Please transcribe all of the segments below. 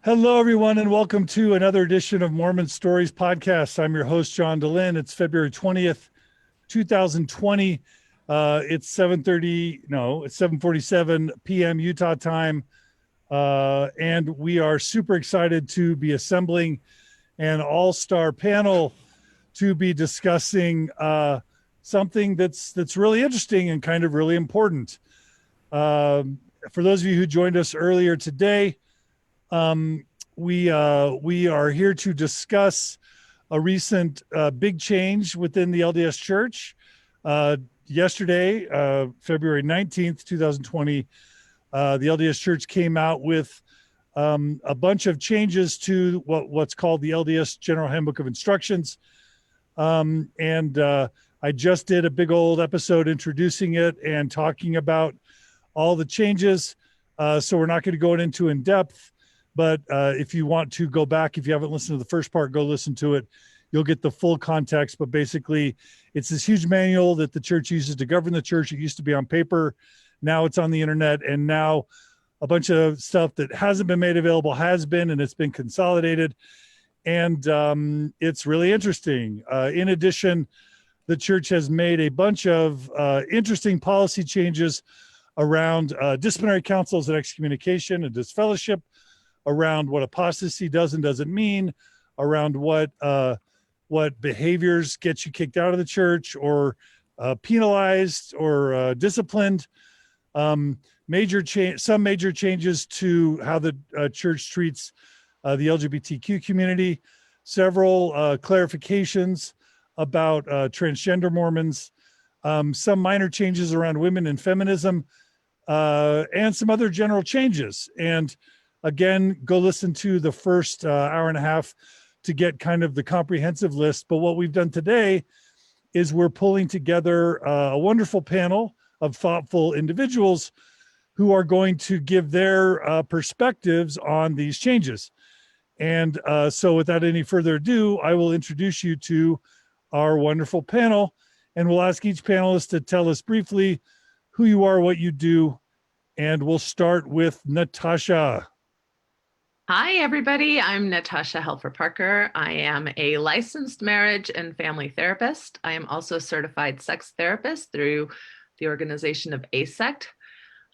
Hello, everyone, and welcome to another edition of Mormon Stories podcast. I'm your host, John DeLynn. It's February 20th, 2020. It's 7:47 p.m. Utah time. And we are super excited to be assembling an all-star panel to be discussing something that's really interesting and kind of really important. For those of you who joined us earlier today, we are here to discuss a recent big change within the LDS Church. Yesterday, February 19th, 2020, the LDS Church came out with a bunch of changes to what's called the LDS General Handbook of Instructions. I just did a big old episode introducing it and talking about all the changes. So we're not going to go into in depth. But if you want to go back, if you haven't listened to the first part, go listen to it. You'll get the full context. But basically, it's this huge manual that the church uses to govern the church. It used to be on paper. Now it's on the internet. And now a bunch of stuff that hasn't been made available has been, and it's been consolidated. And it's really interesting. In addition, the church has made a bunch of interesting policy changes around disciplinary councils and excommunication and disfellowship, around what apostasy does and doesn't mean, around what behaviors get you kicked out of the church or penalized or disciplined. Some major changes to how the church treats the LGBTQ community, several clarifications about transgender Mormons, some minor changes around women and feminism, and some other general changes. And again, go listen to the first hour and a half to get kind of the comprehensive list. But what we've done today is we're pulling together a wonderful panel of thoughtful individuals who are going to give their perspectives on these changes. And so without any further ado, I will introduce you to our wonderful panel, and we'll ask each panelist to tell us briefly who you are, what you do, and we'll start with Natasha. Hi, everybody. I'm Natasha Helfer Parker. I am a licensed marriage and family therapist. I am also a certified sex therapist through the organization of ASECT.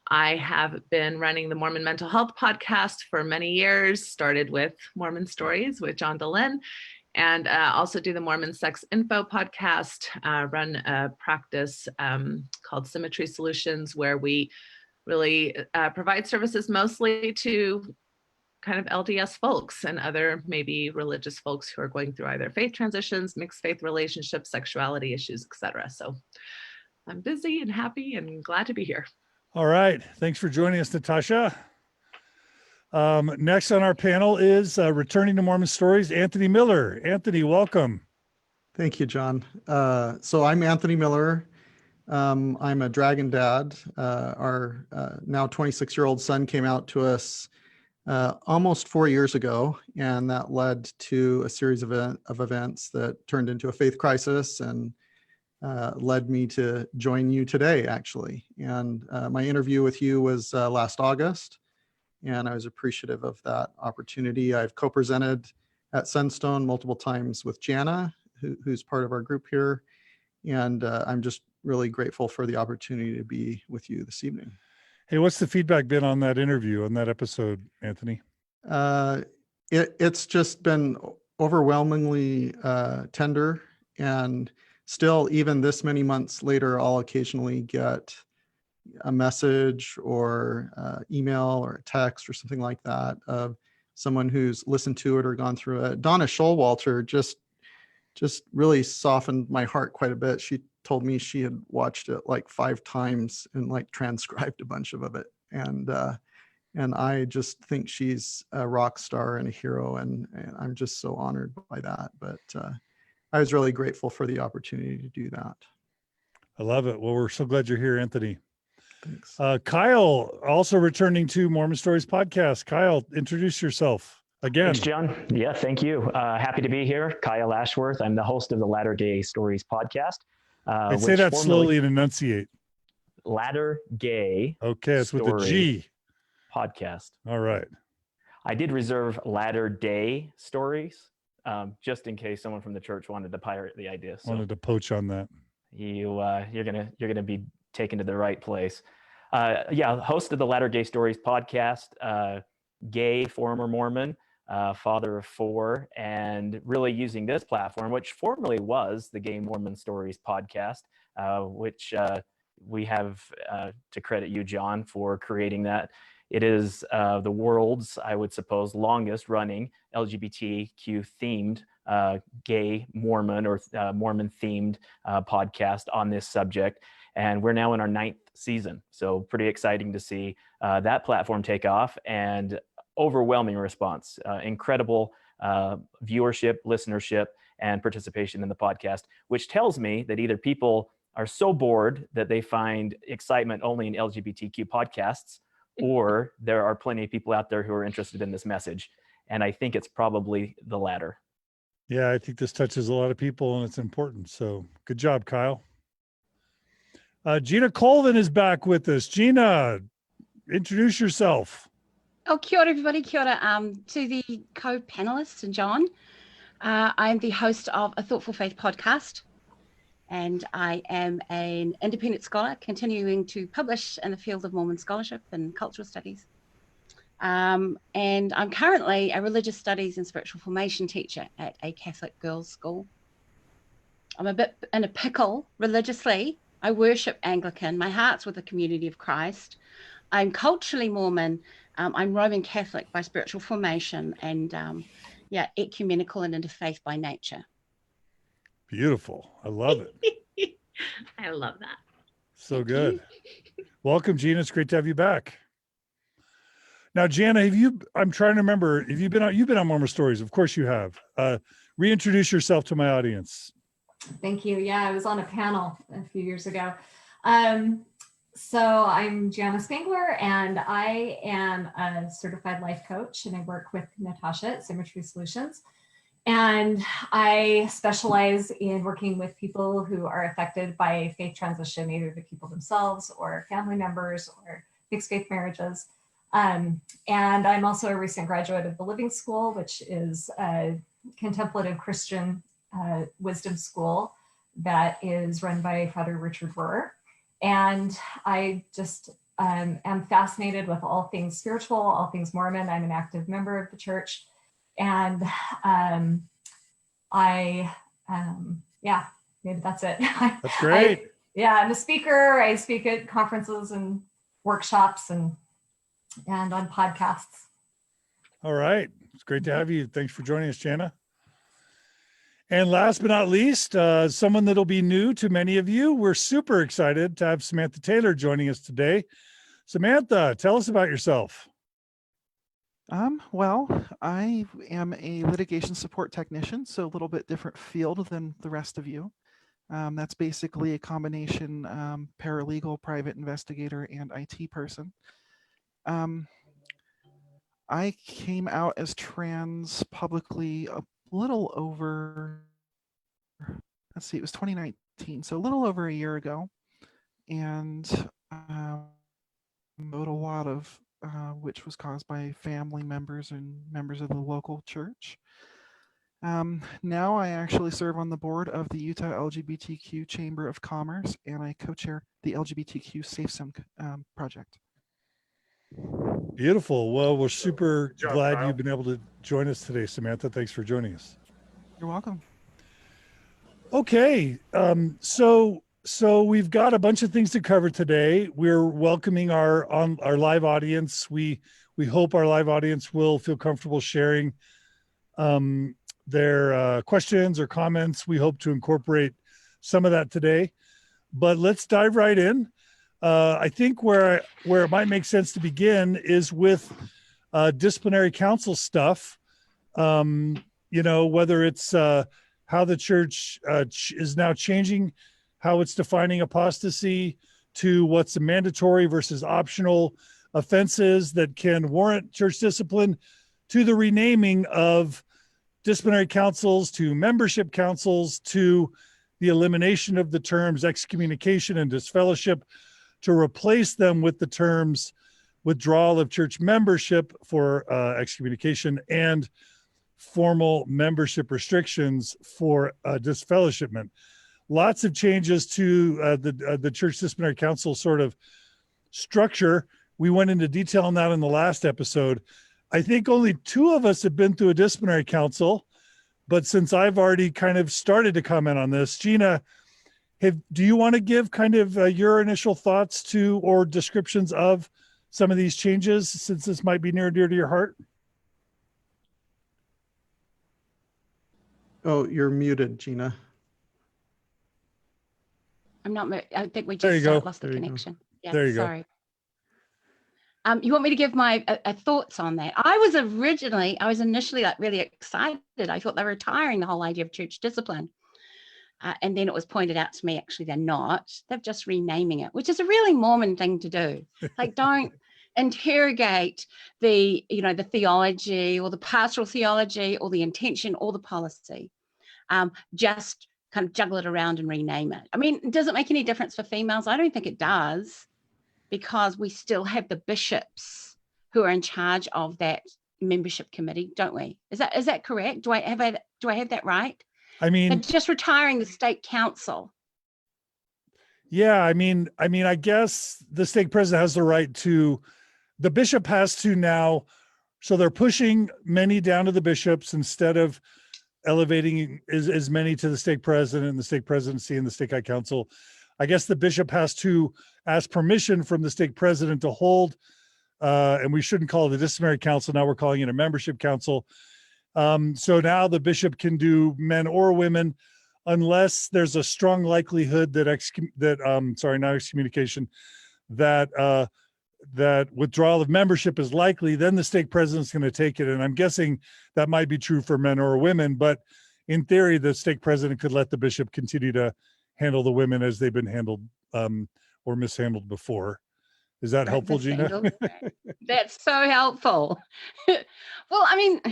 I have been running the Mormon Mental Health podcast for many years, started with Mormon Stories with John DeLynn, and also do the Mormon Sex Info podcast, run a practice called Symmetry Solutions, where we really provide services mostly to kind of LDS folks and other maybe religious folks who are going through either faith transitions, mixed faith relationships, sexuality issues, etc. So I'm busy and happy and glad to be here. All right. Thanks for joining us, Natasha. Next on our panel is returning to Mormon Stories, Anthony Miller. Anthony, welcome. Thank you, John. So I'm Anthony Miller. I'm a dragon dad. Our now 26-year-old son came out to us almost 4 years ago, and that led to a series of events that turned into a faith crisis and led me to join you today, actually. And my interview with you was last August, and I was appreciative of that opportunity. I've co-presented at Sunstone multiple times with Jana, who's part of our group here, and I'm just really grateful for the opportunity to be with you this evening. Hey, what's the feedback been on that interview, on that episode, Anthony? It's just been overwhelmingly tender, and still, even this many months later, I'll occasionally get a message or email or a text or something like that of someone who's listened to it or gone through it. Donna Schulwalter just really softened my heart quite a bit. She told me she had watched it like 5 times and like transcribed a bunch of it. And I just think she's a rock star and a hero. And I'm just so honored by that. But I was really grateful for the opportunity to do that. I love it. Well, we're so glad you're here, Anthony. Thanks. Kyle, also returning to Mormon Stories podcast. Kyle, introduce yourself again. Thanks, John. Yeah, thank you. Happy to be here. Kyle Ashworth. I'm the host of the Latter-day Stories podcast. And say that slowly and enunciate. Latter-gay Okay, it's with a G. Podcast. All right. I did reserve Latter-day Stories, just in case someone from the church wanted to pirate the idea. So Wanted to poach on that. you're gonna be taken to the right place. Yeah, host of the Latter-day Stories podcast, gay, former Mormon, father of 4, and really using this platform, which formerly was the Gay Mormon Stories podcast, which we have to credit you, John, for creating that. It is the world's, I would suppose, longest running LGBTQ themed gay Mormon or Mormon themed podcast on this subject. And we're now in our 9th season. So pretty exciting to see that platform take off, and overwhelming response, incredible viewership, listenership, and participation in the podcast, which tells me that either people are so bored that they find excitement only in LGBTQ podcasts, or there are plenty of people out there who are interested in this message. And I think it's probably the latter. Yeah, I think this touches a lot of people and it's important. So good job, Kyle. Gina Colvin is back with us. Gina, introduce yourself. Oh, kia ora, everybody. Kia ora to the co-panelists and John. I'm the host of A Thoughtful Faith podcast, and I am an independent scholar continuing to publish in the field of Mormon scholarship and cultural studies. And I'm currently a religious studies and spiritual formation teacher at a Catholic girls' school. I'm a bit in a pickle religiously. I worship Anglican. My heart's with the community of Christ. I'm culturally Mormon. I'm Roman Catholic by spiritual formation, and ecumenical and interfaith by nature. Beautiful. I love it. I love that. So good. Welcome, Gina. It's great to have you back. Now, Jana, I'm trying to remember, you've been on Mormon Stories. Of course you have. Reintroduce yourself to my audience. Thank you. Yeah, I was on a panel a few years ago. So I'm Jana Spangler, and I am a certified life coach, and I work with Natasha at Symmetry Solutions. And I specialize in working with people who are affected by faith transition, either the people themselves or family members or mixed faith marriages. And I'm also a recent graduate of the Living School, which is a contemplative Christian wisdom school that is run by Father Richard Rohr. And I just am fascinated with all things spiritual, all things Mormon. I'm an active member of the church. And maybe that's it. That's great. I'm a speaker. I speak at conferences and workshops and on podcasts. All right. It's great to have you. Thanks for joining us, Jana. And last but not least, someone that'll be new to many of you. We're super excited to have Samantha Taylor joining us today. Samantha, tell us about yourself. Well, I am a litigation support technician, so a little bit different field than the rest of you. That's basically a combination paralegal, private investigator, and IT person. I came out as trans publicly a little over, it was 2019, so a little over a year ago, and wrote a lot of which was caused by family members and members of the local church. Now I actually serve on the board of the Utah LGBTQ Chamber of Commerce, and I co-chair the LGBTQ Safe Zone project. Beautiful. Well, we're super Good job, glad Kyle. you've been able to join us today, Samantha. Thanks for joining us. You're welcome. Okay. So we've got a bunch of things to cover today. We're welcoming our live audience. We hope our live audience will feel comfortable sharing their questions or comments. We hope to incorporate some of that today, but let's dive right in. I think where it might make sense to begin is with disciplinary council stuff. Whether it's how the church is now changing how it's defining apostasy, to what's a mandatory versus optional offenses that can warrant church discipline, to the renaming of disciplinary councils, to membership councils, to the elimination of the terms excommunication and disfellowship, to replace them with the terms withdrawal of church membership for excommunication, and formal membership restrictions for disfellowshipment. Lots of changes to the Church Disciplinary Council sort of structure. We went into detail on that in the last episode. I think only 2 of us have been through a disciplinary council, but since I've already kind of started to comment on this, Gina, do you want to give kind of your initial thoughts to or descriptions of some of these changes, since this might be near and dear to your heart? Oh, you're muted, Gina. I'm not, I think we There you just go. lost the There you go. connection. Yeah, There you go. sorry. You want me to give my thoughts on that? I was initially like really excited. I thought they were retiring the whole idea of church discipline. And then it was pointed out to me, actually, they're not. They're just renaming it, which is a really Mormon thing to do. Like, don't interrogate the theology or the pastoral theology or the intention or the policy. Just kind of juggle it around and rename it. I mean, does it make any difference for females? I don't think it does, because we still have the bishops who are in charge of that membership committee, don't we? Is that correct? Do I have that right? I mean, They're just retiring the state council. yeah, I mean, I guess the stake president has the right to, the bishop has to now, so they're pushing many down to the bishops instead of elevating as many to the stake president and the stake presidency and the stake high council. I guess the bishop has to ask permission from the stake president to hold, and we shouldn't call it a disciplinary council. Now we're calling it a membership council. So now the bishop can do men or women, unless there's a strong likelihood that that withdrawal of membership is likely, then the stake president's going to take it. And I'm guessing that might be true for men or women, but in theory, the stake president could let the bishop continue to handle the women as they've been handled or mishandled before. Is that helpful, Gina? That's so helpful. Well, I mean,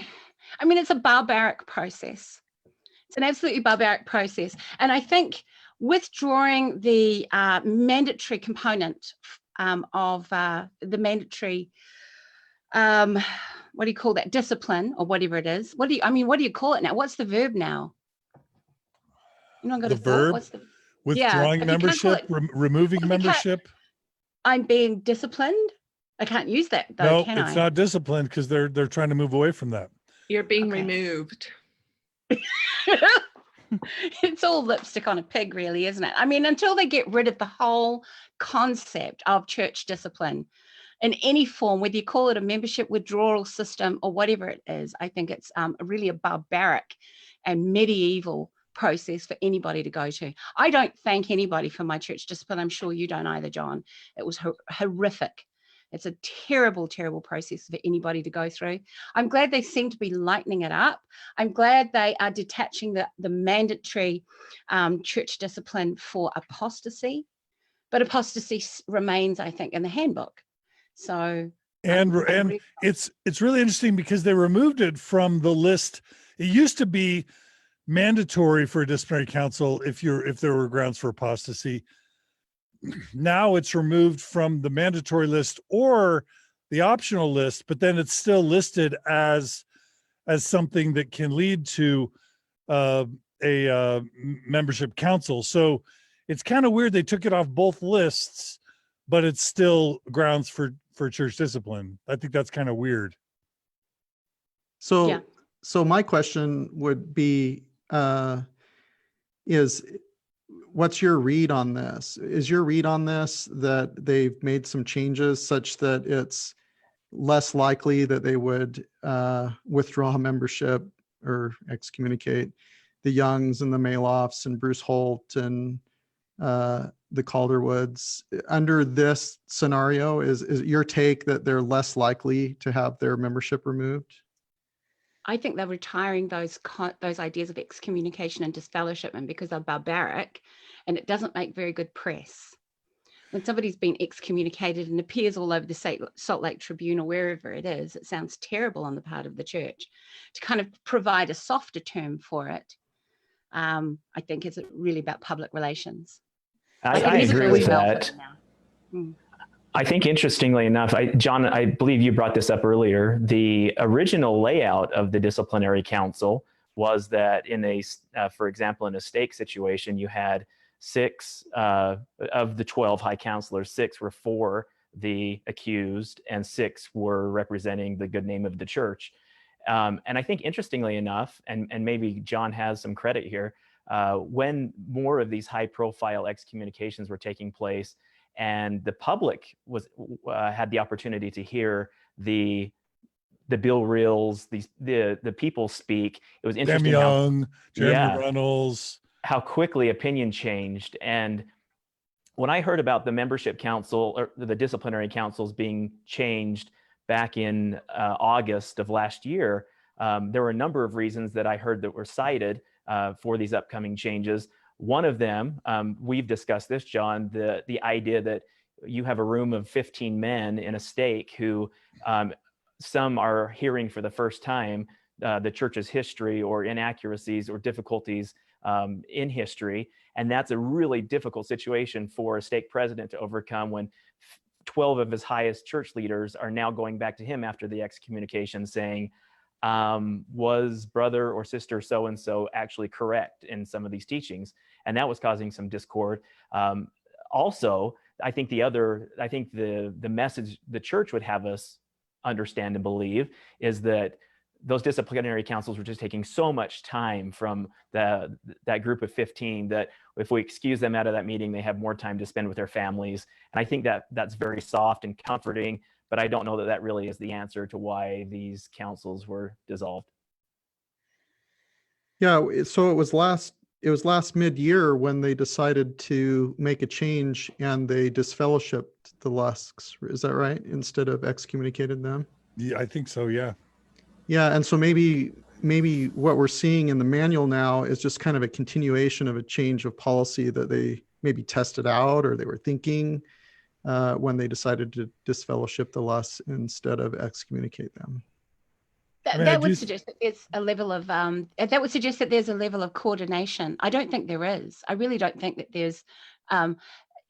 it's a barbaric process. It's an absolutely barbaric process. And I think withdrawing the mandatory component of the mandatory, what do you call that? Discipline or whatever it is. What do you call it now? What's the verb now? Got the verb? What's the withdrawing membership, removing membership. I'm being disciplined. I can't use that though, no, can I? It's not disciplined, because they're trying to move away from that. You're being removed. It's all lipstick on a pig, really, isn't it? I mean, until they get rid of the whole concept of church discipline in any form, whether you call it a membership withdrawal system or whatever it is, I think it's really a barbaric and medieval process for anybody to go to. I don't thank anybody for my church discipline. I'm sure you don't either, John. It was horrific. It's a terrible, terrible process for anybody to go through. I'm glad they seem to be lightening it up. I'm glad they are detaching the mandatory church discipline for apostasy, but apostasy remains, I think, in the handbook. So, and it's really interesting because they removed it from the list. It used to be mandatory for a disciplinary council if there were grounds for apostasy. Now it's removed from the mandatory list or the optional list, but then it's still listed as something that can lead to a membership council. So it's kind of weird they took it off both lists, but it's still grounds for church discipline. I think that's kind of weird. So my question would be, is what's your read on this? Is your read on this that they've made some changes such that it's less likely that they would withdraw membership or excommunicate the Youngs and the Maloffs and Bruce Holt and the Calderwoods? Under this scenario, is your take that they're less likely to have their membership removed? I think they're retiring those ideas of excommunication and disfellowshipment because they're barbaric, and it doesn't make very good press. When somebody's been excommunicated and appears all over the Salt Lake Tribune or wherever it is, it sounds terrible on the part of the church. To kind of provide a softer term for it, I think is really about public relations. I agree with that. I think interestingly enough, John, I believe you brought this up earlier. The original layout of the disciplinary council was that for example, in a stake situation, you had 6 of the 12 high counselors, 6 were for the accused and 6 were representing the good name of the church. And I think interestingly enough, and maybe John has some credit here, when more of these high profile excommunications were taking place, and the public had the opportunity to hear the Bill Reels, the people speak. It was interesting. Sam Young, Jeremy Yeah, Reynolds, how quickly opinion changed. And when I heard about the membership council or the disciplinary councils being changed back in August of last year, there were a number of reasons that I heard that were cited for these upcoming changes. One of them, we've discussed this, John, the idea that you have a room of 15 men in a stake who some are hearing for the first time the church's history or inaccuracies or difficulties in history. And that's a really difficult situation for a stake president to overcome when 12 of his highest church leaders are now going back to him after the excommunication saying, was brother or sister so-and-so actually correct in some of these teachings? And that was causing some discord. Also, I think the message the church would have us understand and believe is that those disciplinary councils were just taking so much time from that group of 15 that if we excuse them out of that meeting, they have more time to spend with their families. And I think that's very soft and comforting, but I don't know that that really is the answer to why these councils were dissolved. Yeah, so it was last mid-year when they decided to make a change and they disfellowshipped the Lusks. Is that right? Instead of excommunicated them? Yeah, I think so. Yeah. Yeah, and so maybe what we're seeing in the manual now is just kind of a continuation of a change of policy that they maybe tested out or they were thinking when they decided to disfellowship the Lusks instead of excommunicate them. That would suggest that there's a level of coordination. I don't think there is. I really don't think that there's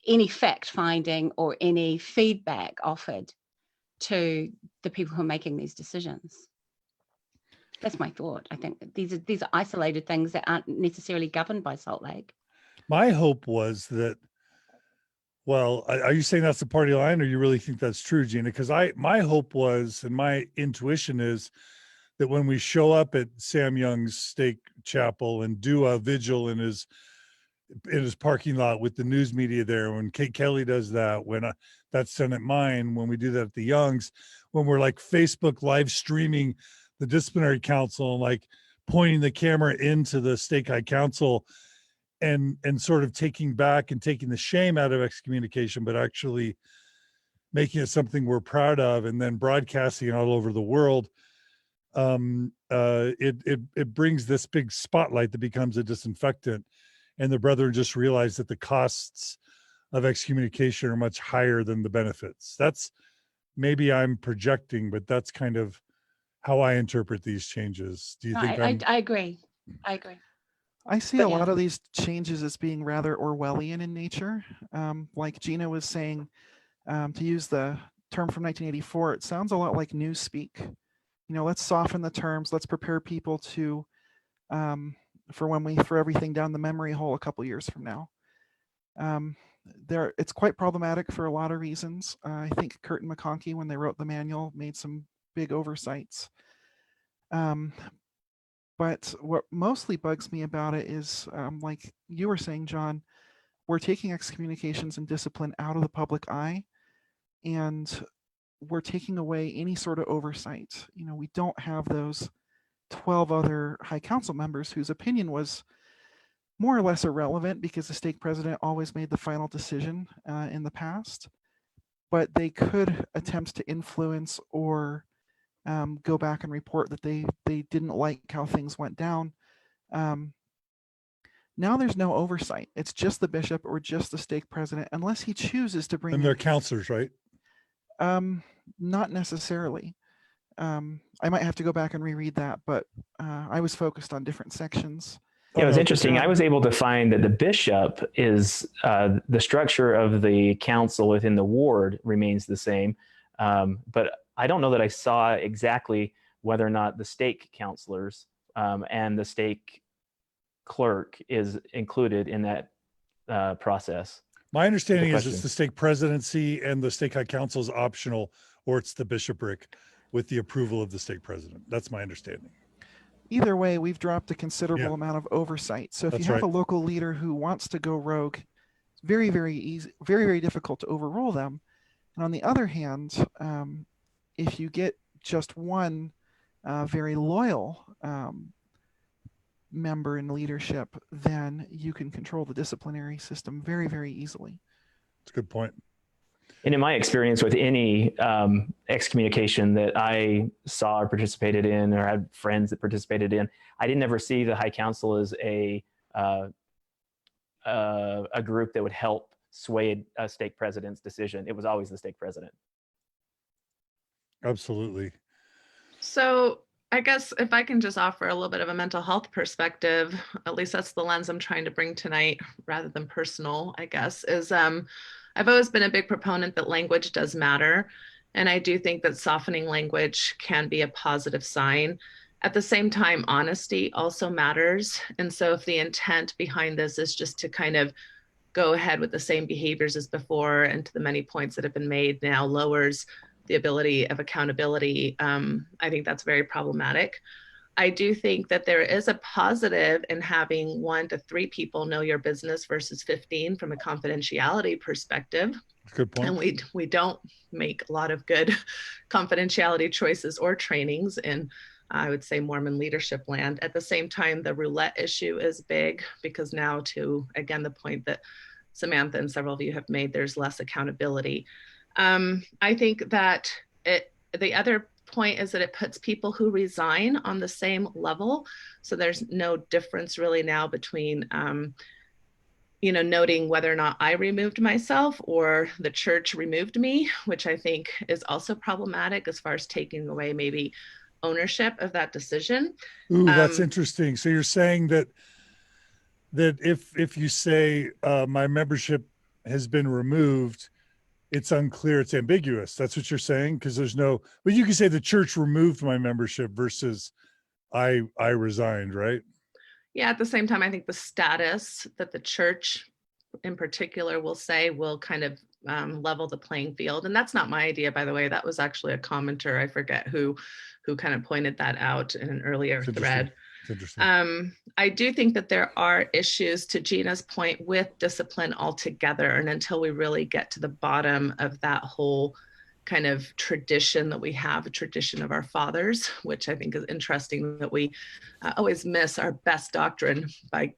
any fact finding or any feedback offered to the people who are making these decisions. That's my thought. I think that these are isolated things that aren't necessarily governed by Salt Lake. My hope was that, well, are you saying that's the party line, or you really think that's true, Gina? Because my hope was, and my intuition is, that when we show up at Sam Young's stake chapel and do a vigil in his parking lot with the news media there, when Kate Kelly does that, when that's done at mine, when we do that at the Youngs, when we're like Facebook live streaming the disciplinary council and like pointing the camera into the stake high council and sort of taking back and taking the shame out of excommunication, but actually making it something we're proud of and then broadcasting it all over the world. It brings this big spotlight that becomes a disinfectant, and the brethren just realize that the costs of excommunication are much higher than the benefits. That's, maybe I'm projecting, but that's kind of how I interpret these changes. Do you think I agree. I see a lot of these changes as being rather Orwellian in nature. Like Gina was saying, to use the term from 1984, it sounds a lot like newspeak. You know, let's soften the terms. Let's prepare people to for when we throw everything down the memory hole a couple years from now. It's quite problematic for a lot of reasons. I think Kurt and McConkie, when they wrote the manual, made some big oversights. But what mostly bugs me about it is, like you were saying, John, we're taking excommunications and discipline out of the public eye, and we're taking away any sort of oversight. You know, we don't have those 12 other high council members whose opinion was more or less irrelevant because the stake president always made the final decision in the past, but they could attempt to influence or go back and report that they didn't like how things went down. Now there's no oversight. It's just the bishop or just the stake president, unless he chooses to bring. And they're counselors, right? Not necessarily. I might have to go back and reread that, but I was focused on different sections. Yeah, it was no, interesting. I was able to find that the bishop is the structure of the council within the ward remains the same. But I don't know that I saw exactly whether or not the stake counselors and the stake clerk is included in that process. My understanding is it's question. the stake presidency and the stake high council is optional, or it's the bishopric with the approval of the stake president. That's my understanding. Either way, we've dropped a considerable Yeah. amount of oversight. So if That's you have right. a local leader who wants to go rogue, it's very, very easy, very, very difficult to overrule them. And on the other hand, if you get just one very loyal member in leadership, then you can control the disciplinary system very, very easily. That's a good point. And in my experience with any excommunication that I saw or participated in, or had friends that participated in, I didn't ever see the High Council as a group that would help sway a stake president's decision. It was always the stake president. Absolutely. So I guess if I can just offer a little bit of a mental health perspective, at least that's the lens I'm trying to bring tonight rather than personal, I guess, is I've always been a big proponent that language does matter. And I do think that softening language can be a positive sign. At the same time, honesty also matters. And so if the intent behind this is just to kind of go ahead with the same behaviors as before, and to the many points that have been made now lowers the ability of accountability, I think that's very problematic. I do think that there is a positive in having 1 to 3 people know your business versus 15 from a confidentiality perspective. Good point. And we don't make a lot of good confidentiality choices or trainings in, I would say, Mormon leadership land. At the same time, the roulette issue is big because now, to, again, the point that Samantha and several of you have made, there's less accountability. I think that the other point is that it puts people who resign on the same level. So there's no difference really now between, noting whether or not I removed myself or the church removed me, which I think is also problematic as far as taking away maybe ownership of that decision. Ooh, that's interesting. So you're saying that if you say my membership has been removed, it's unclear, it's ambiguous. That's what you're saying? Because there's no, but you can say the church removed my membership versus I resigned, right? Yeah, at the same time, I think the status that the church in particular will say will kind of level the playing field. And that's not my idea, by the way. That was actually a commenter, I forget who kind of pointed that out in an earlier thread. I do think that there are issues, to Gina's point, with discipline altogether. And until we really get to the bottom of that whole kind of tradition that we have, a tradition of our fathers, which I think is interesting that we always miss our best doctrine by,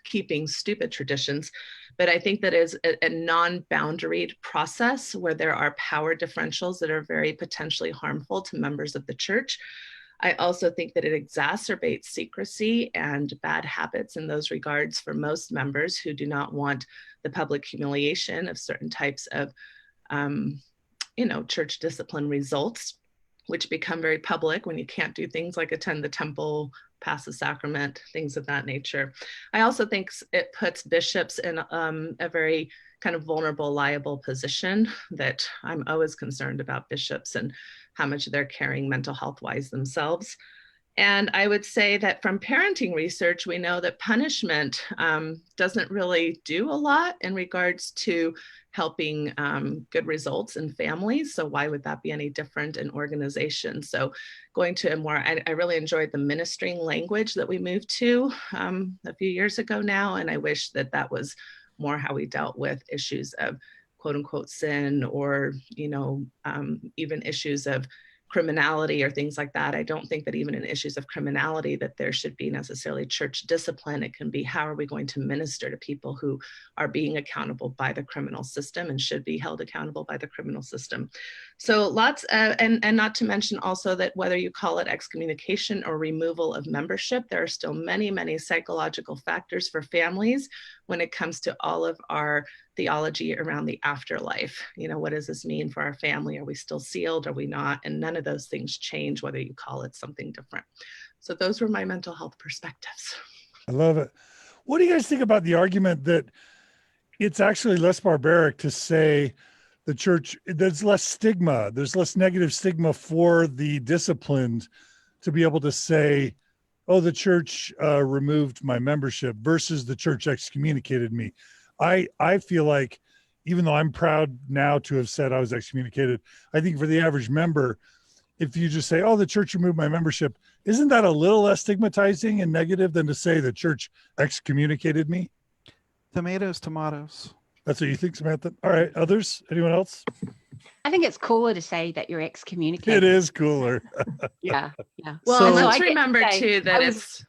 keeping stupid traditions. But I think that is a non-boundaried process where there are power differentials that are very potentially harmful to members of the church. I also think that it exacerbates secrecy and bad habits in those regards for most members who do not want the public humiliation of certain types of, church discipline results, which become very public when you can't do things like attend the temple, pass the sacrament, things of that nature. I also think it puts bishops in a very kind of vulnerable, liable position that I'm always concerned about bishops and how much they're carrying mental health wise themselves. And I would say that from parenting research, we know that punishment doesn't really do a lot in regards to helping good results in families. So why would that be any different in organizations? So going to a more, I really enjoyed the ministering language that we moved to a few years ago now. And I wish that that was more how we dealt with issues of quote unquote sin or, even issues of criminality or things like that. I don't think that even in issues of criminality that there should be necessarily church discipline. It can be, how are we going to minister to people who are being accountable by the criminal system and should be held accountable by the criminal system. So lots of, and not to mention also that whether you call it excommunication or removal of membership, there are still many, many psychological factors for families when it comes to all of our theology around the afterlife. What does this mean for our family? Are we still sealed? Are we not? And none of those things change whether you call it something different. So those were my mental health perspectives. I love it. What do you guys think about the argument that it's actually less barbaric to say the church, there's less stigma, there's less negative stigma for the disciplined to be able to say, oh, the church removed my membership versus the church excommunicated me. I feel like, even though I'm proud now to have said I was excommunicated, I think for the average member, if you just say, oh, the church removed my membership, isn't that a little less stigmatizing and negative than to say the church excommunicated me? Tomatoes, tomatoes. That's what you think, Samantha? All right. Others? Anyone else? I think it's cooler to say that you're excommunicated. It is cooler. Yeah, yeah. Well, So- and So let's I get to remember say, too that I was-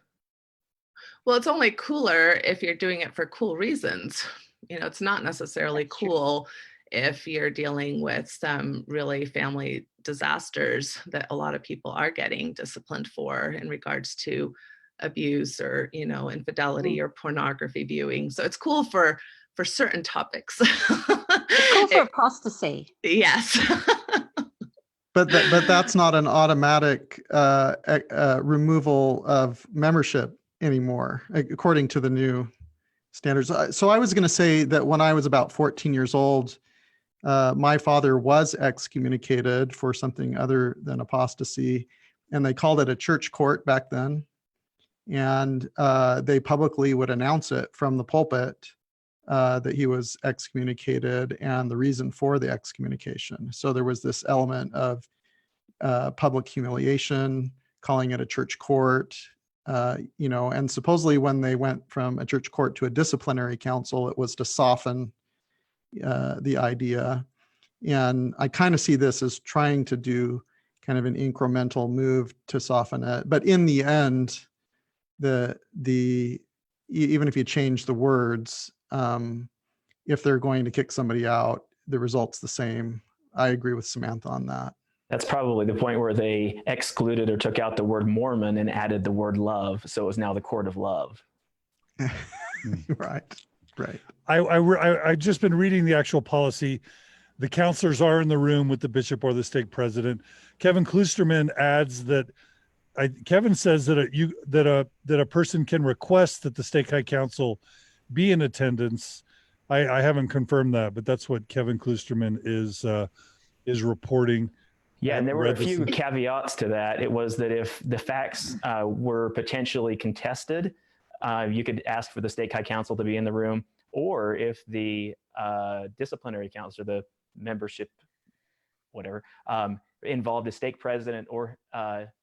it's only cooler if you're doing it for cool reasons. It's not necessarily That's true. cool if you're dealing with some really family disasters that a lot of people are getting disciplined for in regards to abuse or, infidelity or pornography viewing. So it's cool for certain topics. It's cool for apostasy. Yes. But that's not an automatic removal of membership anymore, according to the new standards. So I was going to say that when I was about 14 years old, my father was excommunicated for something other than apostasy, and they called it a church court back then. And they publicly would announce it from the pulpit that he was excommunicated and the reason for the excommunication. So there was this element of public humiliation, calling it a church court, and supposedly when they went from a church court to a disciplinary council, it was to soften the idea. And I kind of see this as trying to do kind of an incremental move to soften it. But in the end, even if you change the words, if they're going to kick somebody out, the result's the same. I agree with Samantha on that. That's probably the point where they excluded or took out the word Mormon and added the word love. So it was now the court of love. Right. I just been reading the actual policy. The counselors are in the room with the bishop or the stake president. Kevin Kloosterman adds that Kevin says that a person can request that the stake high council be in attendance. I haven't confirmed that, but that's what Kevin Kloosterman is reporting. Yeah, and there were a few caveats to that. It was that if the facts were potentially contested, you could ask for the stake high council to be in the room, or if the disciplinary council, the membership, whatever, involved the stake president or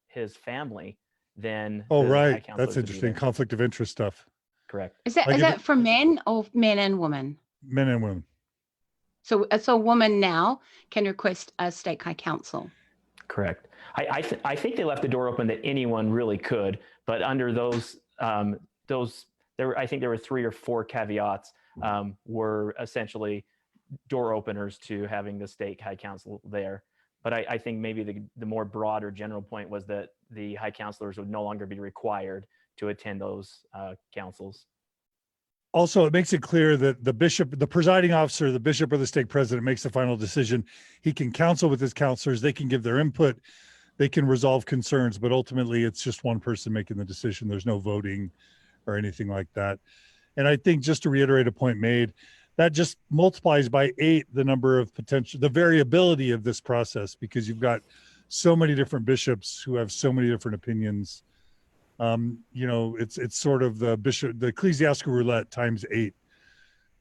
his family, then oh the right, high councilors that's would be interesting. there. Conflict of interest stuff. Correct. Is that for men or men and women? Men and women. So a woman now can request a stake high council. Correct. I think they left the door open that anyone really could, but under those I think there were 3 or 4 caveats were essentially door openers to having the stake high council there. But I think maybe the more broader general point was that the high counselors would no longer be required to attend those councils. Also, it makes it clear that the bishop, the presiding officer, the bishop or the stake president makes the final decision. He can counsel with his counselors. They can give their input. They can resolve concerns, but ultimately it's just one person making the decision. There's no voting or anything like that. And I think, just to reiterate a point made, that just multiplies by 8 the number of the variability of this process, because you've got so many different bishops who have so many different opinions. It's sort of the ecclesiastical roulette times 8,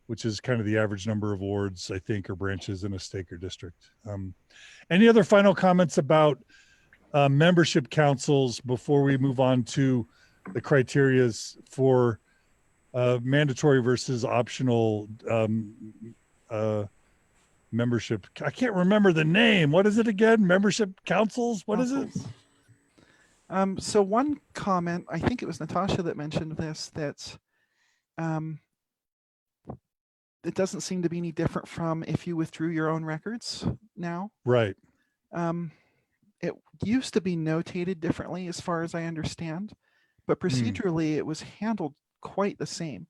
which is kind of the average number of wards, I think, or branches in a stake or district. Any other final comments about membership councils before we move on to the criterias for mandatory versus optional membership? I can't remember the name. What is it again? Membership councils? What is it? So one comment, I think it was Natasha that mentioned this, that it doesn't seem to be any different from if you withdrew your own records now. Right. It used to be notated differently as far as I understand, but procedurally it was handled quite the same.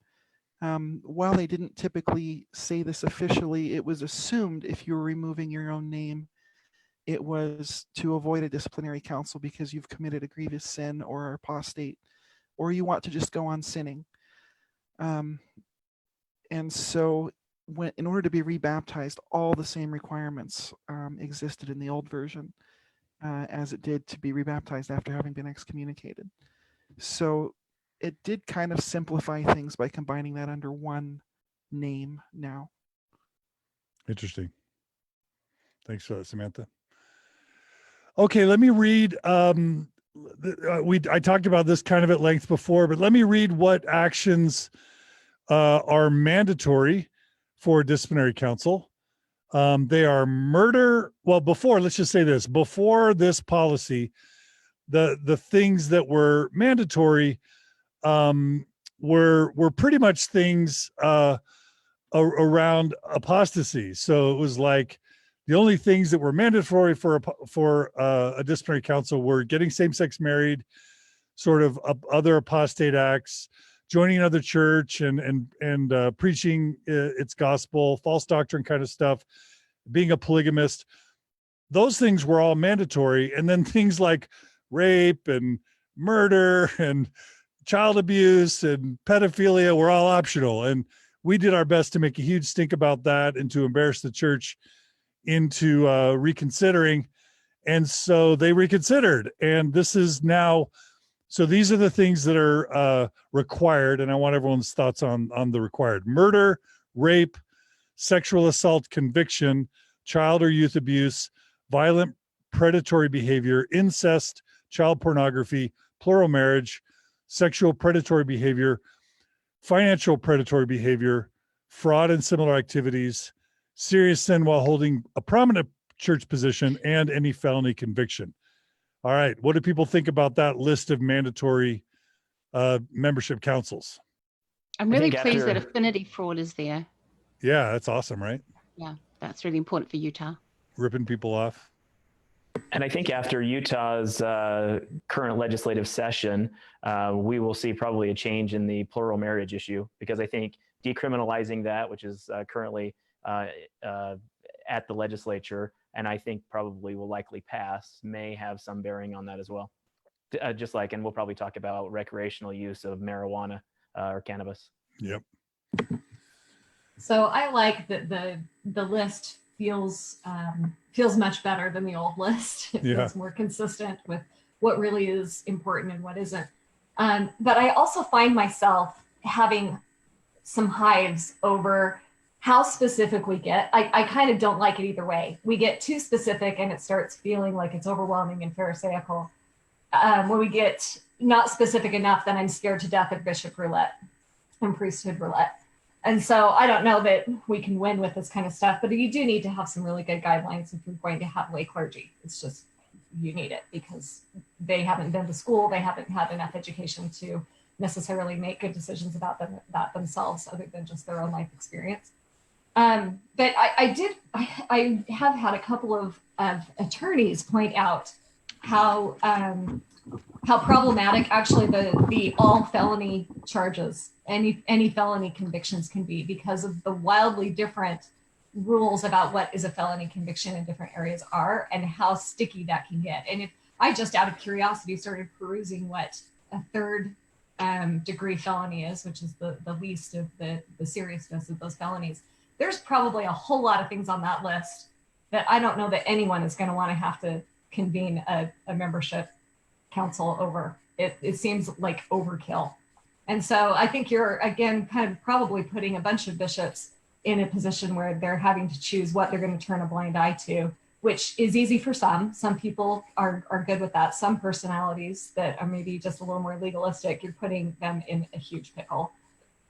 While they didn't typically say this officially, it was assumed if you were removing your own name, it was to avoid a disciplinary council because you've committed a grievous sin or are apostate or you want to just go on sinning. And so in order to be rebaptized, all the same requirements existed in the old version as it did to be rebaptized after having been excommunicated. So it did kind of simplify things by combining that under one name now. Interesting. Thanks for that, Samantha. Okay, let me read. I talked about this kind of at length before, but let me read what actions are mandatory for a disciplinary council. They are murder. Well, let's just say this, before this policy, the things that were mandatory were pretty much things around apostasy. So it was like the only things that were mandatory for a disciplinary council were getting same-sex married, sort of other apostate acts, joining another church and preaching its gospel, false doctrine kind of stuff, being a polygamist. Those things were all mandatory. And then things like rape and murder and child abuse and pedophilia were all optional. And we did our best to make a huge stink about that and to embarrass the church into reconsidering. And so they reconsidered. And this is now, so these are the things that are required. And I want everyone's thoughts on the required: murder, rape, sexual assault conviction, child or youth abuse, violent predatory behavior, incest, child pornography, plural marriage, sexual predatory behavior, financial predatory behavior, fraud and similar activities, serious sin while holding a prominent church position, and any felony conviction. All right, what do people think about that list of mandatory membership councils? I'm really pleased that affinity fraud is there. Yeah, that's awesome, right? Yeah, that's really important for Utah. Ripping people off. And I think after Utah's current legislative session, we will see probably a change in the plural marriage issue, because I think decriminalizing that, which is currently at the legislature, and I think probably will likely pass, may have some bearing on that as well. Just like, and we'll probably talk about recreational use of marijuana or cannabis. Yep. So I like that the list feels much better than the old list. It feels more consistent with what really is important and what isn't. But I also find myself having some hives over how specific we get. I kind of don't like it either way. We get too specific and it starts feeling like it's overwhelming and pharisaical. When we get not specific enough, then I'm scared to death of bishop roulette and priesthood roulette. And so I don't know that we can win with this kind of stuff, but you do need to have some really good guidelines if you're going to have lay clergy. It's just, you need it because they haven't been to school. They haven't had enough education to necessarily make good decisions about that themselves, other than just their own life experience. But I have had a couple of attorneys point out how problematic actually the all felony charges, any felony convictions can be, because of the wildly different rules about what is a felony conviction in different areas are and how sticky that can get. And if I just out of curiosity started perusing what a third degree felony is, which is the least of the seriousness of those felonies, there's probably a whole lot of things on that list that I don't know that anyone is going to want to have to convene a membership council over. It seems like overkill. And so I think you're, again, kind of probably putting a bunch of bishops in a position where they're having to choose what they're going to turn a blind eye to, which is easy for some. Some people are good with that. Some personalities that are maybe just a little more legalistic, you're putting them in a huge pickle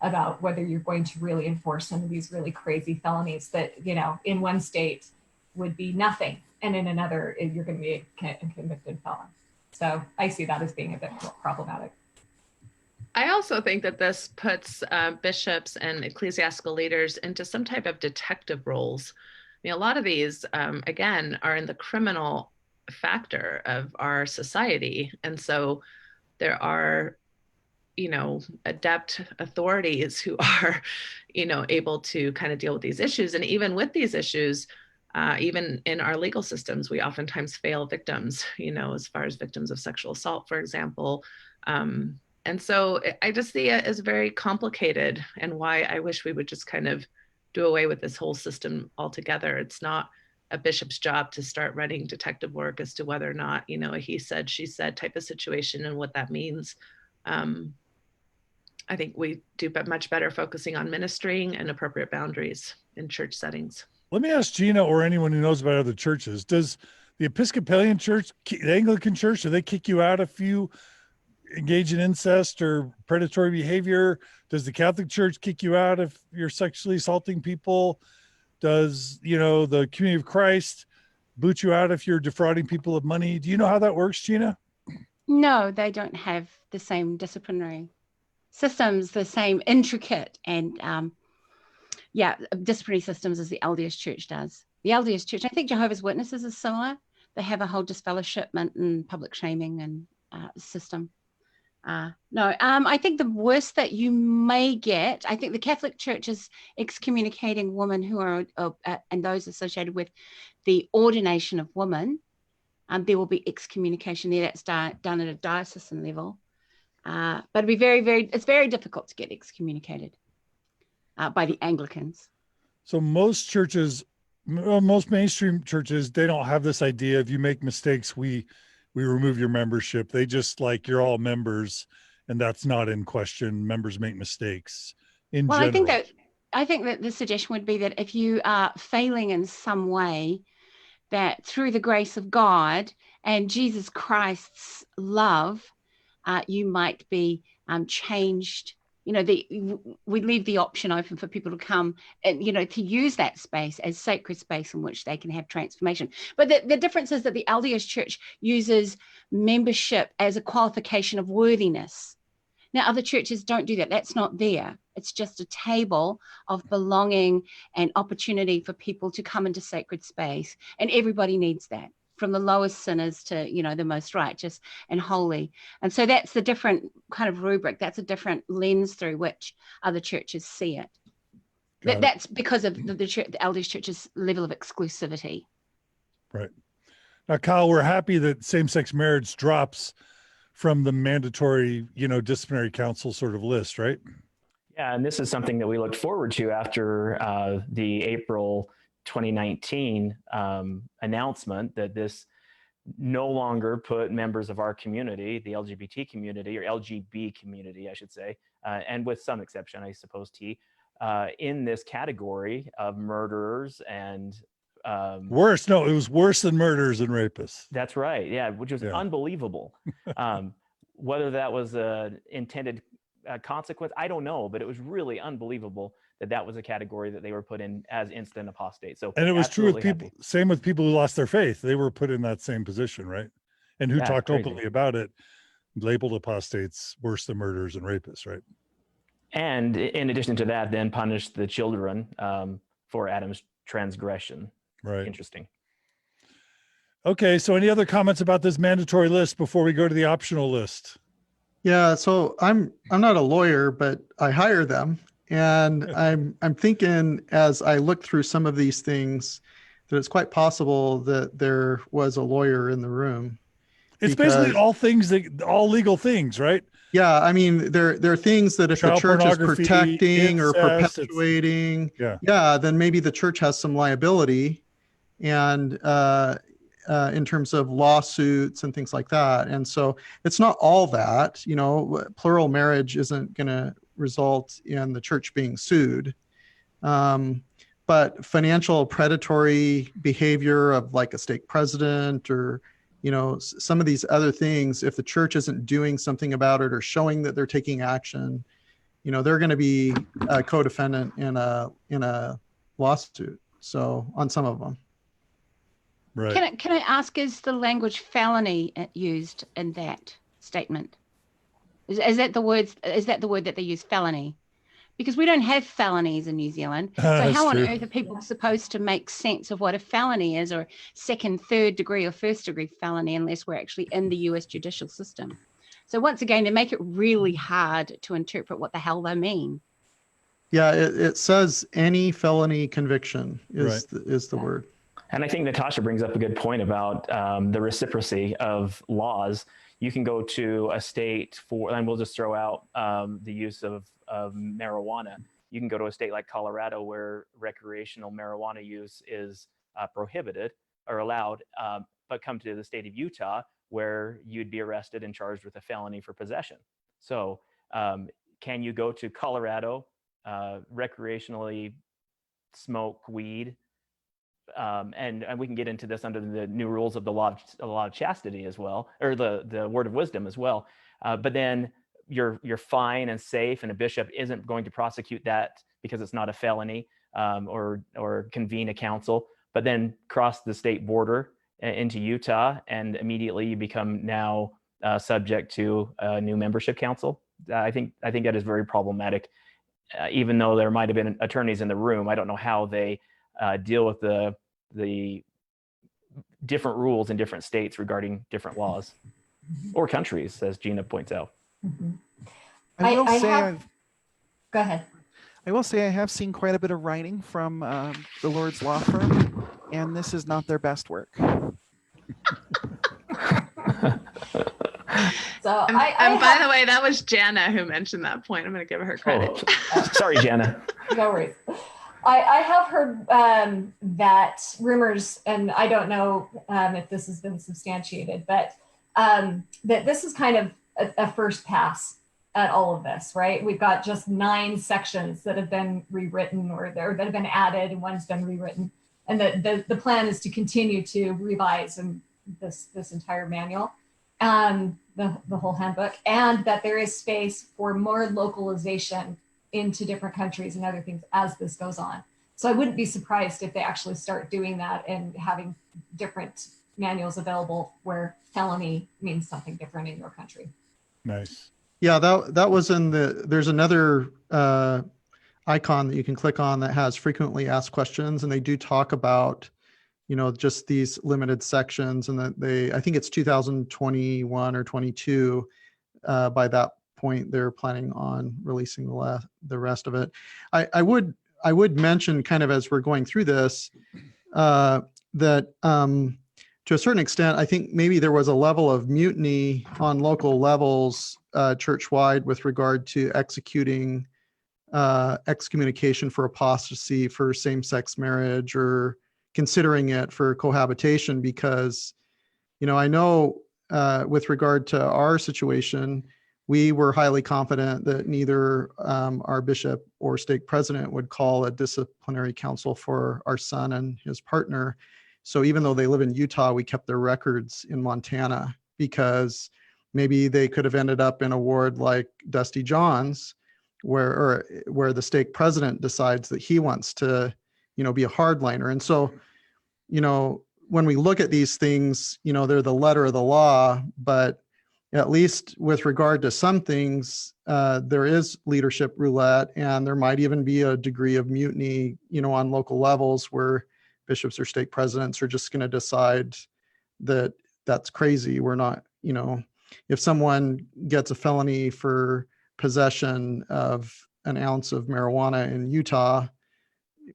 about whether you're going to really enforce some of these really crazy felonies that, you know, in one state would be nothing, and in another, you're going to be a convicted felon. So I see that as being a bit problematic. I also think that this puts bishops and ecclesiastical leaders into some type of detective roles. I mean, a lot of these, again, are in the criminal factor of our society. And so there are, you know, adept authorities who are, you know, able to kind of deal with these issues. And even with these issues, even in our legal systems, we oftentimes fail victims, you know, as far as victims of sexual assault, for example. And so I just see it as very complicated, and why I wish we would just kind of do away with this whole system altogether. It's not a bishop's job to start running detective work as to whether or not, you know, a he said, she said type of situation and what that means. I think we do much better focusing on ministering and appropriate boundaries in church settings. Let me ask Gina, or anyone who knows about other churches, does the Episcopalian Church, the Anglican Church, do they kick you out if you engage in incest or predatory behavior? Does the Catholic Church kick you out if you're sexually assaulting people? Does, you know, the Community of Christ boot you out if you're defrauding people of money? Do you know how that works, Gina? No, they don't have the same disciplinary systems, the same intricate and disciplinary systems as the LDS Church does. The LDS Church, I think Jehovah's Witnesses is similar. They have a whole disfellowshipment and public shaming and system. I think the worst that you may get, I think the Catholic Church is excommunicating women who are, and those associated with the ordination of women. There will be excommunication there. That's done at a diocesan level. But it'd be it's very difficult to get excommunicated by the Anglicans. So most churches, most mainstream churches, they don't have this idea if you make mistakes, we remove your membership. They just like, you're all members, and that's not in question. Members make mistakes in general. I think that the suggestion would be that if you are failing in some way, that through the grace of God and Jesus Christ's love, you might be changed. You know, we leave the option open for people to come and, you know, to use that space as sacred space in which they can have transformation. But the difference is that the LDS Church uses membership as a qualification of worthiness. Now, other churches don't do that. That's not there. It's just a table of belonging and opportunity for people to come into sacred space. And everybody needs that, from the lowest sinners to, you know, the most righteous and holy. And so that's the different kind of rubric. That's a different lens through which other churches see it. That's because of the LDS Church's level of exclusivity. Right. Now, Kyle, we're happy that same-sex marriage drops from the mandatory, you know, disciplinary council sort of list, right? Yeah, and this is something that we looked forward to after the April 2019 announcement that this no longer put members of our community, the LGBT community, or LGB community, I should say, and with some exception, I suppose, in this category of murderers and worse. No, it was worse than murderers and rapists. That's right. Yeah, which was unbelievable. Whether that was an intended consequence, I don't know, but it was really unbelievable that was a category that they were put in as instant apostate. So, and it was true with people, same with people who lost their faith. They were put in that same position, right? And who talked openly about it, labeled apostates worse than murderers and rapists, right? And in addition to that, then punished the children for Adam's transgression. Right. Interesting. Okay, so any other comments about this mandatory list before we go to the optional list? Yeah, so I'm not a lawyer, but I hire them, and I'm thinking as I look through some of these things that it's quite possible that there was a lawyer in the room. It's basically all legal things, right? Yeah, I mean there are things that if the church is protecting or perpetuating, then maybe the church has some liability, and in terms of lawsuits and things like that. And so it's not all that, you know, plural marriage isn't going to result in the church being sued. But financial predatory behavior of like a stake president or, you know, some of these other things, if the church isn't doing something about it or showing that they're taking action, you know, they're going to be a co-defendant in a lawsuit. So on some of them. Right. Can I ask, is the language felony used in that statement? Is that the word that they use, felony? Because we don't have felonies in New Zealand. So how on earth are people supposed to make sense of what a felony is, or second, third degree or first degree felony, unless we're actually in the US judicial system? So once again, they make it really hard to interpret what the hell they mean. Yeah, it says any felony conviction is the word. And I think Natasha brings up a good point about the reciprocity of laws. You can go to a state and we'll just throw out the use of marijuana. You can go to a state like Colorado where recreational marijuana use is prohibited or allowed, but come to the state of Utah where you'd be arrested and charged with a felony for possession. So can you go to Colorado, recreationally smoke weed? And we can get into this under the new rules of the law of chastity as well, or the word of wisdom as well. But then you're fine and safe, and a bishop isn't going to prosecute that because it's not a felony, or convene a council. But then cross the state border into Utah, and immediately you become now subject to a new membership council. I think that is very problematic. Even though there might have been attorneys in the room, I don't know how they deal with the different rules in different states regarding different laws or countries, as Gina points out. Mm-hmm. Go ahead. I will say I have seen quite a bit of writing from the Lord's law firm, and this is not their best work. So by the way, that was Jana who mentioned that point. I'm going to give her credit. Oh, sorry, Jana. No worries. I have heard that rumors, and I don't know if this has been substantiated, but that this is kind of a first pass at all of this, right? We've got just 9 sections that have been rewritten or that have been added, and one's been rewritten. And the plan is to continue to revise this entire manual, the whole handbook, and that there is space for more localization into different countries and other things as this goes on. So I wouldn't be surprised if they actually start doing that and having different manuals available where felony means something different in your country. Nice. Yeah, that was there's another icon that you can click on that has frequently asked questions, and they do talk about, just these limited sections, and that I think it's 2021 or 22, by that point they're planning on releasing the rest of it. I would mention, kind of as we're going through this, that to a certain extent, I think maybe there was a level of mutiny on local levels, church-wide, with regard to executing excommunication for apostasy, for same-sex marriage, or considering it for cohabitation, because, I know with regard to our situation, we were highly confident that neither our bishop or stake president would call a disciplinary council for our son and his partner. So even though they live in Utah, we kept their records in Montana, because maybe they could have ended up in a ward like Dusty John's, where the stake president decides that he wants to, be a hardliner. And so, when we look at these things, they're the letter of the law, but at least with regard to some things, there is leadership roulette, and there might even be a degree of mutiny, on local levels, where bishops or stake presidents are just going to decide that that's crazy. We're not, if someone gets a felony for possession of an ounce of marijuana in Utah,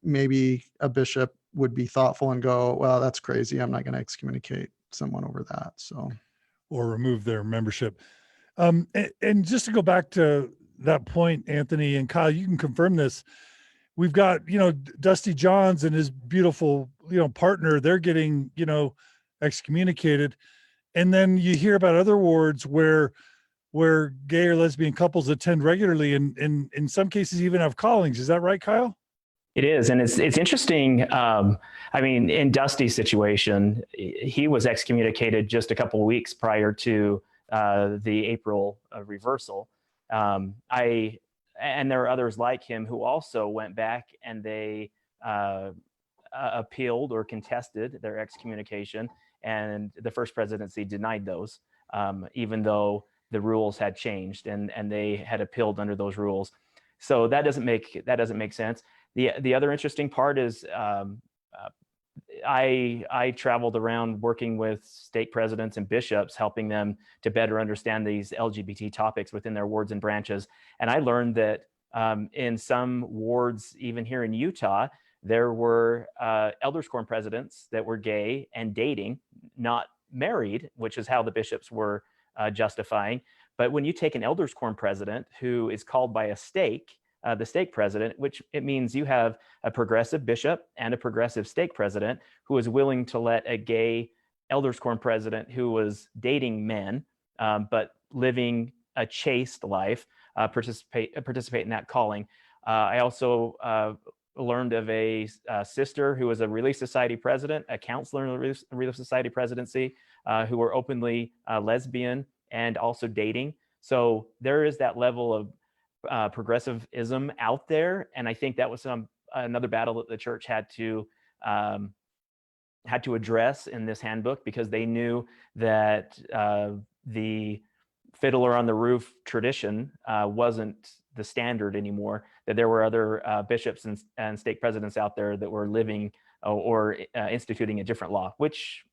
maybe a bishop would be thoughtful and go, well, that's crazy. I'm not going to excommunicate someone over that. So, or remove their membership. And just to go back to that point, Anthony and Kyle, you can confirm this. We've got, Dusty Johns and his beautiful, partner, they're getting, excommunicated. And then you hear about other wards where gay or lesbian couples attend regularly, and in some cases even have callings. Is that right, Kyle? It is, and it's interesting. In Dusty's situation, he was excommunicated just a couple of weeks prior to the April reversal. And there are others like him who also went back and they appealed or contested their excommunication, and the First Presidency denied those, even though the rules had changed and they had appealed under those rules. So that doesn't make sense. The other interesting part is I traveled around working with stake presidents and bishops, helping them to better understand these LGBT topics within their wards and branches. And I learned that in some wards, even here in Utah, there were elders quorum presidents that were gay and dating, not married, which is how the bishops were justifying. But when you take an elders quorum president who is called by a stake, the stake president, which it means you have a progressive bishop and a progressive stake president who is willing to let a gay elders quorum president who was dating men, but living a chaste life, participate in that calling. I also learned of a sister who was a Relief Society president, a counselor in the Relief Society presidency, who were openly lesbian and also dating. So there is that level of progressivism out there, and I think that was another battle that the church had to address in this handbook, because they knew that the fiddler on the roof tradition wasn't the standard anymore, that there were other bishops and stake presidents out there that were living or instituting a different law, which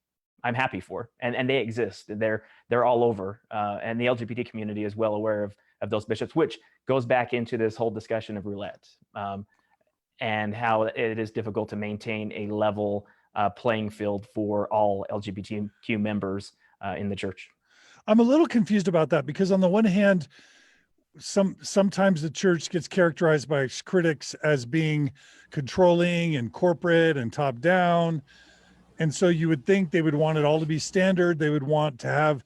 I'm happy for, and they exist. They're all over, and the LGBT community is well aware of those bishops, which goes back into this whole discussion of roulette, and how it is difficult to maintain a level playing field for all LGBTQ members in the church. I'm a little confused about that, because on the one hand, sometimes the church gets characterized by its critics as being controlling and corporate and top down. And so you would think they would want it all to be standard. They would want to have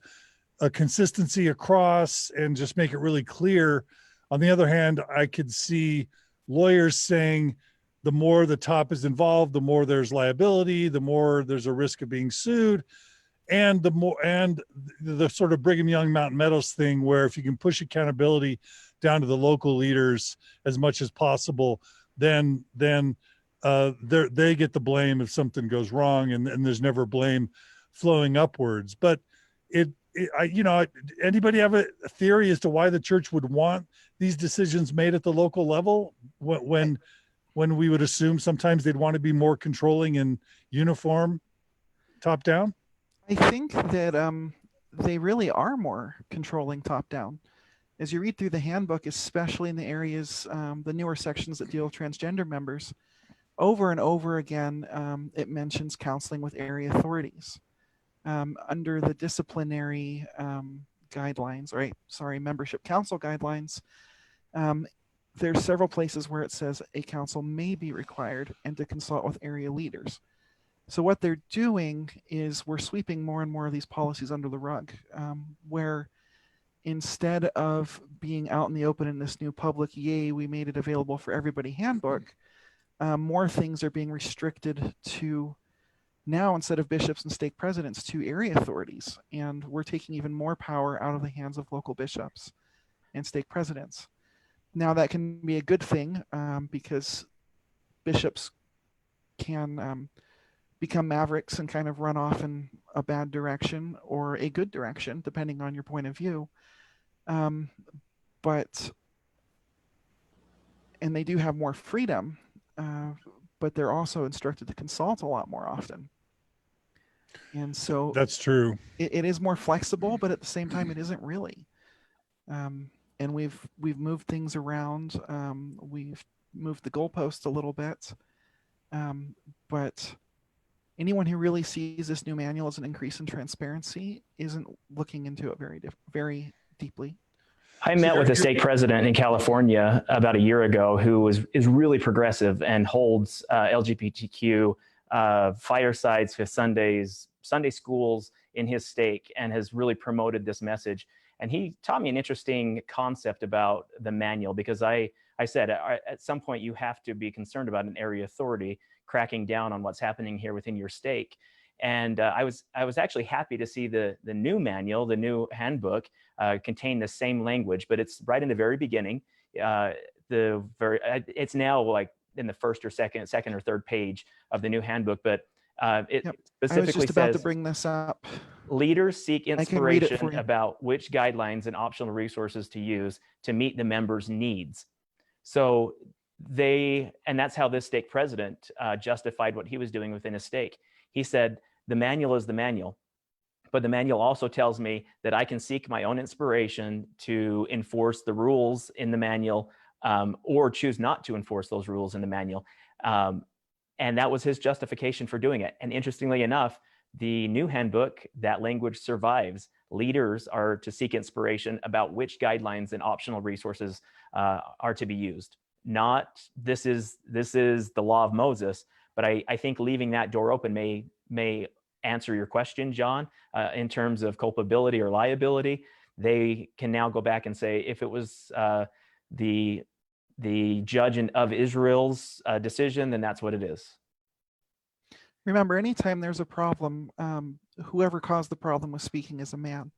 a consistency across and just make it really clear. On the other hand, I could see lawyers saying the more the top is involved, the more there's liability, the more there's a risk of being sued. And the sort of Brigham Young Mountain Meadows thing, where if you can push accountability down to the local leaders as much as possible, then they get the blame if something goes wrong, and there's never blame flowing upwards. But anybody have a theory as to why the church would want these decisions made at the local level, when we would assume sometimes they'd want to be more controlling and uniform, top down? I think that they really are more controlling top down. As you read through the handbook, especially in the areas, the newer sections that deal with transgender members, over and over again, it mentions counseling with area authorities. Under the disciplinary membership council guidelines, there's several places where it says a council may be required and to consult with area leaders. So what they're doing is we're sweeping more and more of these policies under the rug, where instead of being out in the open in this new public, yay, we made it available for everybody handbook, more things are being restricted to now, instead of bishops and stake presidents, to area authorities. And we're taking even more power out of the hands of local bishops and stake presidents. Now that can be a good thing, because bishops can become mavericks and kind of run off in a bad direction or a good direction, depending on your point of view. And they do have more freedom, but they're also instructed to consult a lot more often. And so that's true. It is more flexible, but at the same time, it isn't really. And we've moved things around. We've moved the goalposts a little bit, but anyone who really sees this new manual as an increase in transparency isn't looking into it very deeply. I met with a stake president in California about a year ago who is really progressive and holds LGBTQ firesides for Sunday schools in his stake, and has really promoted this message. And he taught me an interesting concept about the manual, because I said at some point you have to be concerned about an area authority cracking down on what's happening here within your stake. And I was actually happy to see the new manual, the new handbook, contain the same language, but it's right in the very beginning. It's now like in the first or second or third page of the new handbook, but it specifically I was just about says, to bring this up. Leaders seek inspiration about which guidelines and optional resources to use to meet the members' needs. So and that's how this stake president justified what he was doing within his stake. He said, the manual is the manual, but the manual also tells me that I can seek my own inspiration to enforce the rules in the manual, or choose not to enforce those rules in the manual. And that was his justification for doing it. And interestingly enough, the new handbook, that language survives. Leaders are to seek inspiration about which guidelines and optional resources are to be used. Not this is the law of Moses, but I think leaving that door open may answer your question, John, in terms of culpability or liability. They can now go back and say, if it was the judge of Israel's decision, then that's what it is. Remember, anytime there's a problem, whoever caused the problem was speaking as a man.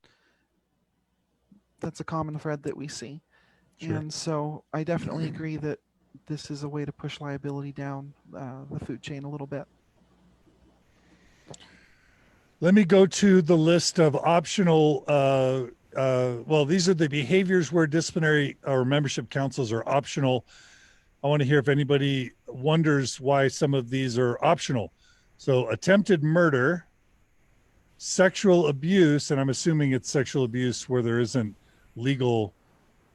That's a common thread that we see. Sure. And so I definitely agree that this is a way to push liability down the food chain a little bit. Let me go to the list of optional, well, these are the behaviors where disciplinary or membership councils are optional. I want to hear if anybody wonders why some of these are optional. So attempted murder, sexual abuse, and I'm assuming it's sexual abuse where there isn't legal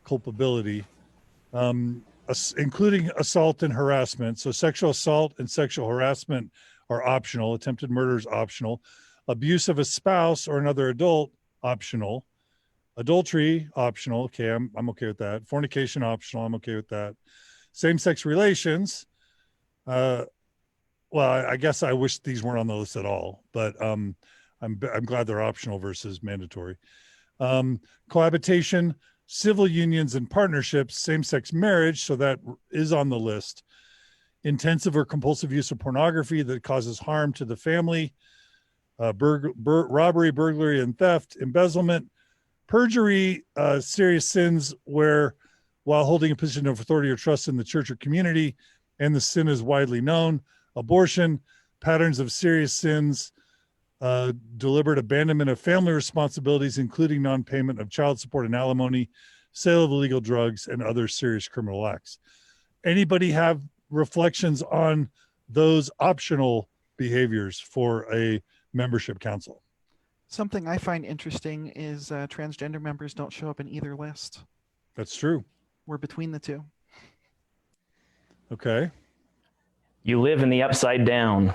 culpability, including assault and harassment. So sexual assault and sexual harassment are optional. Attempted murder is optional. Abuse of a spouse or another adult, optional. Adultery, optional. Okay, I'm okay with that. Fornication, optional. I'm okay with that. Same-sex relations. Well, I guess I wish these weren't on the list at all, but I'm glad they're optional versus mandatory. Cohabitation, civil unions and partnerships, same-sex marriage, so that is on the list. Intensive or compulsive use of pornography that causes harm to the family. Robbery, burglary, and theft, embezzlement, perjury, serious sins where while holding a position of authority or trust in the church or community, and the sin is widely known, abortion, patterns of serious sins, deliberate abandonment of family responsibilities, including non-payment of child support and alimony, sale of illegal drugs, and other serious criminal acts. Anybody have reflections on those optional behaviors for a membership council? Something I find interesting is transgender members don't show up in either list. That's true. We're between the two. Okay. You live in the upside down.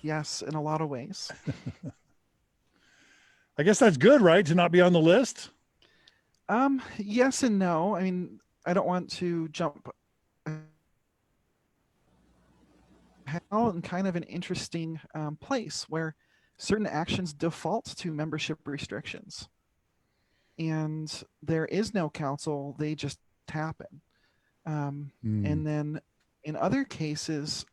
Yes, in a lot of ways. I guess that's good, right? To not be on the list? Yes and no. I mean, I don't want to jump in kind of an interesting place where certain actions default to membership restrictions. And there is no council, they just happen. And then in other cases,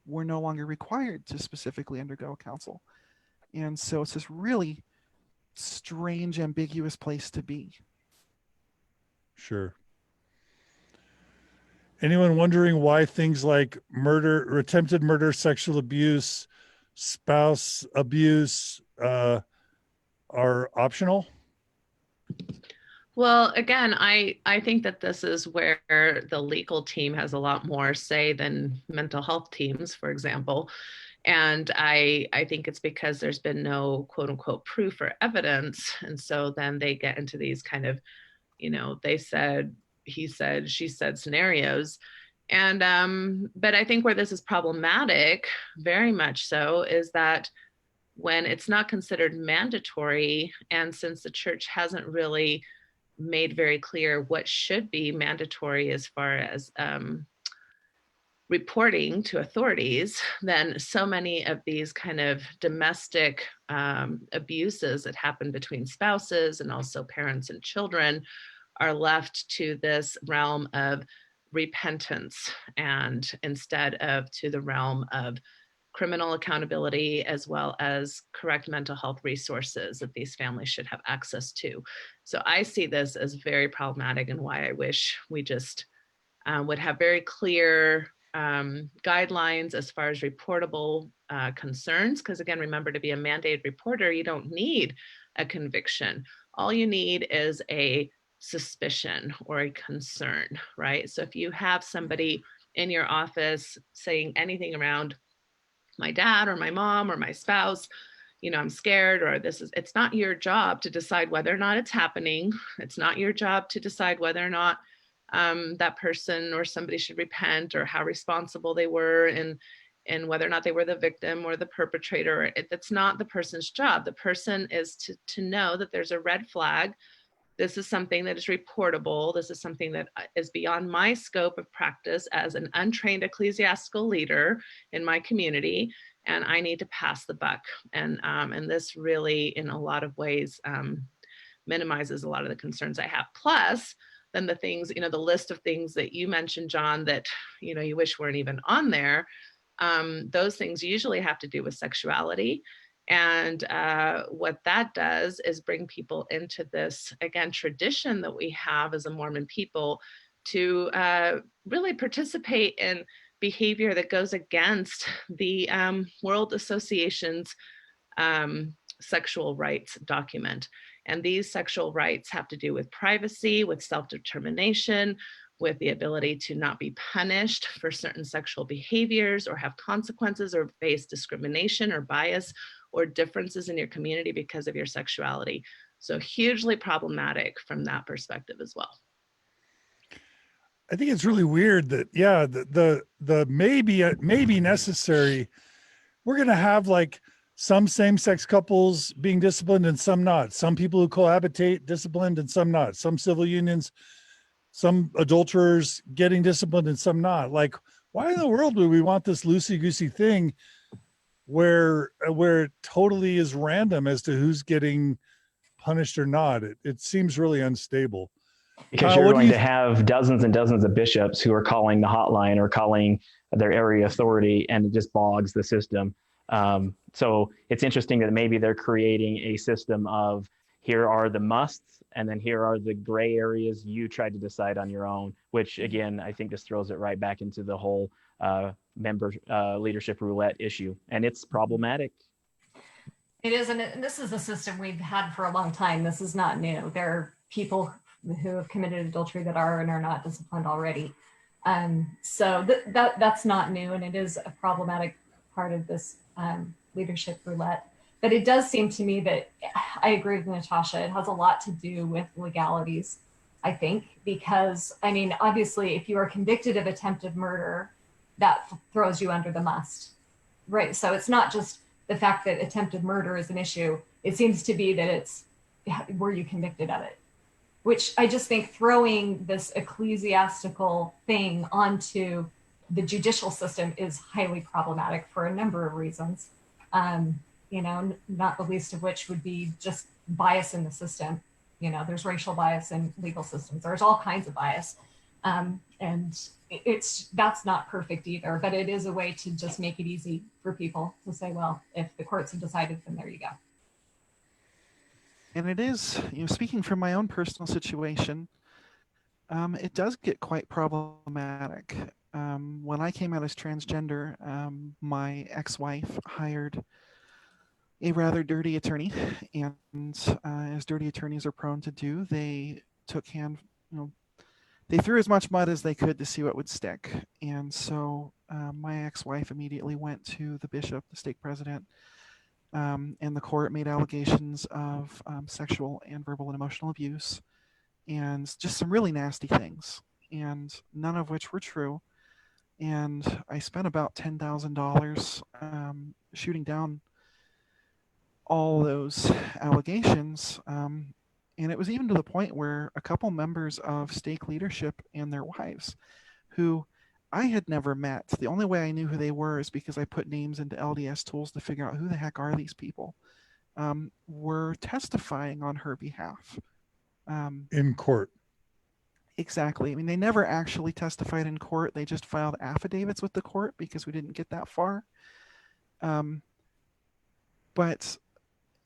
we're no longer required to specifically undergo council. And so it's this really strange, ambiguous place to be. Sure. Anyone wondering why things like murder or attempted murder, sexual abuse, spouse abuse are optional? Well, again, I think that this is where the legal team has a lot more say than mental health teams, for example. And I think it's because there's been no quote unquote proof or evidence. And so then they get into these kind of, they said, he said, she said scenarios. And, but I think where this is problematic, very much so, is that when it's not considered mandatory, and since the church hasn't really made very clear what should be mandatory as far as reporting to authorities, then so many of these kind of domestic abuses that happen between spouses and also parents and children are left to this realm of repentance, and instead of to the realm of criminal accountability, as well as correct mental health resources that these families should have access to. So I see this as very problematic, and why I wish we just would have very clear guidelines as far as reportable concerns. Because again, remember, to be a mandated reporter, you don't need a conviction. All you need is a suspicion or a concern, right? So if you have somebody in your office saying anything around my dad or my mom or my spouse, I'm scared, or it's not your job to decide whether or not it's happening. It's not your job to decide whether or not that person or somebody should repent, or how responsible they were, and whether or not they were the victim or the perpetrator. That's not the person's job. The person is to know that there's a red flag. This is something that is reportable. This is something that is beyond my scope of practice as an untrained ecclesiastical leader in my community, and I need to pass the buck. And this really, in a lot of ways, minimizes a lot of the concerns I have. Plus, then the things, the list of things that you mentioned, John, that, you wish weren't even on there. Those things usually have to do with sexuality. And what that does is bring people into this, again, tradition that we have as a Mormon people to really participate in behavior that goes against the World Association's sexual rights document. And these sexual rights have to do with privacy, with self-determination, with the ability to not be punished for certain sexual behaviors or have consequences or face discrimination or bias or differences in your community because of your sexuality. So hugely problematic from that perspective as well. I think it's really weird that, yeah, the maybe necessary, we're going to have like some same-sex couples being disciplined and some not. Some people who cohabitate disciplined and some not. Some civil unions, some adulterers getting disciplined and some not. Like, why in the world would we want this loosey-goosey thing where it totally is random as to who's getting punished or not? It seems really unstable. Because you're going to have dozens and dozens of bishops who are calling the hotline or calling their area authority, and it just bogs the system. So it's interesting that maybe they're creating a system of, here are the musts, and then here are the gray areas you tried to decide on your own, which again, I think just throws it right back into the whole member leadership roulette issue. And it's problematic. It is, and this is a system we've had for a long time. This is not new. There are people who have committed adultery that are and are not disciplined already. So that's not new, and it is a problematic part of this leadership roulette. But it does seem to me that I agree with Natasha. It has a lot to do with legalities, I think, because, I mean, obviously, if you are convicted of attempted murder, that throws you under the must, right? So it's not just the fact that attempted murder is an issue. It seems to be that it's, were you convicted of it? Which I just think throwing this ecclesiastical thing onto the judicial system is highly problematic for a number of reasons. Not the least of which would be just bias in the system. There's racial bias in legal systems. There's all kinds of bias. And that's not perfect either, but it is a way to just make it easy for people to say, well, if the courts have decided, then there you go. And it is, speaking from my own personal situation, it does get quite problematic. When I came out as transgender, my ex-wife hired a rather dirty attorney, and as dirty attorneys are prone to do, they they threw as much mud as they could to see what would stick. And so my ex-wife immediately went to the bishop, the stake president, and the court made allegations of sexual and verbal and emotional abuse, and just some really nasty things, and none of which were true. And I spent about $10,000 shooting down all those allegations. And it was even to the point where a couple members of stake leadership and their wives, who I had never met, the only way I knew who they were is because I put names into LDS tools to figure out who the heck are these people, were testifying on her behalf. In court. Exactly. I mean, they never actually testified in court. They just filed affidavits with the court because we didn't get that far. But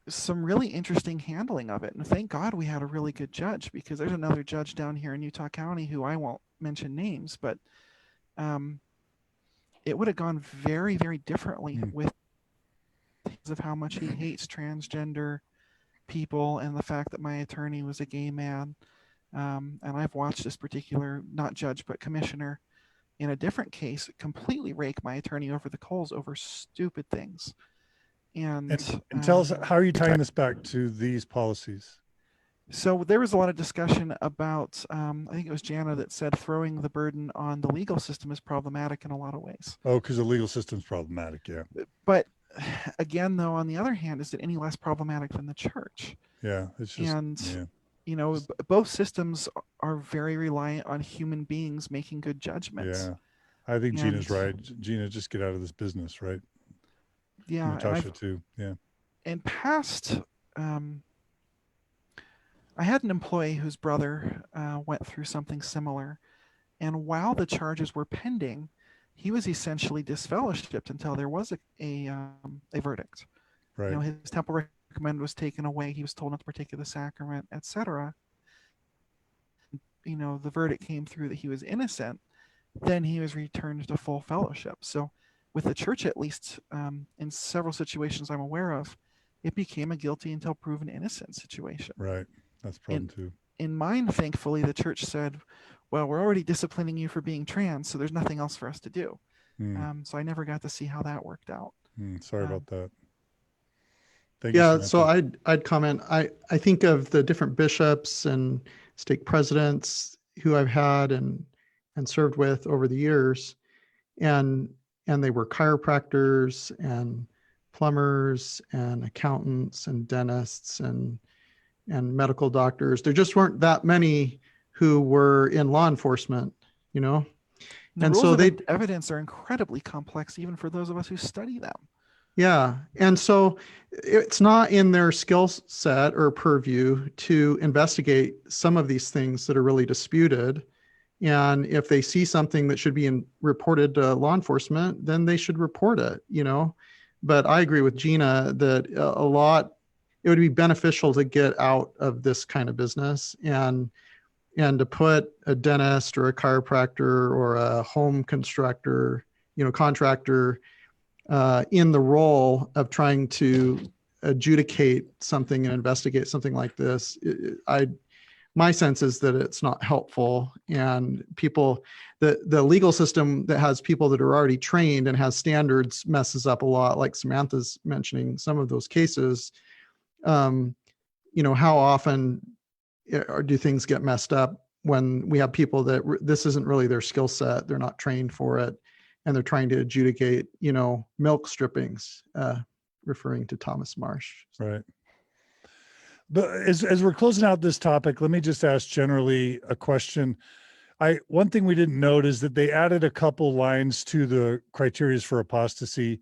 some really interesting handling of it. And thank God we had a really good judge, because there's another judge down here in Utah County who I won't mention names, but it would have gone very, very differently with because of how much he hates transgender people and the fact that my attorney was a gay man. And I've watched this particular, not judge, but commissioner in a different case completely rake my attorney over the coals over stupid things. And tell us, how are you tying this back to these policies? So there was a lot of discussion about, I think it was Jana that said throwing the burden on the legal system is problematic in a lot of ways. Oh, because the legal system's problematic. Yeah. But again, though, on the other hand, is it any less problematic than the church? Yeah. It's just, And, yeah. you know, both systems are very reliant on human beings making good judgments. Yeah. I think Gina's And- right. Gina, just get out of this business, right? Yeah. Natasha too. Yeah. And past, I had an employee whose brother went through something similar. And while the charges were pending, he was essentially disfellowshipped until there was a verdict. Right. You know, his temple recommend was taken away. He was told not to partake of the sacrament, etc. You know, the verdict came through that he was innocent. Then he was returned to full fellowship. So with the church, at least in several situations I'm aware of, it became a guilty until proven innocent situation. Right. That's a problem too. In mine, thankfully, the church said, well, we're already disciplining you for being trans, so there's nothing else for us to do. So I never got to see how that worked out. Sorry about that. Thank you, Yeah, Samantha. so I'd comment. I think of the different bishops and stake presidents who I've had and served with over the years, and they were chiropractors and plumbers and accountants and dentists and medical doctors. There just weren't that many who were in law enforcement, you know? The And rules so of evidence are incredibly complex, even for those of us who study them. Yeah. And so it's not in their skill set or purview to investigate some of these things that are really disputed. And if they see something that should be reported to law enforcement, then they should report it, you know? But I agree with Gina that it would be beneficial to get out of this kind of business and to put a dentist or a chiropractor or a home constructor, you know, contractor in the role of trying to adjudicate something and investigate something like this. My sense is that it's not helpful, and the legal system that has people that are already trained and has standards messes up a lot, like Samantha's mentioning some of those cases. You know, how often do things get messed up when we have people that this isn't really their skill set, they're not trained for it, and they're trying to adjudicate, you know, milk strippings, referring to Thomas Marsh. Right. But as we're closing out this topic, let me just ask generally a question. One thing we didn't note is that they added a couple lines to the criteria for apostasy.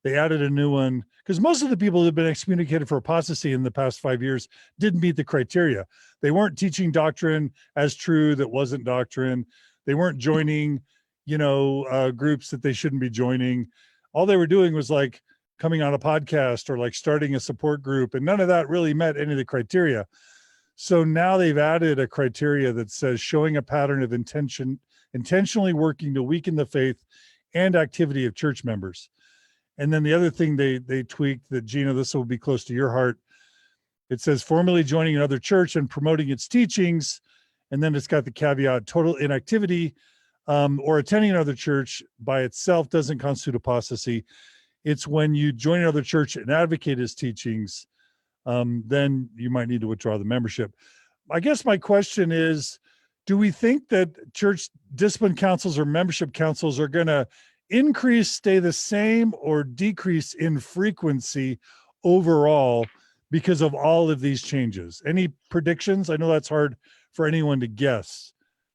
They added a new one because most of the people that have been excommunicated for apostasy in the past 5 years didn't meet the criteria. They weren't teaching doctrine as true that wasn't doctrine. They weren't joining, you know, groups that they shouldn't be joining. All they were doing was like coming on a podcast or like starting a support group, and none of that really met any of the criteria. So now they've added a criteria that says showing a pattern of intentionally working to weaken the faith and activity of church members. And then the other thing they tweaked that, Gina, this will be close to your heart. It says formally joining another church and promoting its teachings. And then it's got the caveat, total inactivity or attending another church by itself doesn't constitute apostasy. It's when you join another church and advocate his teachings, then you might need to withdraw the membership. I guess my question is, do we think that church discipline councils or membership councils are going to increase, stay the same, or decrease in frequency overall because of all of these changes? Any predictions? I know that's hard for anyone to guess.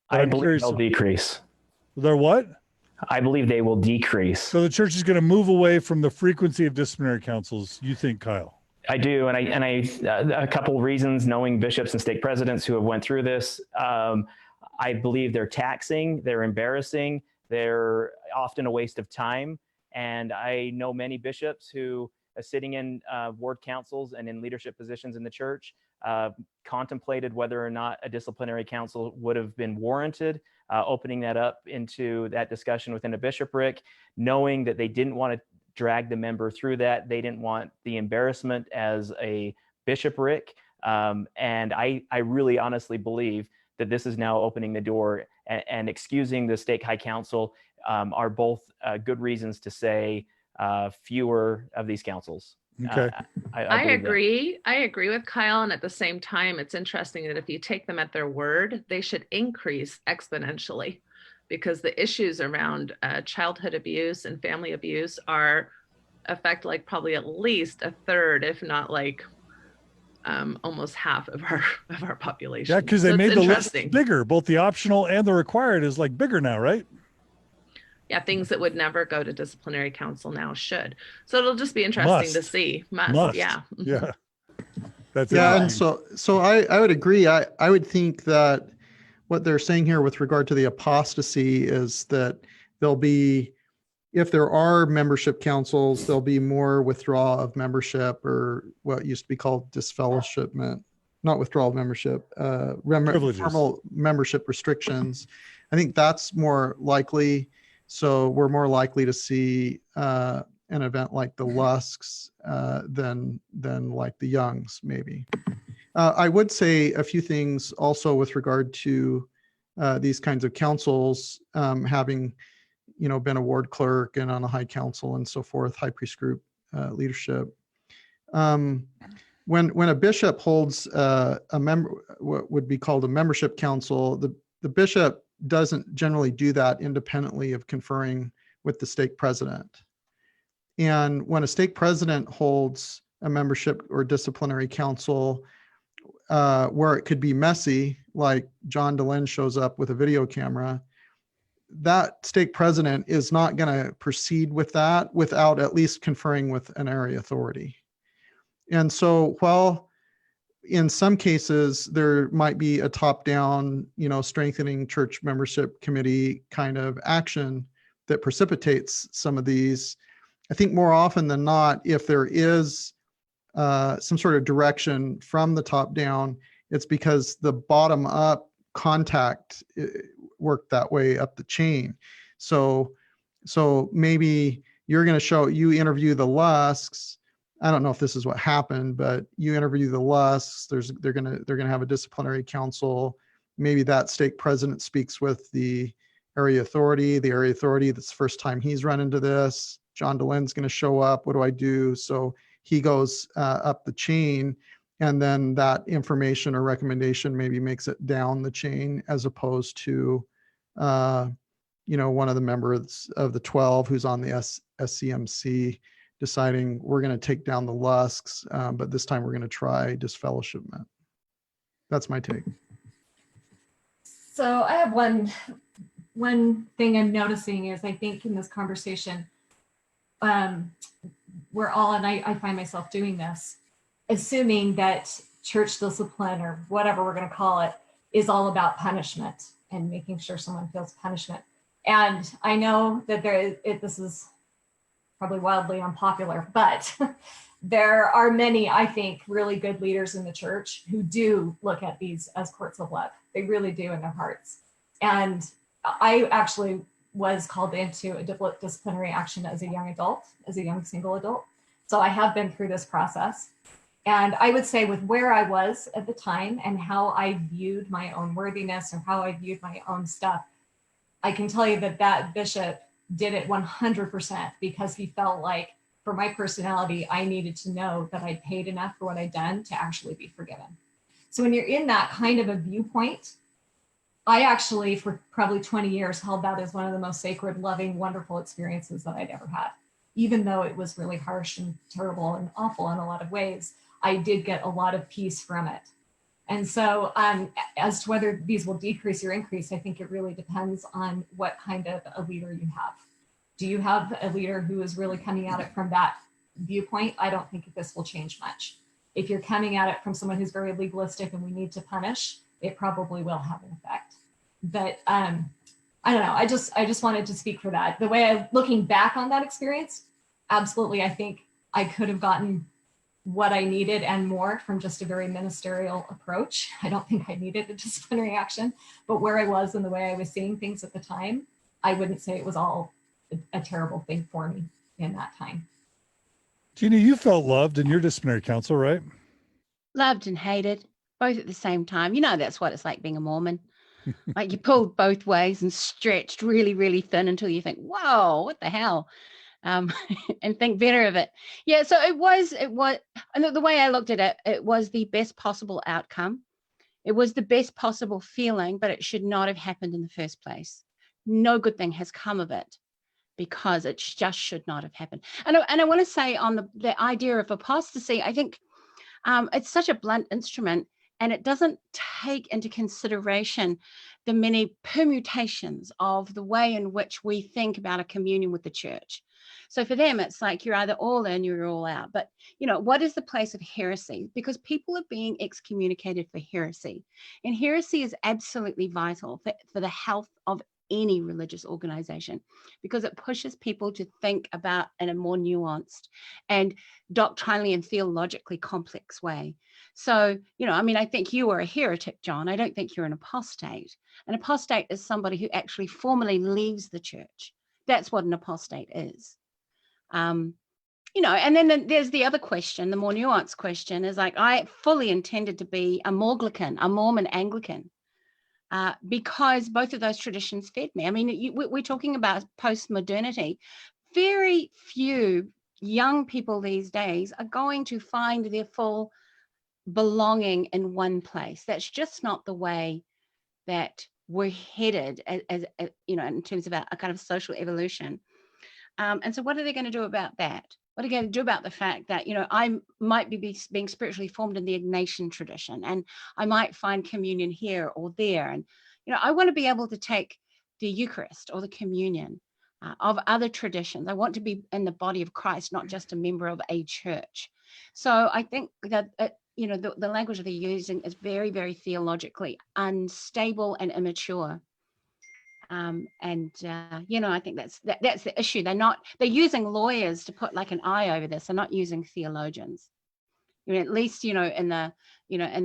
I believe they'll decrease. They're what? I believe they will decrease. So the church is going to move away from the frequency of disciplinary councils, you think, Kyle? I do, and I a couple reasons. Knowing bishops and stake presidents who have went through this, I believe they're taxing, they're embarrassing, they're often a waste of time. And I know many bishops who are sitting in ward councils and in leadership positions in the church contemplated whether or not a disciplinary council would have been warranted, opening that up into that discussion within a bishopric, knowing that they didn't want to drag the member through that. They didn't want the embarrassment as a bishopric. And I really honestly believe that this is now opening the door and excusing the stake high council are both good reasons to say fewer of these councils. Okay. I believe that. agree. I agree with Kyle. And at the same time, it's interesting that if you take them at their word, they should increase exponentially, because the issues around childhood abuse and family abuse affect like probably at least a third, if not like almost half of our population. Yeah, because they made the list bigger. Both the optional and the required is like bigger now, right? Yeah, things that would never go to disciplinary council now should. So it'll just be interesting to see. Must. Yeah. Yeah. That's and so I would agree. I would think that what they're saying here with regard to the apostasy is that there'll be, if there are membership councils, there'll be more withdrawal of membership, or what used to be called disfellowshipment, not withdrawal of membership, formal membership restrictions. I think that's more likely. So we're more likely to see an event like the Lusks than like the Youngs, maybe. I would say a few things also with regard to these kinds of councils, having been a ward clerk and on a high council and so forth, high priest group leadership. When a bishop holds what would be called a membership council, the bishop doesn't generally do that independently of conferring with the stake president. And when a stake president holds a membership or disciplinary council where it could be messy, like John DeLynn shows up with a video camera, that stake president is not going to proceed with that without at least conferring with an area authority. And so while in some cases there might be a top-down, strengthening church membership committee kind of action that precipitates some of these, I think more often than not, if there is some sort of direction from the top down, it's because the bottom up contact worked that way up the chain. So maybe you're going to interview the Lusks. I don't know if this is what happened, but you interview the Lusks. They're going to have a disciplinary council. Maybe that stake president speaks with the area authority. The area authority, that's the first time he's run into this. John DeLynn's going to show up. What do I do? So he goes up the chain, and then that information or recommendation maybe makes it down the chain, as opposed to, one of the members of the 12 who's on the SCMC deciding we're going to take down the Lusks, but this time we're going to try disfellowshipment. That's my take. So I have one thing I'm noticing is, I think in this conversation, we're all, and I find myself doing this, assuming that church discipline, or whatever we're going to call it, is all about punishment and making sure someone feels punishment. And I know that this is probably wildly unpopular, but there are many, I think, really good leaders in the church who do look at these as courts of love. They really do in their hearts. And I actually was called into a disciplinary action as a young adult, as a young single adult. So I have been through this process. And I would say, with where I was at the time and how I viewed my own worthiness and how I viewed my own stuff, I can tell you that bishop did it 100% because he felt like, for my personality, I needed to know that I'd paid enough for what I'd done to actually be forgiven. So when you're in that kind of a viewpoint, I actually, for probably 20 years, held that as one of the most sacred, loving, wonderful experiences that I'd ever had. Even though it was really harsh and terrible and awful in a lot of ways, I did get a lot of peace from it. And so as to whether these will decrease or increase, I think it really depends on what kind of a leader you have. Do you have a leader who is really coming at it from that viewpoint? I don't think this will change much. If you're coming at it from someone who's very legalistic and we need to punish, it probably will have an effect. But I don't know. I just wanted to speak for that. The way looking back on that experience, absolutely, I think I could have gotten what I needed and more from just a very ministerial approach. I don't think I needed a disciplinary action, but where I was and the way I was seeing things at the time, I wouldn't say it was all a terrible thing for me in that time. Gina, you felt loved in your disciplinary council, right? Loved and hated, both at the same time. That's what it's like being a Mormon. Like, you pulled both ways and stretched really, really thin until you think, whoa, what the hell? and think better of it. Yeah, so it was, and the way I looked at it, it was the best possible outcome. It was the best possible feeling, but it should not have happened in the first place. No good thing has come of it because it just should not have happened. And I want to say on the idea of apostasy, I think it's such a blunt instrument, and it doesn't take into consideration the many permutations of the way in which we think about a communion with the church. So for them, it's like you're either all in, you're all out. But, what is the place of heresy? Because people are being excommunicated for heresy. And heresy is absolutely vital for the health of any religious organization, because it pushes people to think about in a more nuanced and doctrinally and theologically complex way. So, I think you are a heretic, John. I don't think you're an apostate. An apostate is somebody who actually formally leaves the church. That's what an apostate is. And then there's the other question, the more nuanced question is like, I fully intended to be a Morglican, a Mormon Anglican, because both of those traditions fed me. I mean, we're talking about post-modernity. Very few young people these days are going to find their full belonging in one place. That's just not the way that we're headed as in terms of a kind of social evolution. And so what are they going to do about that? What are they going to do about the fact that, I might be being spiritually formed in the Ignatian tradition, and I might find communion here or there. And, I want to be able to take the Eucharist or the communion of other traditions. I want to be in the body of Christ, not just a member of a church. So I think that, the language they're using is very, very theologically unstable and immature. I think that's the issue. They're using lawyers to put like an eye over this. They're not using theologians. At least, in the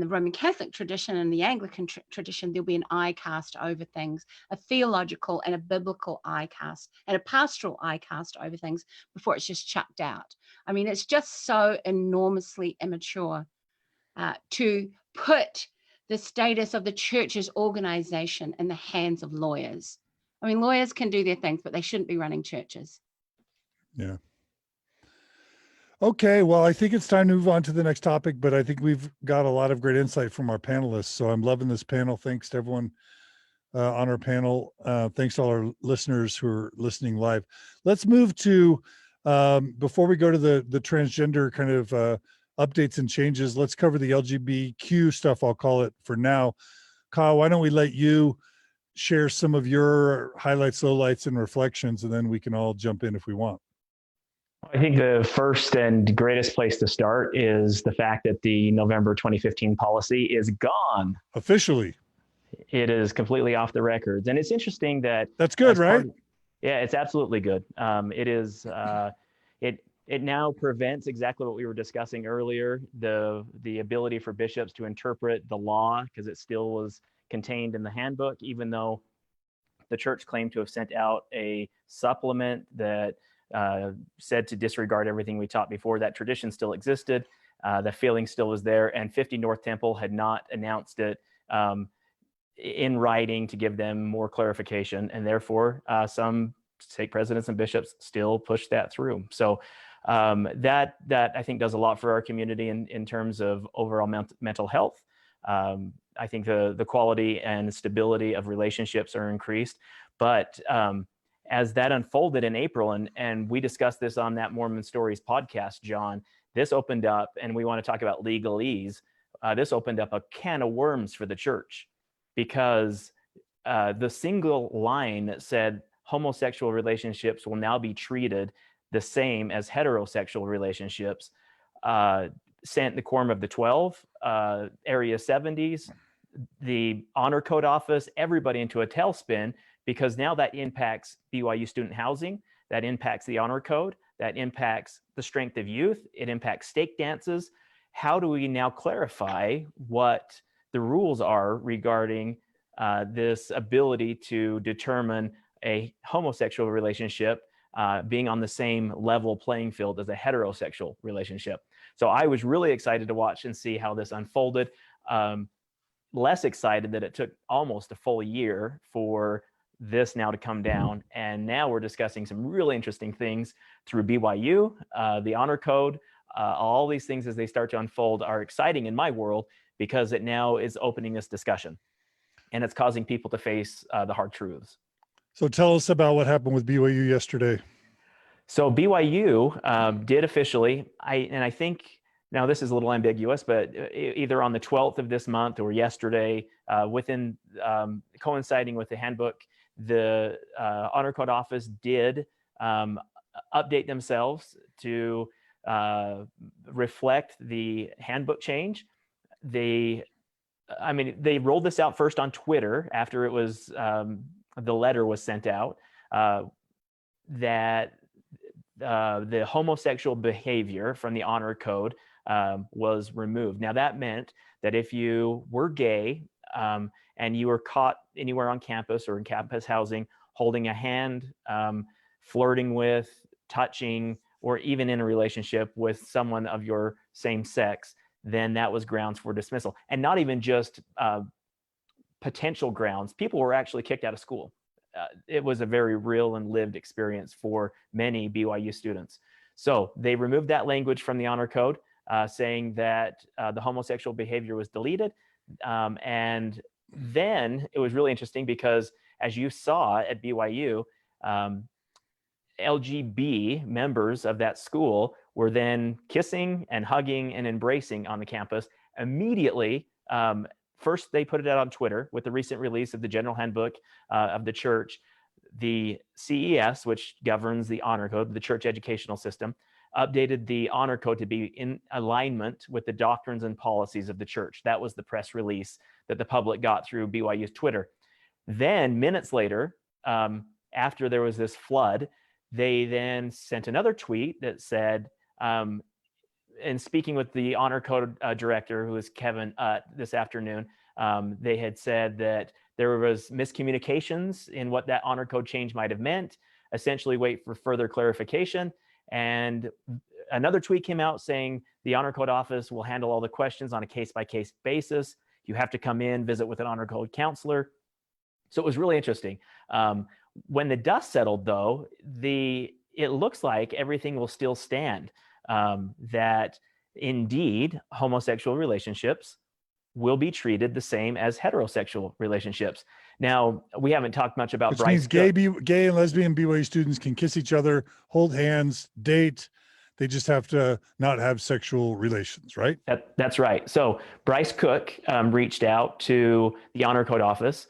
Roman Catholic tradition and the Anglican tradition, there'll be an eye cast over things, a theological and a biblical eye cast and a pastoral eye cast over things before it's just chucked out. I mean, it's just so enormously immature to put the status of the church's organization in the hands of lawyers. I mean, lawyers can do their things, but they shouldn't be running churches. Yeah. Okay, well, I think it's time to move on to the next topic, but I think we've got a lot of great insight from our panelists. So I'm loving this panel. Thanks to everyone on our panel. Thanks to all our listeners who are listening live. Let's move to, before we go to the transgender kind of updates and changes, let's cover the LGBTQ stuff, I'll call it for now. Kyle, why don't we let you share some of your highlights, lowlights, and reflections, and then we can all jump in if we want. I think the first and greatest place to start is the fact that the November 2015 policy is gone. Officially. It is completely off the records. And it's interesting that... That's good, right? Yeah, it's absolutely good. It is... It now prevents exactly what we were discussing earlier, the ability for bishops to interpret the law, because it still was contained in the handbook, even though the church claimed to have sent out a supplement that said to disregard everything we taught before. That tradition still existed. The feeling still was there, and 50 North Temple had not announced it in writing to give them more clarification, and therefore some stake presidents and bishops still push that through. So that I think does a lot for our community in terms of overall mental health. I think the quality and stability of relationships are increased. But as that unfolded in April, and we discussed this on that Mormon Stories podcast, John, this opened up, and we want to talk about legalese. This opened up a can of worms for the church, because the single line that said homosexual relationships will now be treated the same as heterosexual relationships sent the Quorum of the 12, Area 70s, the Honor Code Office, everybody into a tailspin, because now that impacts BYU student housing, that impacts the Honor Code, that impacts the strength of youth, it impacts stake dances. How do we now clarify what the rules are regarding this ability to determine a homosexual relationship being on the same level playing field as a heterosexual relationship? So I was really excited to watch and see how this unfolded. Less excited that it took almost a full year for this now to come down. And now we're discussing some really interesting things through BYU, the honor code, all these things as they start to unfold are exciting in my world because it now is opening this discussion and it's causing people to face the hard truths. So tell us about what happened with BYU yesterday. So BYU did officially, I think, now this is a little ambiguous, but either on the 12th of this month or yesterday, within coinciding with the handbook, the Honor Code Office did update themselves to reflect the handbook change. They rolled this out first on Twitter after it was the letter was sent out that the homosexual behavior from the honor code was removed. Now that meant that if you were gay and you were caught anywhere on campus or in campus housing, holding a hand, flirting with, touching, or even in a relationship with someone of your same sex, then that was grounds for dismissal. And not even just potential grounds. People were actually kicked out of school. It was a very real and lived experience for many BYU students. So they removed that language from the honor code, saying that the homosexual behavior was deleted. And then it was really interesting because, as you saw at BYU, LGB members of that school were then kissing and hugging and embracing on the campus. Immediately, first they put it out on Twitter with the recent release of the General Handbook of the Church. The CES, which governs the honor code, the church educational system, updated the honor code to be in alignment with the doctrines and policies of the church. That was the press release that the public got through BYU's Twitter. Then minutes later, after there was this flood, they then sent another tweet that said, and speaking with the honor code director, who is Kevin this afternoon, they had said that there was miscommunications in what that honor code change might have meant, essentially wait for further clarification. And another tweet came out saying the honor code office will handle all the questions on a case-by-case basis. You have to come in, visit with an honor code counselor. So it was really interesting. When the dust settled, though, it looks like everything will still stand, that indeed homosexual relationships will be treated the same as heterosexual relationships. Now, we haven't talked much about Which means gay and lesbian BYU students can kiss each other, hold hands, date. They just have to not have sexual relations, right? That's right. So Bryce Cook reached out to the honor code office,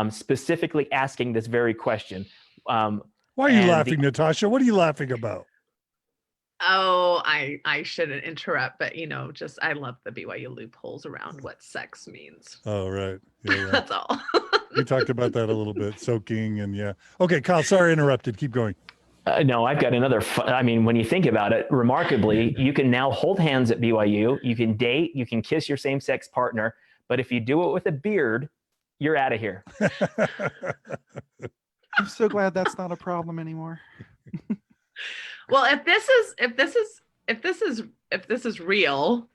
specifically asking this very question. Why are you laughing, Natasha? What are you laughing about? Oh, I shouldn't interrupt, but I love the BYU loopholes around what sex means. Oh, right. Yeah. That's all. We talked about that a little bit, soaking and yeah. Okay, Kyle, sorry I interrupted. Keep going. No, I've got another. When you think about it, remarkably, you can now hold hands at BYU. You can date, you can kiss your same-sex partner, but if you do it with a beard, you're out of here. I'm so glad that's not a problem anymore. Well, if this is real,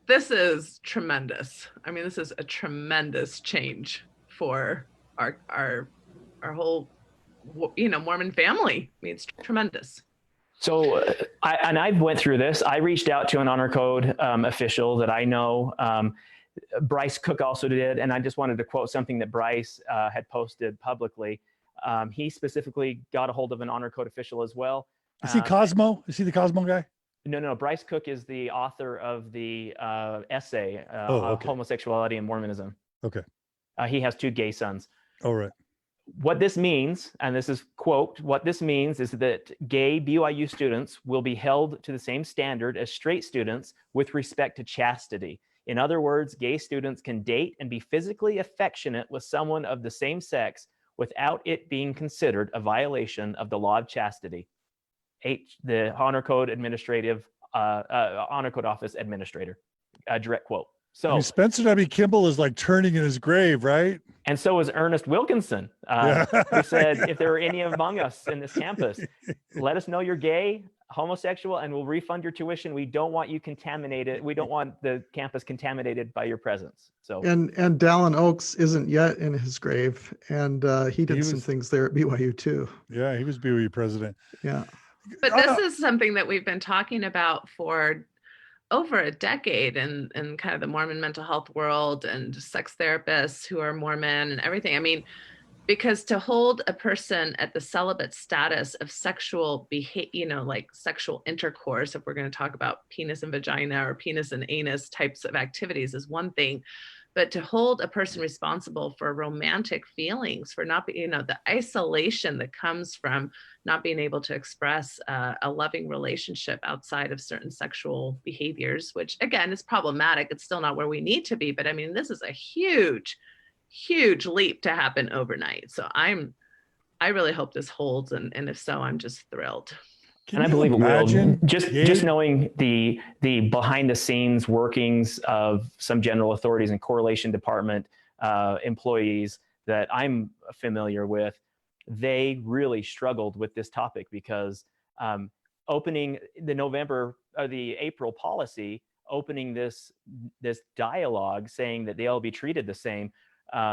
this is tremendous. I mean, this is a tremendous change for our whole, Mormon family. I mean, it's tremendous. So, I went through this. I reached out to an honor code official that I know. Bryce Cook also did, and I just wanted to quote something that Bryce had posted publicly. He specifically got a hold of an honor code official as well. Is he Cosmo? Is he the Cosmo guy? No. Bryce Cook is the author of the essay, okay. Homosexuality and Mormonism. Okay. He has 2 gay sons. All right. What this means, and this is quote, what this means is that gay BYU students will be held to the same standard as straight students with respect to chastity. In other words, gay students can date and be physically affectionate with someone of the same sex without it being considered a violation of the law of chastity. The Honor Code Honor Code Office Administrator, direct quote. So Spencer W. Kimball is like turning in his grave, right? And so is Ernest Wilkinson, who said, if there are any among us in this campus, let us know you're gay. homosexual and we'll refund your tuition. We don't want you contaminated. We don't want the campus contaminated by your presence. So And Dallin Oaks isn't yet in his grave, and he did some things there at BYU too. Yeah, he was BYU president. Yeah. But this is something that we've been talking about for over a decade in kind of the Mormon mental health world, and sex therapists who are Mormon and everything. I mean, because to hold a person at the celibate status of sexual behavior, like sexual intercourse, if we're going to talk about penis and vagina or penis and anus types of activities, is one thing. But to hold a person responsible for romantic feelings, for not being, the isolation that comes from not being able to express a loving relationship outside of certain sexual behaviors, which again is problematic. It's still not where we need to be. But I mean, this is a huge leap to happen overnight. So I really hope this holds. And if so, I'm just thrilled. And I believe it will. Just knowing the behind the scenes workings of some general authorities and correlation department employees that I'm familiar with, they really struggled with this topic because opening the April policy, opening this dialogue saying that they all be treated the same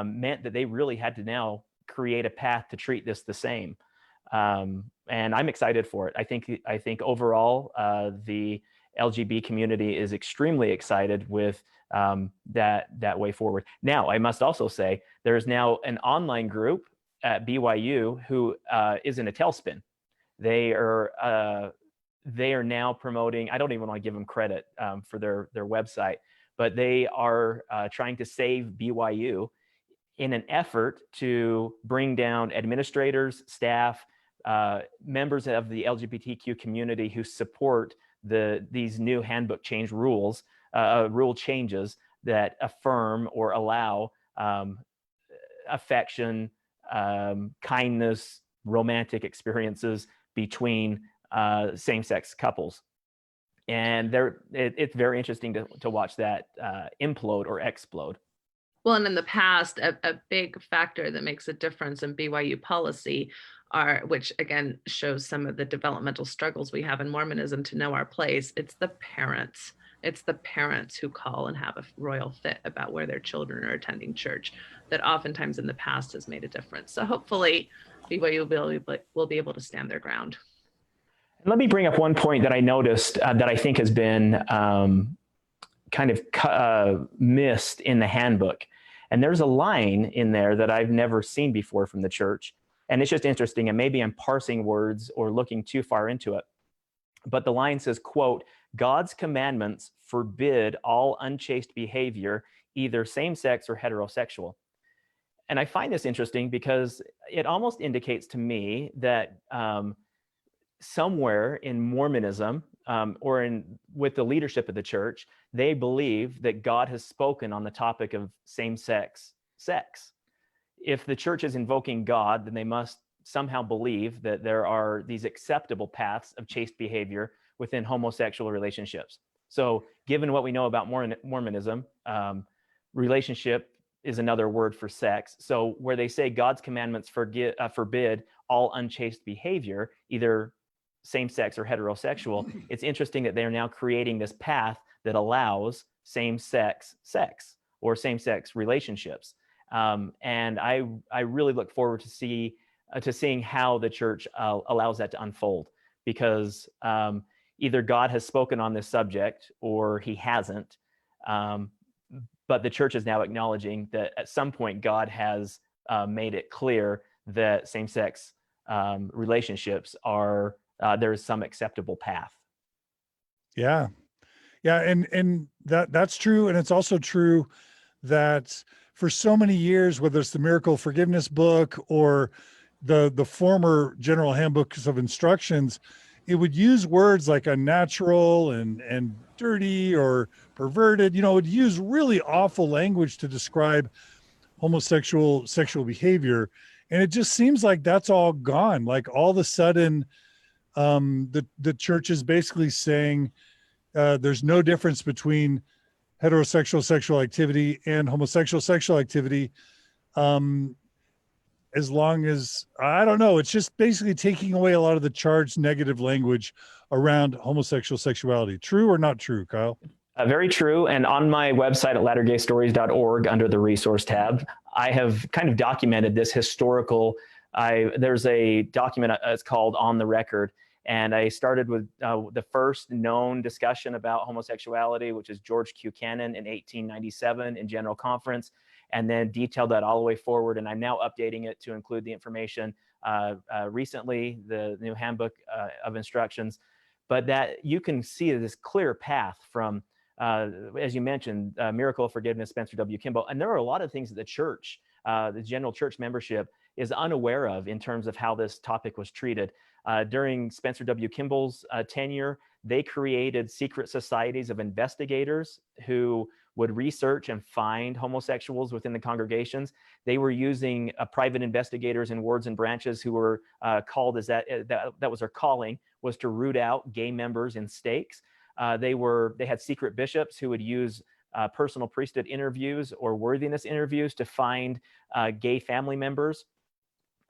meant that they really had to now create a path to treat this the same. And I'm excited for it. I think overall, the LGBT community is extremely excited with that way forward. Now, I must also say there is now an online group at BYU who is in a tailspin. They are now promoting. I don't even want to give them credit for their website, but they are trying to save BYU in an effort to bring down administrators, staff, members of the LGBTQ community who support these new handbook rule changes that affirm or allow affection, kindness, romantic experiences between same-sex couples. And it's very interesting to watch that implode or explode. Well, and in the past, a big factor that makes a difference in BYU policy which again shows some of the developmental struggles we have in Mormonism to know our place. It's the parents. It's the parents who call and have a royal fit about where their children are attending church that oftentimes in the past has made a difference. So hopefully BYU will be able to stand their ground. Let me bring up one point that I noticed that I think has been kind of missed in the handbook. And there's a line in there that I've never seen before from the church. And it's just interesting. And maybe I'm parsing words or looking too far into it. But the line says, quote, God's commandments forbid all unchaste behavior, either same-sex or heterosexual. And I find this interesting because it almost indicates to me that somewhere in Mormonism or with the leadership of the church, they believe that God has spoken on the topic of same-sex sex. If the church is invoking God, then they must somehow believe that there are these acceptable paths of chaste behavior within homosexual relationships. So given what we know about Mormonism, relationship is another word for sex. So where they say God's commandments forbid all unchaste behavior, either same-sex or heterosexual, it's interesting that they're now creating this path that allows same-sex sex or same-sex relationships. And I really look forward to seeing how the church allows that to unfold, because either God has spoken on this subject or he hasn't. But the church is now acknowledging that at some point God has made it clear that same-sex relationships are, there is some acceptable path. Yeah. Yeah. And that's true. And it's also true that for so many years, whether it's the Miracle Forgiveness book or the former General Handbooks of Instructions, it would use words like unnatural and dirty or perverted. It would use really awful language to describe homosexual sexual behavior. And it just seems like that's all gone. Like all of a sudden, the church is basically saying there's no difference between heterosexual sexual activity and homosexual sexual activity. As long as, I don't know, it's just basically taking away a lot of the charged negative language around homosexual sexuality. True or not true, Kyle? Very true. And on my website at latterdaystories.org, under the resource tab, I have kind of documented this historical. There's a document, it's called On the Record. And I started with the first known discussion about homosexuality, which is George Q. Cannon in 1897 in General Conference, and then detailed that all the way forward. And I'm now updating it to include the information recently, the new Handbook of Instructions. But that you can see this clear path from, as you mentioned, Miracle of Forgiveness, Spencer W. Kimball. And there are a lot of things that the church, the general church membership, is unaware of in terms of how this topic was treated. During Spencer W. Kimball's tenure, they created secret societies of investigators who would research and find homosexuals within the congregations. They were using private investigators in wards and branches who were called as that was their calling, was to root out gay members in stakes. They had secret bishops who would use personal priesthood interviews or worthiness interviews to find gay family members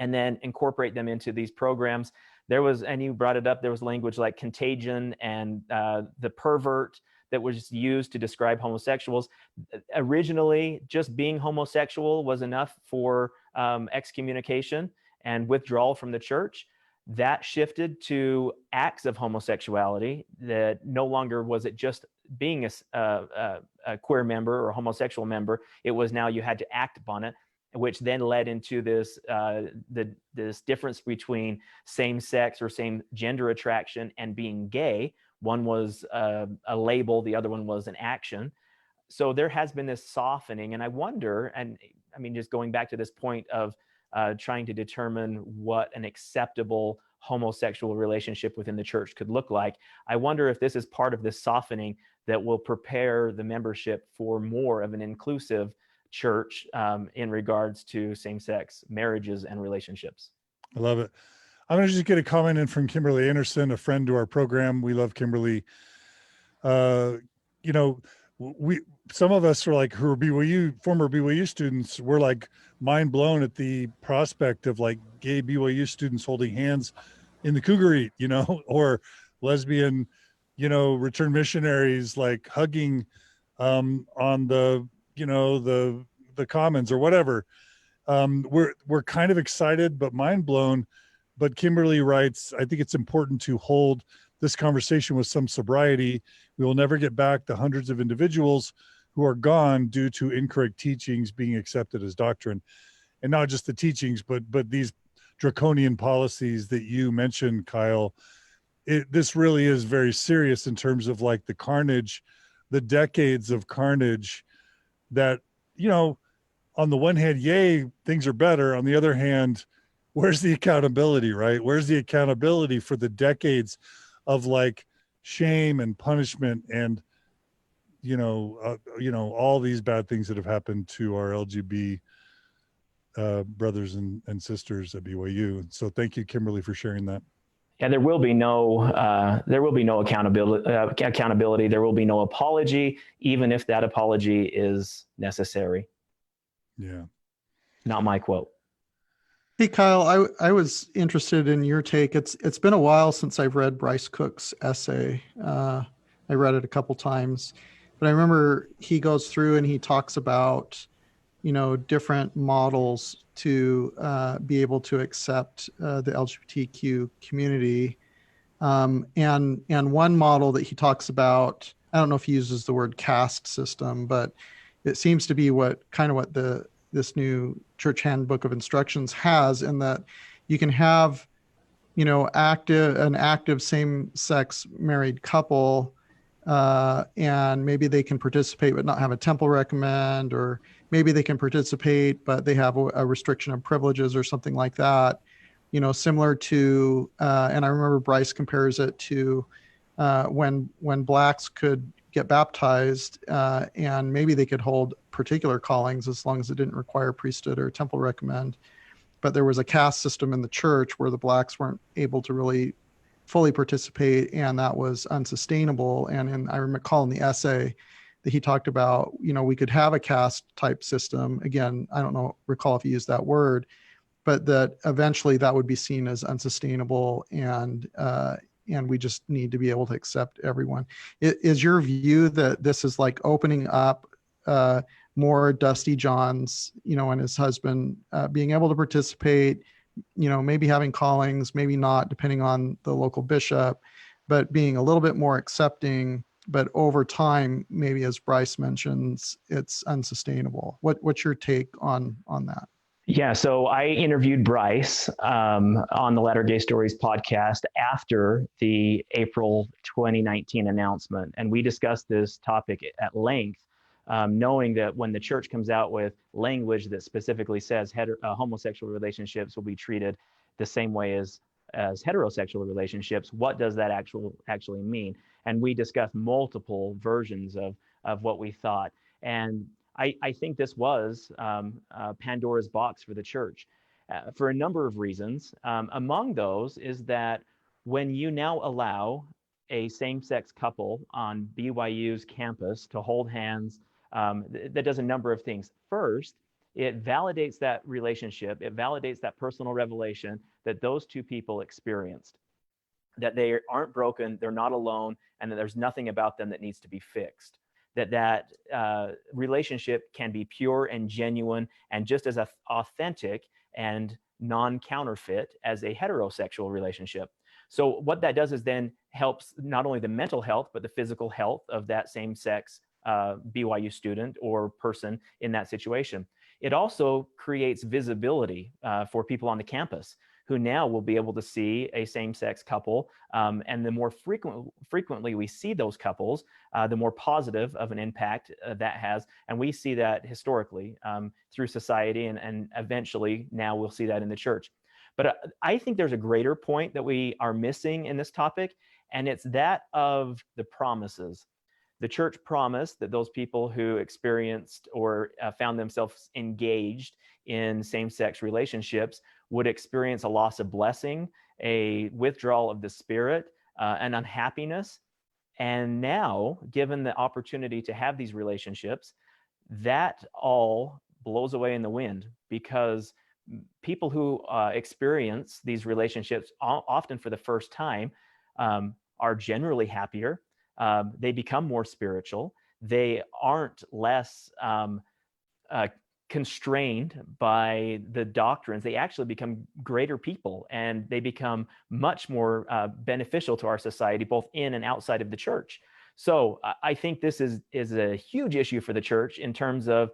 and then incorporate them into these programs. There was, and you brought it up, there was language like contagion and the pervert that was used to describe homosexuals. Originally, just being homosexual was enough for excommunication and withdrawal from the church. That shifted to acts of homosexuality, that no longer was it just being a queer member or a homosexual member. It was now you had to act upon it, which then led into this this difference between same-sex or same-gender attraction and being gay. One was a label, the other one was an action. So there has been this softening, and I wonder, and I mean, just going back to this point of trying to determine what an acceptable homosexual relationship within the church could look like, I wonder if this is part of this softening that will prepare the membership for more of an inclusive church in regards to same-sex marriages and relationships. I love it. I'm going to just get a comment in from Kimberly Anderson, a friend to our program. We love Kimberly. Some of us are like, who are former BYU students, we're like mind blown at the prospect of like gay BYU students holding hands in the Cougar Eat, or lesbian, return missionaries like hugging on the commons or whatever. We're kind of excited but mind blown. But Kimberly writes, I think it's important to hold this conversation with some sobriety. We will never get back the hundreds of individuals who are gone due to incorrect teachings being accepted as doctrine. And not just the teachings, but these draconian policies that you mentioned, Kyle. This really is very serious in terms of like the carnage, the decades of carnage that, on the one hand, yay, things are better. On the other hand, where's the accountability, right? Where's the accountability for the decades of like shame and punishment and, all these bad things that have happened to our LGBT brothers and sisters at BYU. So thank you, Kimberly, for sharing that. Yeah, there will be no accountability. There will be no apology, even if that apology is necessary. Yeah. Not my quote. Hey, Kyle, I was interested in your take. It's been a while since I've read Bryce Cook's essay. I read it a couple times, but I remember he goes through and he talks about, different models to be able to accept the LGBTQ community. And one model that he talks about, I don't know if he uses the word caste system, but it seems to be what this new church handbook of instructions has, in that you can have, an active same-sex married couple, and maybe they can participate but not have a temple recommend, or maybe they can participate but they have a restriction of privileges or something like that, similar to, and I remember Bryce compares it to when blacks could get baptized, and maybe they could hold particular callings as long as it didn't require priesthood or temple recommend. But there was a caste system in the church where the blacks weren't able to really fully participate, and that was unsustainable. And I recall in the essay that he talked about, we could have a caste type system. Again, I don't recall if he used that word, but that eventually that would be seen as unsustainable and and we just need to be able to accept everyone. Is your view that this is like opening up more Dusty Johns, and his husband being able to participate, maybe having callings, maybe not, depending on the local bishop, but being a little bit more accepting, but over time, maybe as Bryce mentions, it's unsustainable. What's your take on that? Yeah, so I interviewed Bryce on the Latter-day Stories podcast after the April 2019 announcement, and we discussed this topic at length, knowing that when the church comes out with language that specifically says homosexual relationships will be treated the same way as heterosexual relationships, what does that actually mean? And we discussed multiple versions of what we thought. And I think this was Pandora's box for the church for a number of reasons. Among those is that when you now allow a same-sex couple on BYU's campus to hold hands, that does a number of things. First, it validates that relationship. It validates that personal revelation that those two people experienced, that they aren't broken, they're not alone, and that there's nothing about them that needs to be fixed. That relationship can be pure and genuine and just as authentic and non-counterfeit as a heterosexual relationship. So what that does is then helps not only the mental health, but the physical health of that same-sex BYU student or person in that situation. It also creates visibility for people on the campus who now will be able to see a same-sex couple. And the more frequently we see those couples, the more positive of an impact that has. And we see that historically through society, and eventually now we'll see that in the church. But I think there's a greater point that we are missing in this topic, and it's that of the promises. The church promised that those people who experienced or found themselves engaged in same-sex relationships would experience a loss of blessing, a withdrawal of the spirit, an unhappiness. And now, given the opportunity to have these relationships, that all blows away in the wind, because people who experience these relationships often for the first time are generally happier. They become more spiritual. They aren't less constrained by the doctrines. They actually become greater people, and they become much more beneficial to our society, both in and outside of the church. So I think this is a huge issue for the church in terms of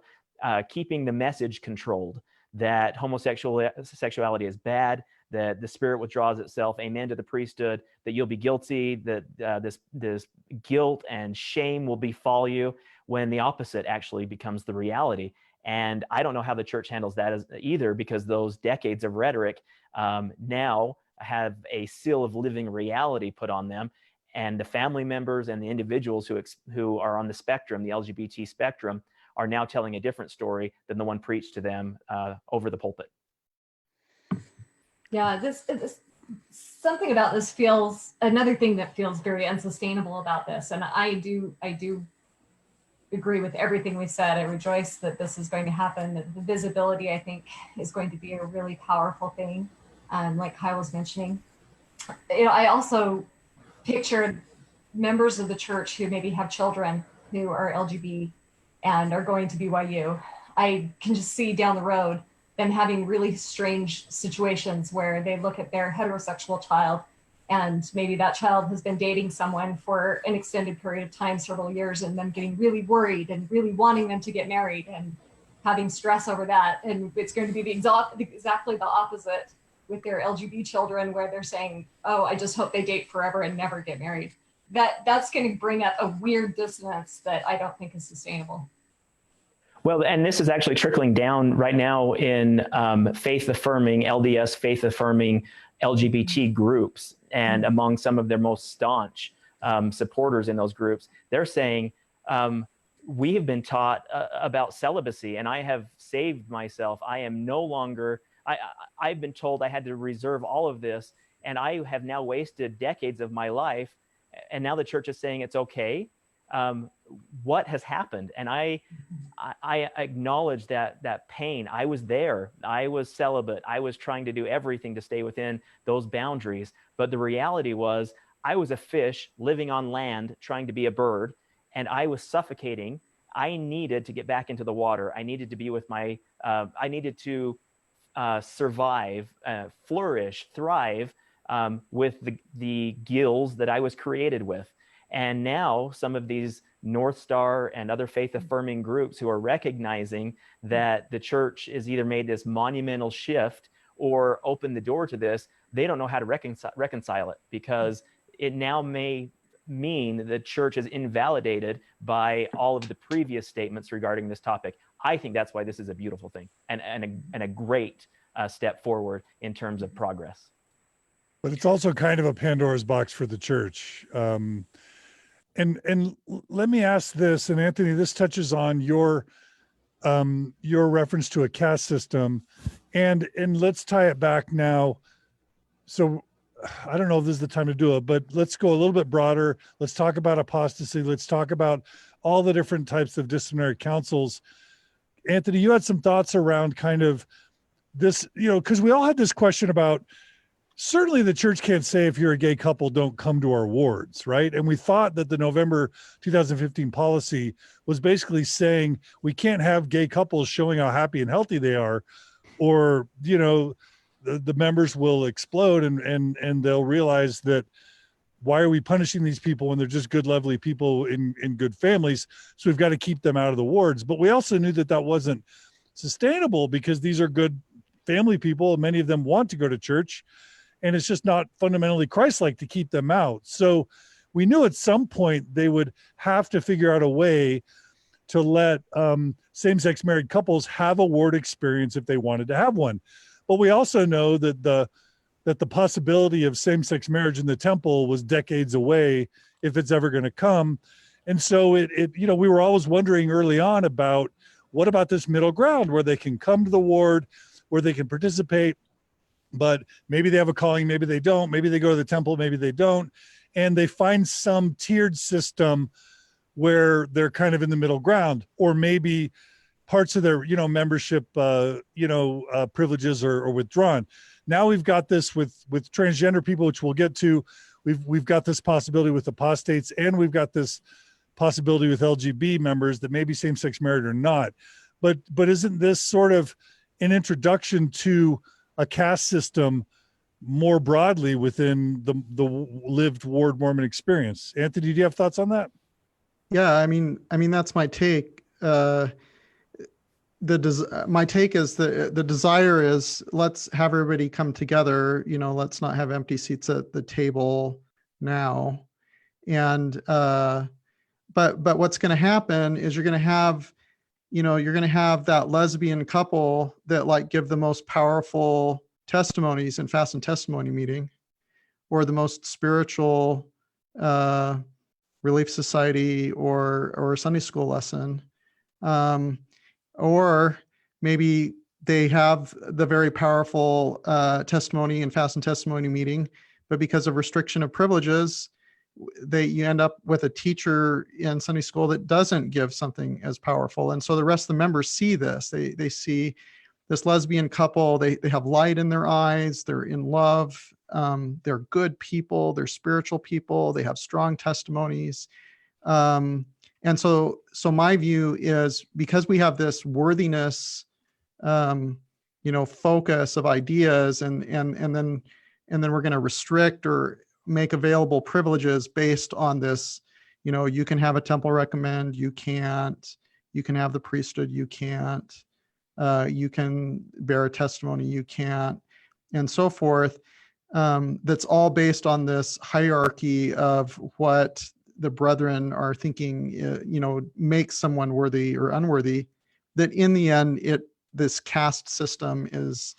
keeping the message controlled, that homosexuality is bad, that the spirit withdraws itself, amen to the priesthood, that you'll be guilty, that this guilt and shame will befall you, when the opposite actually becomes the reality. And I don't know how the church handles that either, because those decades of rhetoric now have a seal of living reality put on them. And the family members and the individuals who are on the spectrum, the LGBT spectrum, are now telling a different story than the one preached to them over the pulpit. Yeah, something about this another thing that feels very unsustainable about this. And I do agree with everything we said. I rejoice that this is going to happen. The visibility, I think, is going to be a really powerful thing, like Kyle was mentioning. I also pictured members of the church who maybe have children who are LGBT and are going to BYU. I can just see down the road them having really strange situations where they look at their heterosexual child, and maybe that child has been dating someone for an extended period of time, several years, and them getting really worried and really wanting them to get married and having stress over that. And it's going to be exactly the opposite with their LGBT children, where they're saying, oh, I just hope they date forever and never get married. That's going to bring up a weird dissonance that I don't think is sustainable. Well, and this is actually trickling down right now in faith-affirming, LDS faith-affirming LGBT groups, and among some of their most staunch supporters in those groups. They're saying, we have been taught about celibacy, and I have saved myself. I am no longer, I've been told I had to reserve all of this, and I have now wasted decades of my life, and now the church is saying it's okay. What has happened? And I acknowledge that pain. I was there. I was celibate. I was trying to do everything to stay within those boundaries. But the reality was I was a fish living on land trying to be a bird, and I was suffocating. I needed to get back into the water. I needed to be with I needed to survive, flourish, thrive with the gills that I was created with. And now some of these North Star and other faith affirming groups who are recognizing that the church has either made this monumental shift or opened the door to this, they don't know how to reconcile it, because it now may mean that the church is invalidated by all of the previous statements regarding this topic. I think that's why this is a beautiful thing and a great step forward in terms of progress. But it's also kind of a Pandora's box for the church. And let me ask this, and Anthony, this touches on your reference to a caste system, and let's tie it back now. So I don't know if this is the time to do it, but let's go a little bit broader. Let's talk about apostasy. Let's talk about all the different types of disciplinary councils. Anthony, you had some thoughts around kind of this, because we all had this question about, certainly the church can't say if you're a gay couple, don't come to our wards, right? And we thought that the November 2015 policy was basically saying we can't have gay couples showing how happy and healthy they are, or, the members will explode and they'll realize that, why are we punishing these people when they're just good, lovely people in good families? So we've got to keep them out of the wards. But we also knew that wasn't sustainable, because these are good family people, and many of them want to go to church, and it's just not fundamentally Christ-like to keep them out. So we knew at some point they would have to figure out a way to let same-sex married couples have a ward experience if they wanted to have one. But we also know that the possibility of same-sex marriage in the temple was decades away, if it's ever going to come. And so we were always wondering early on about, what about this middle ground where they can come to the ward, where they can participate, but maybe they have a calling, maybe they don't, maybe they go to the temple, maybe they don't. And they find some tiered system where they're kind of in the middle ground, or maybe parts of their, membership, privileges are withdrawn. Now we've got this with transgender people, which we'll get to. We've got this possibility with apostates, and we've got this possibility with LGB members that may be same-sex married or not. But isn't this sort of an introduction to a caste system more broadly within the lived ward Mormon experience? Anthony, do you have thoughts on that? Yeah, I mean that's my take. My take is the desire is, let's have everybody come together. Let's not have empty seats at the table now. And but what's going to happen is you're going to have that lesbian couple that give the most powerful testimonies in fast and testimony meeting, or the most spiritual Relief Society or Sunday school lesson. Or maybe they have the very powerful testimony in fast and testimony meeting, but because of restriction of privileges, you end up with a teacher in Sunday school that doesn't give something as powerful. And so the rest of the members see this. They see this lesbian couple, they have light in their eyes, they're in love, they're good people, they're spiritual people, they have strong testimonies. And so my view is, because we have this worthiness, focus of ideas, and then we're going to restrict or make available privileges based on this. You can have a temple recommend, you can't. You can have the priesthood, you can't. You can bear a testimony, you can't, and so forth. That's all based on this hierarchy of what the brethren are thinking, makes someone worthy or unworthy. That in the end, this caste system is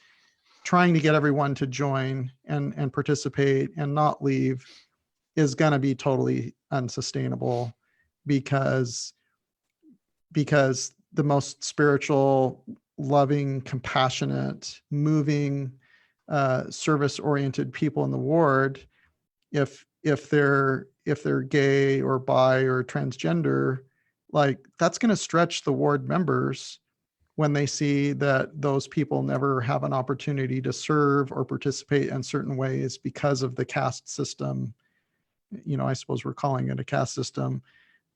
trying to get everyone to join and participate and not leave, is going to be totally unsustainable, because the most spiritual, loving, compassionate, moving, service-oriented people in the ward, if they're gay or bi or transgender, that's going to stretch the ward members when they see that those people never have an opportunity to serve or participate in certain ways because of the caste system I suppose we're calling it a caste system,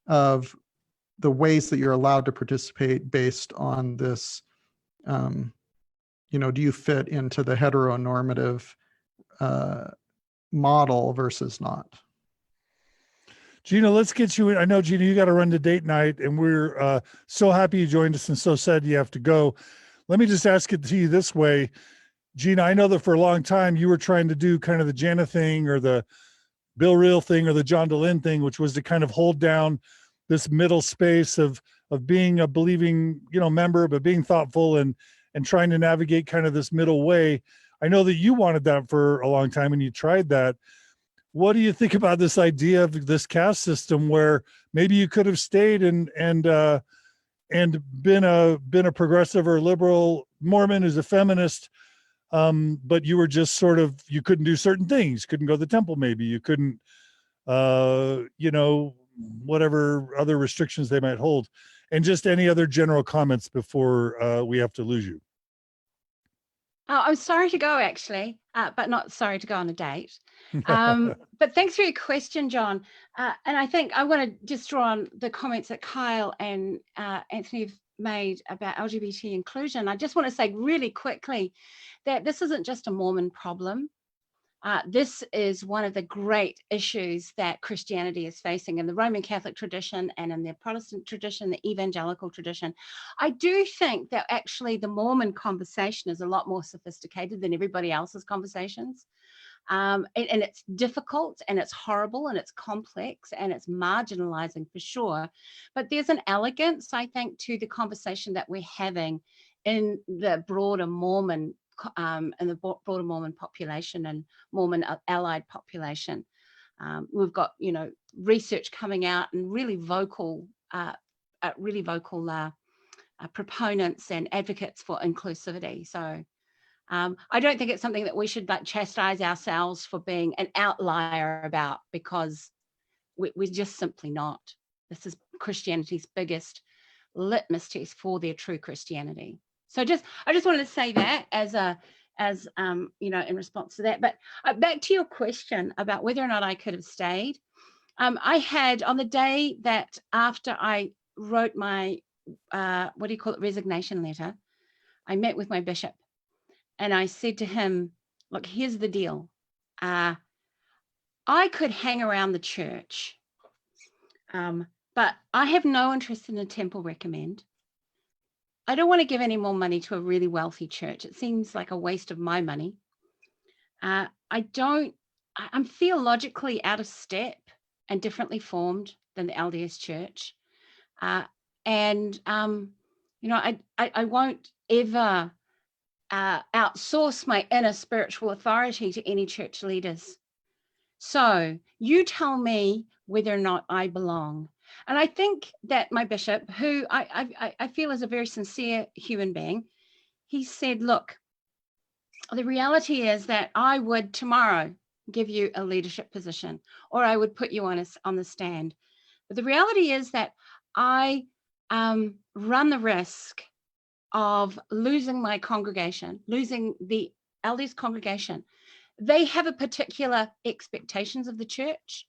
of the ways that you're allowed to participate based on this, do you fit into the heteronormative model versus not? Gina, let's get you in. I know, Gina, you got to run to date night, and we're so happy you joined us and so sad you have to go. Let me just ask it to you this way. Gina, I know that for a long time you were trying to do kind of the Jana thing or the Bill Reel thing or the John DeLynn thing, which was to kind of hold down this middle space of being a believing, member, but being thoughtful and trying to navigate kind of this middle way. I know that you wanted that for a long time and you tried that. What do you think about this idea of this caste system where maybe you could have stayed and been a progressive or liberal Mormon who's a feminist, but you were just you couldn't do certain things, couldn't go to the temple, maybe you couldn't, whatever other restrictions they might hold, and just any other general comments before we have to lose you. Oh, I'm sorry to go, actually, but not sorry to go on a date. But thanks for your question, John. And I think I want to just draw on the comments that Kyle and Anthony have made about LGBT inclusion. I just want to say really quickly that this isn't just a Mormon problem. This is one of the great issues that Christianity is facing in the Roman Catholic tradition and in the Protestant tradition, the evangelical tradition. I do think that actually the Mormon conversation is a lot more sophisticated than everybody else's conversations. And it's difficult and it's horrible and it's complex and it's marginalizing for sure. But there's an elegance, I think, to the conversation that we're having in the broader Mormon population and Mormon allied population. We've got, research coming out and really vocal proponents and advocates for inclusivity. So I don't think it's something that we should chastise ourselves for being an outlier about, because we're just simply not. This is Christianity's biggest litmus test for their true Christianity. So I just wanted to say that as in response to that. But back to your question about whether or not I could have stayed. I had, on the day that after I wrote my resignation letter, I met with my bishop and I said to him, look, here's the deal. I could hang around the church, but I have no interest in a temple recommend. I don't want to give any more money to a really wealthy church. It seems like a waste of my money. I'm theologically out of step and differently formed than the LDS church. I won't ever outsource my inner spiritual authority to any church leaders. So you tell me whether or not I belong. And I think that my bishop, who I feel is a very sincere human being, he said, look, the reality is that I would tomorrow give you a leadership position, or I would put you on the stand. But the reality is that I run the risk of losing my congregation, losing the LDS congregation. They have a particular expectations of the church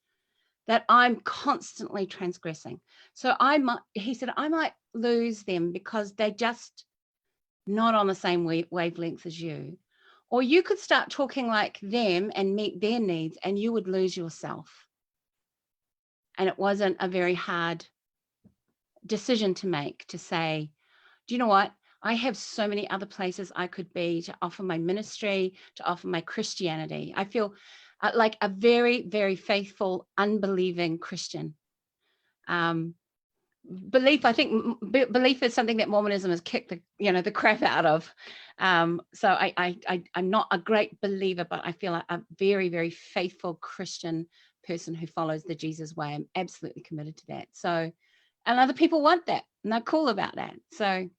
that I'm constantly transgressing. So he said, I might lose them because they're just not on the same wavelength as you. Or you could start talking like them and meet their needs and you would lose yourself. And it wasn't a very hard decision to make, to say, do you know what? I have so many other places I could be to offer my ministry, to offer my Christianity. I feel like a very, very faithful, unbelieving Christian. Belief is something that Mormonism has kicked the crap out of. So I'm not a great believer, but I feel like a very, very faithful Christian person who follows the Jesus way. I'm absolutely committed to that. So, and other people want that and they're cool about that. So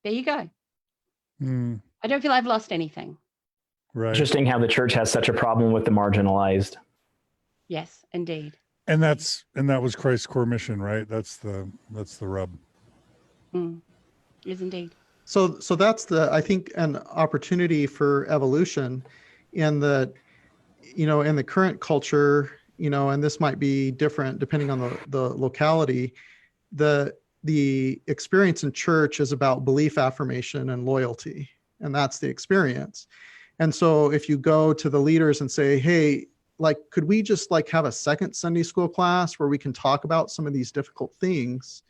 there you go. I don't feel I've lost anything. Right. Interesting how the church has such a problem with the marginalized. Yes, indeed. And that was Christ's core mission, right? That's the rub. Yes, indeed. So that's I think an opportunity for evolution in the, in the current culture and this might be different depending on the locality. The experience in church is about belief affirmation and loyalty, and that's the experience. And so if you go to the leaders and say, hey, like, could we just like have a second Sunday school class where we can talk about some of these difficult things?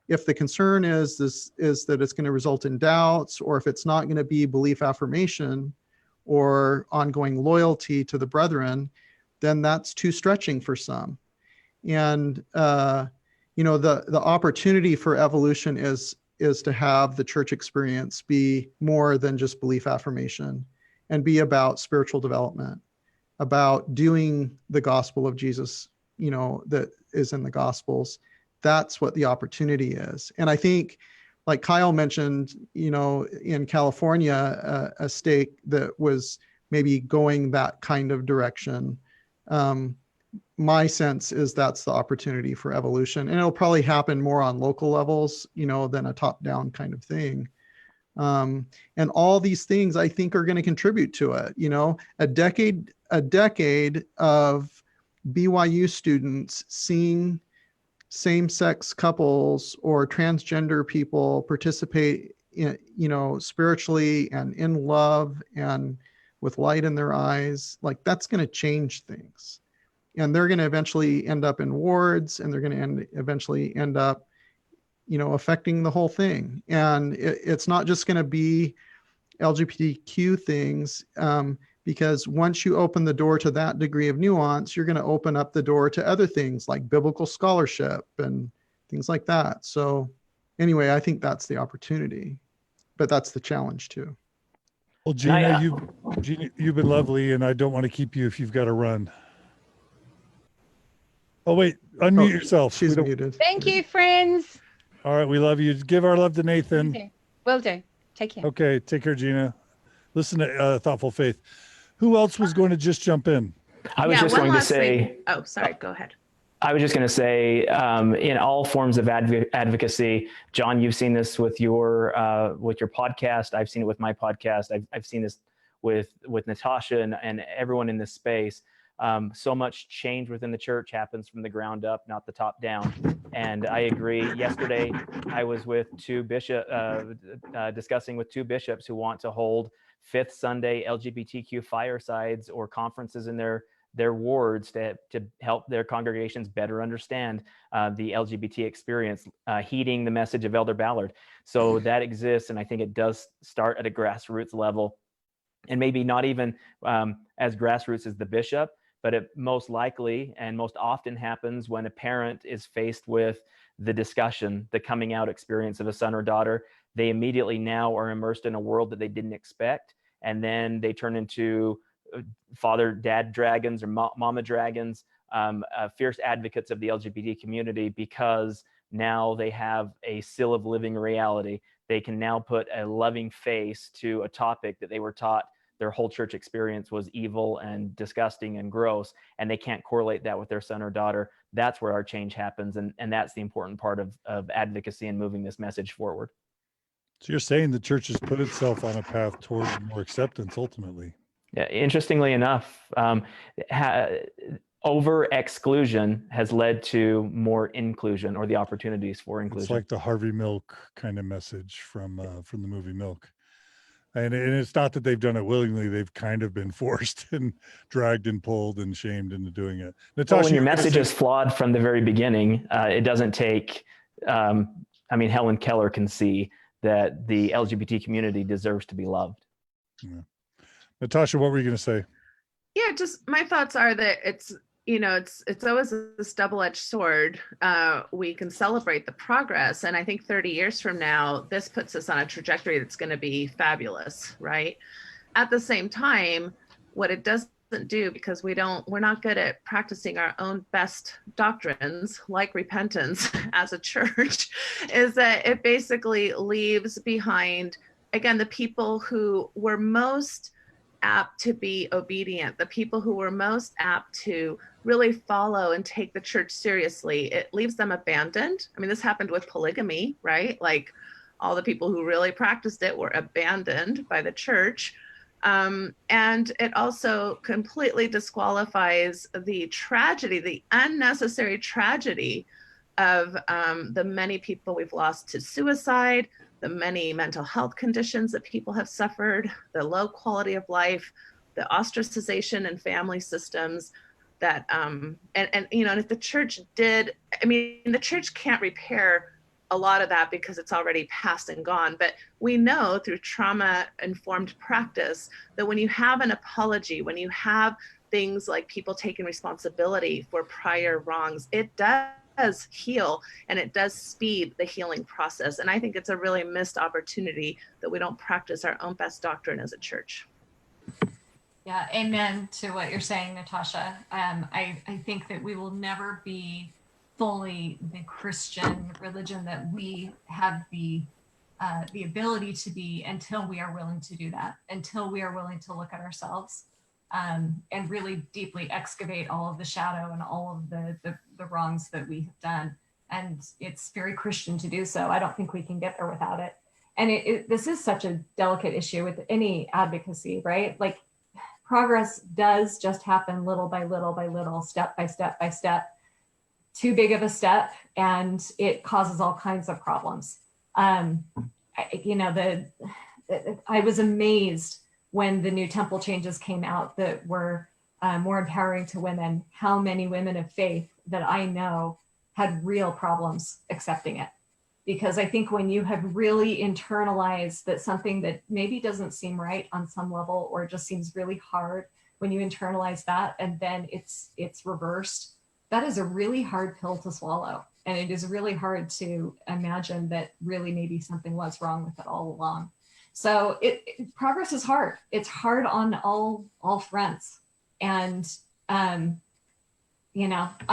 If the concern is that it's going to result in doubts, or if it's not going to be belief affirmation or ongoing loyalty to the brethren, then that's too stretching for some. And the opportunity for evolution is to have the church experience be more than just belief affirmation, and be about spiritual development, about doing the gospel of Jesus, that is in the Gospels. That's what the opportunity is. And I think, like Kyle mentioned, in California, a state that was maybe going that kind of direction. My sense is that's the opportunity for evolution, and it'll probably happen more on local levels, than a top-down kind of thing. And all these things I think are going to contribute to it. A decade of BYU students seeing same-sex couples or transgender people participate in, spiritually and in love and with light in their eyes, like that's going to change things. And they're going to eventually end up in wards, and they're going to eventually end up, affecting the whole thing. And it's not just going to be LGBTQ things, because once you open the door to that degree of nuance, you're going to open up the door to other things like biblical scholarship and things like that. So anyway, I think that's the opportunity, but that's the challenge too. Well, Gina, you've been lovely, and I don't want to keep you if you've got to run. Oh, wait, unmute yourself. She's muted. Thank you, friends. All right, we love you. Give our love to Nathan. Will do. Take care. Okay, take care, Gina. Listen to Thoughtful Faith. Who else was going to just jump in? I was just going to say. Oh, sorry. Go ahead. I was just going to say, in all forms of advocacy, John, you've seen this with your podcast. I've seen it with my podcast. I've seen this with Natasha and everyone in this space. So much change within the church happens from the ground up, not the top down. And I agree. Yesterday, I was with discussing with two bishops who want to hold fifth Sunday LGBTQ firesides or conferences in their wards to help their congregations better understand the LGBT experience, heeding the message of Elder Ballard. So that exists, and I think it does start at a grassroots level, and maybe not even as grassroots as the bishop, but it most likely and most often happens when a parent is faced with the discussion, the coming out experience of a son or daughter. They immediately now are immersed in a world that they didn't expect, and then they turn into dad dragons or mama dragons, fierce advocates of the LGBT community, because now they have a still of living reality. They can now put a loving face to a topic that they were taught their whole church experience was evil and disgusting and gross, and they can't correlate that with their son or daughter. That's where our change happens, and that's the important part of advocacy and moving this message forward. So you're saying the church has put itself on a path towards more acceptance ultimately? Yeah, interestingly enough, over exclusion has led to more inclusion, or the opportunities for inclusion. It's like the Harvey Milk kind of message from the movie Milk. And it's not that they've done it willingly. They've kind of been forced and dragged and pulled and shamed into doing it. Natasha, when your message is flawed from the very beginning, it doesn't take, Helen Keller can see that the LGBT community deserves to be loved. Yeah. Natasha, what were you going to say? Yeah, just my thoughts are that it's always this double-edged sword. We can celebrate the progress, and I think 30 years from now, this puts us on a trajectory that's going to be fabulous, right? At the same time, what it doesn't do, because we're not good at practicing our own best doctrines, like repentance as a church, is that it basically leaves behind, again, the people who were most apt to be obedient, the people who were most apt to really follow and take the church seriously. It leaves them abandoned. I mean, this happened with polygamy, right? Like all the people who really practiced it were abandoned by the church. And it also completely disqualifies the tragedy, the unnecessary tragedy of the many people we've lost to suicide, the many mental health conditions that people have suffered, the low quality of life, the ostracization in family systems that, and you know, and if the church did, I mean, the church can't repair a lot of that because it's already past and gone. But we know through trauma-informed practice that when you have an apology, when you have things like people taking responsibility for prior wrongs, it does heal and it does speed the healing process. And I think it's a really missed opportunity that we don't practice our own best doctrine as a church. Yeah, amen to what you're saying, Natasha. I think that we will never be fully the Christian religion that we have the ability to be until we are willing to do that, until we are willing to look at ourselves and really deeply excavate all of the shadow and all of the wrongs that we have done. And it's very Christian to do so. I don't think we can get there without it. And this is such a delicate issue with any advocacy, right? Like, progress does just happen little by little by little, step by step by step. Too big of a step, and it causes all kinds of problems. I was amazed when the new temple changes came out that were more empowering to women, how many women of faith that I know had real problems accepting it. Because I think when you have really internalized that something that maybe doesn't seem right on some level, or just seems really hard, when you internalize that and then it's reversed, that is a really hard pill to swallow. And it is really hard to imagine that really maybe something was wrong with it all along. So progress is hard. It's hard on all fronts. And, I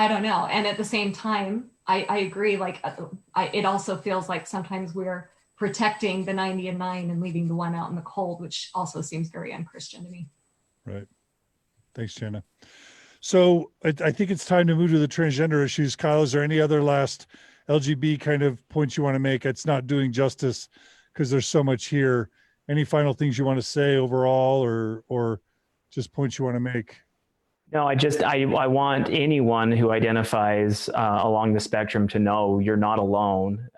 don't know. And at the same time, I agree. Like, it also feels like sometimes we're protecting the 90 and 9 and leaving the one out in the cold, which also seems very unchristian to me. Right. Thanks, Jana. So I think it's time to move to the transgender issues. Kyle, is there any other last LGB kind of points you want to make? It's not doing justice because there's so much here. Any final things you want to say overall, or just points you want to make? No, I want anyone who identifies along the spectrum to know you're not alone,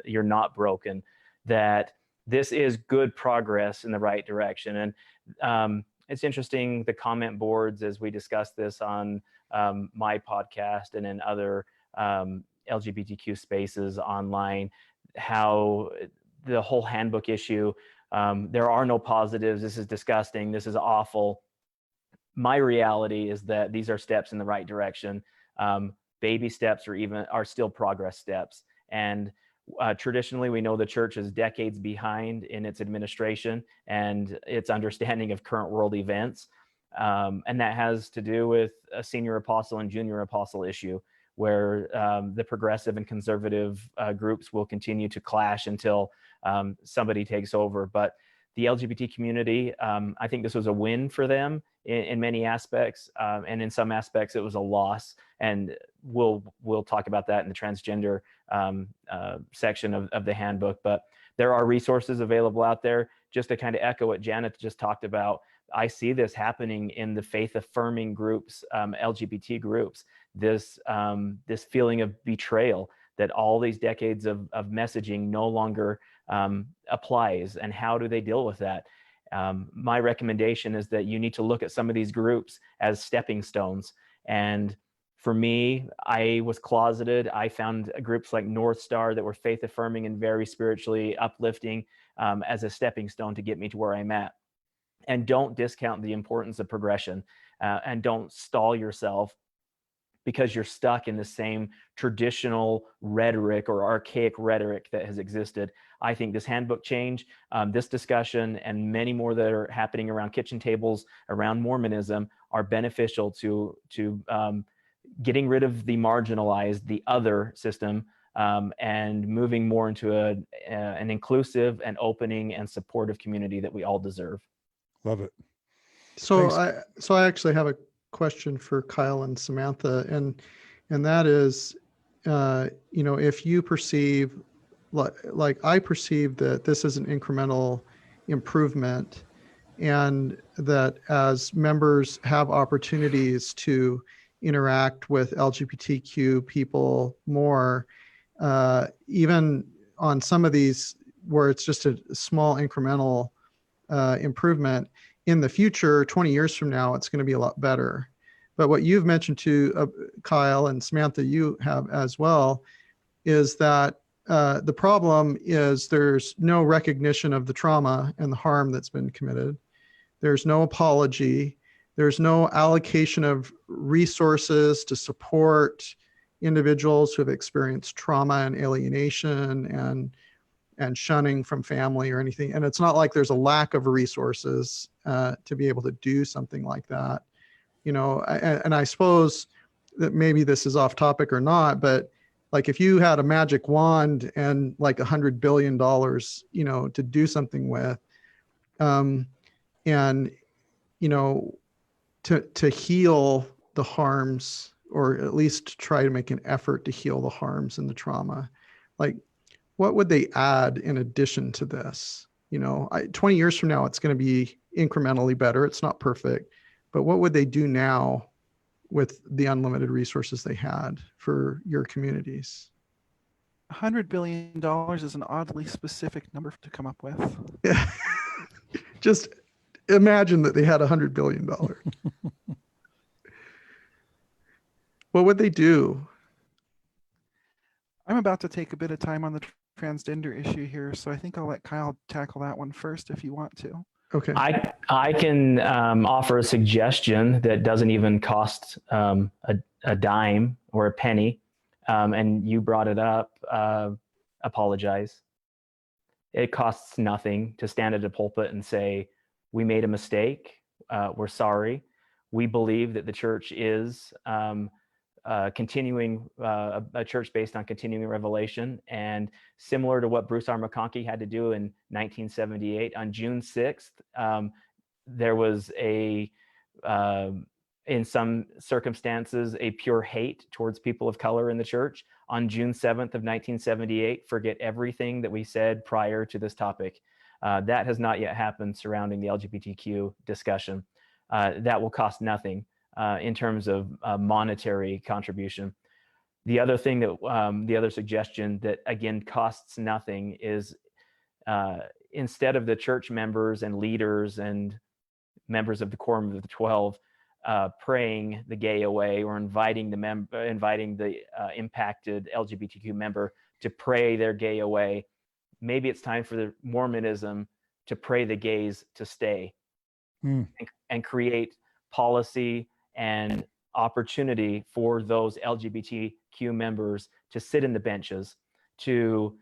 you're not broken, that this is good progress in the right direction. And it's interesting, the comment boards, as we discussed this on my podcast and in other LGBTQ spaces online, how the whole handbook issue, there are no positives, this is disgusting, this is awful. My reality is that these are steps in the right direction. Baby steps are still progress steps. And traditionally, we know the church is decades behind in its administration and its understanding of current world events. And that has to do with a senior apostle and junior apostle issue, where the progressive and conservative groups will continue to clash until somebody takes over. But the LGBT community, I think this was a win for them in many aspects, and in some aspects it was a loss. And we'll talk about that in the transgender section of the handbook. But there are resources available out there. Just to kind of echo what Jana just talked about, I see this happening in the faith-affirming groups, LGBT groups. This feeling of betrayal, that all these decades of messaging no longer applies, and how do they deal with that? My recommendation is that you need to look at some of these groups as stepping stones. And for me, I was closeted. I found groups like North Star that were faith affirming and very spiritually uplifting as a stepping stone to get me to where I'm at. And don't discount the importance of progression, and don't stall yourself because you're stuck in the same traditional rhetoric or archaic rhetoric that has existed. I think this handbook change, this discussion, and many more that are happening around kitchen tables, around Mormonism, are beneficial to getting rid of the marginalized, the other system, and moving more into an inclusive and opening and supportive community that we all deserve. Love it. So I actually have a question for Kyle and Samantha, and that is, if you perceive, like I perceive that this is an incremental improvement, and that as members have opportunities to interact with LGBTQ people more, even on some of these where it's just a small incremental improvement, in the future, 20 years from now, it's going to be a lot better. But what you've mentioned to Kyle, and Samantha, you have as well, is that the problem is there's no recognition of the trauma and the harm that's been committed. There's no apology. There's no allocation of resources to support individuals who have experienced trauma and alienation and shunning from family or anything. And it's not like there's a lack of resources to be able to do something like that. You know, and I suppose that maybe this is off topic or not, but like if you had a magic wand and like $100 billion, you know, to do something with, and, you know, to heal the harms, or at least try to make an effort to heal the harms and the trauma, like what would they add in addition to this? You know, 20 years from now, it's going to be incrementally better. It's not perfect, but what would they do now with the unlimited resources they had for your communities? $100 billion is an oddly specific number to come up with. Yeah. Just imagine that they had $100 billion. What would they do? I'm about to take a bit of time on the transgender issue here, so I think I'll let Kyle tackle that one first if you want to. Okay. I can offer a suggestion that doesn't even cost a dime or a penny, and you brought it up. Apologize. It costs nothing to stand at a pulpit and say, we made a mistake. We're sorry. We believe that the church is continuing a church based on continuing revelation, and similar to what Bruce R. McConkie had to do in 1978 on June 6th, there was in some circumstances a pure hate towards people of color in the church. On June 7th of 1978, forget everything that we said prior to this topic. That has not yet happened surrounding the LGBTQ discussion. That will cost nothing in terms of monetary contribution. The other thing that, the other suggestion that again costs nothing is instead of the church members and leaders and members of the Quorum of the 12 praying the gay away, or inviting the impacted LGBTQ member to pray their gay away, maybe it's time for the Mormonism to pray the gays to stay and create policy and opportunity for those LGBTQ members to sit in the benches, to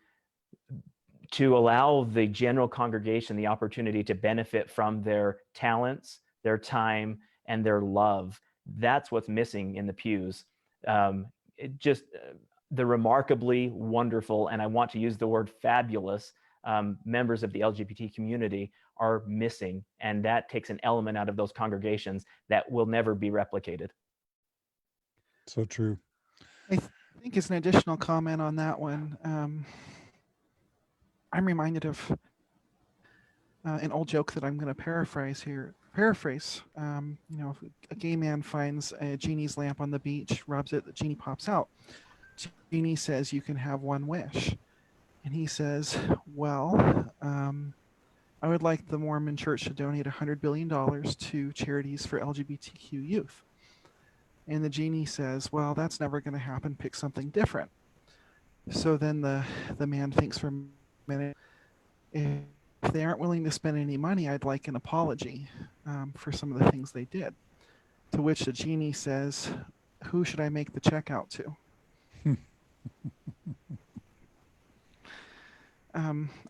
allow the general congregation the opportunity to benefit from their talents, their time, and their love. That's what's missing in the pews. The remarkably wonderful, and I want to use the word fabulous, members of the LGBT community are missing, and that takes an element out of those congregations that will never be replicated. So true. I think as an additional comment on that one, I'm reminded of an old joke that I'm going to paraphrase here. You know, if a gay man finds a genie's lamp on the beach, rubs it, the genie pops out. Genie says, "You can have one wish." And he says, "Well, I would like the Mormon Church to donate $100 billion to charities for LGBTQ youth." And the genie says, "Well, that's never going to happen. Pick something different." So then the man thinks for a minute. If they aren't willing to spend any money, I'd like an apology for some of the things they did. To which the genie says, "Who should I make the check out to?"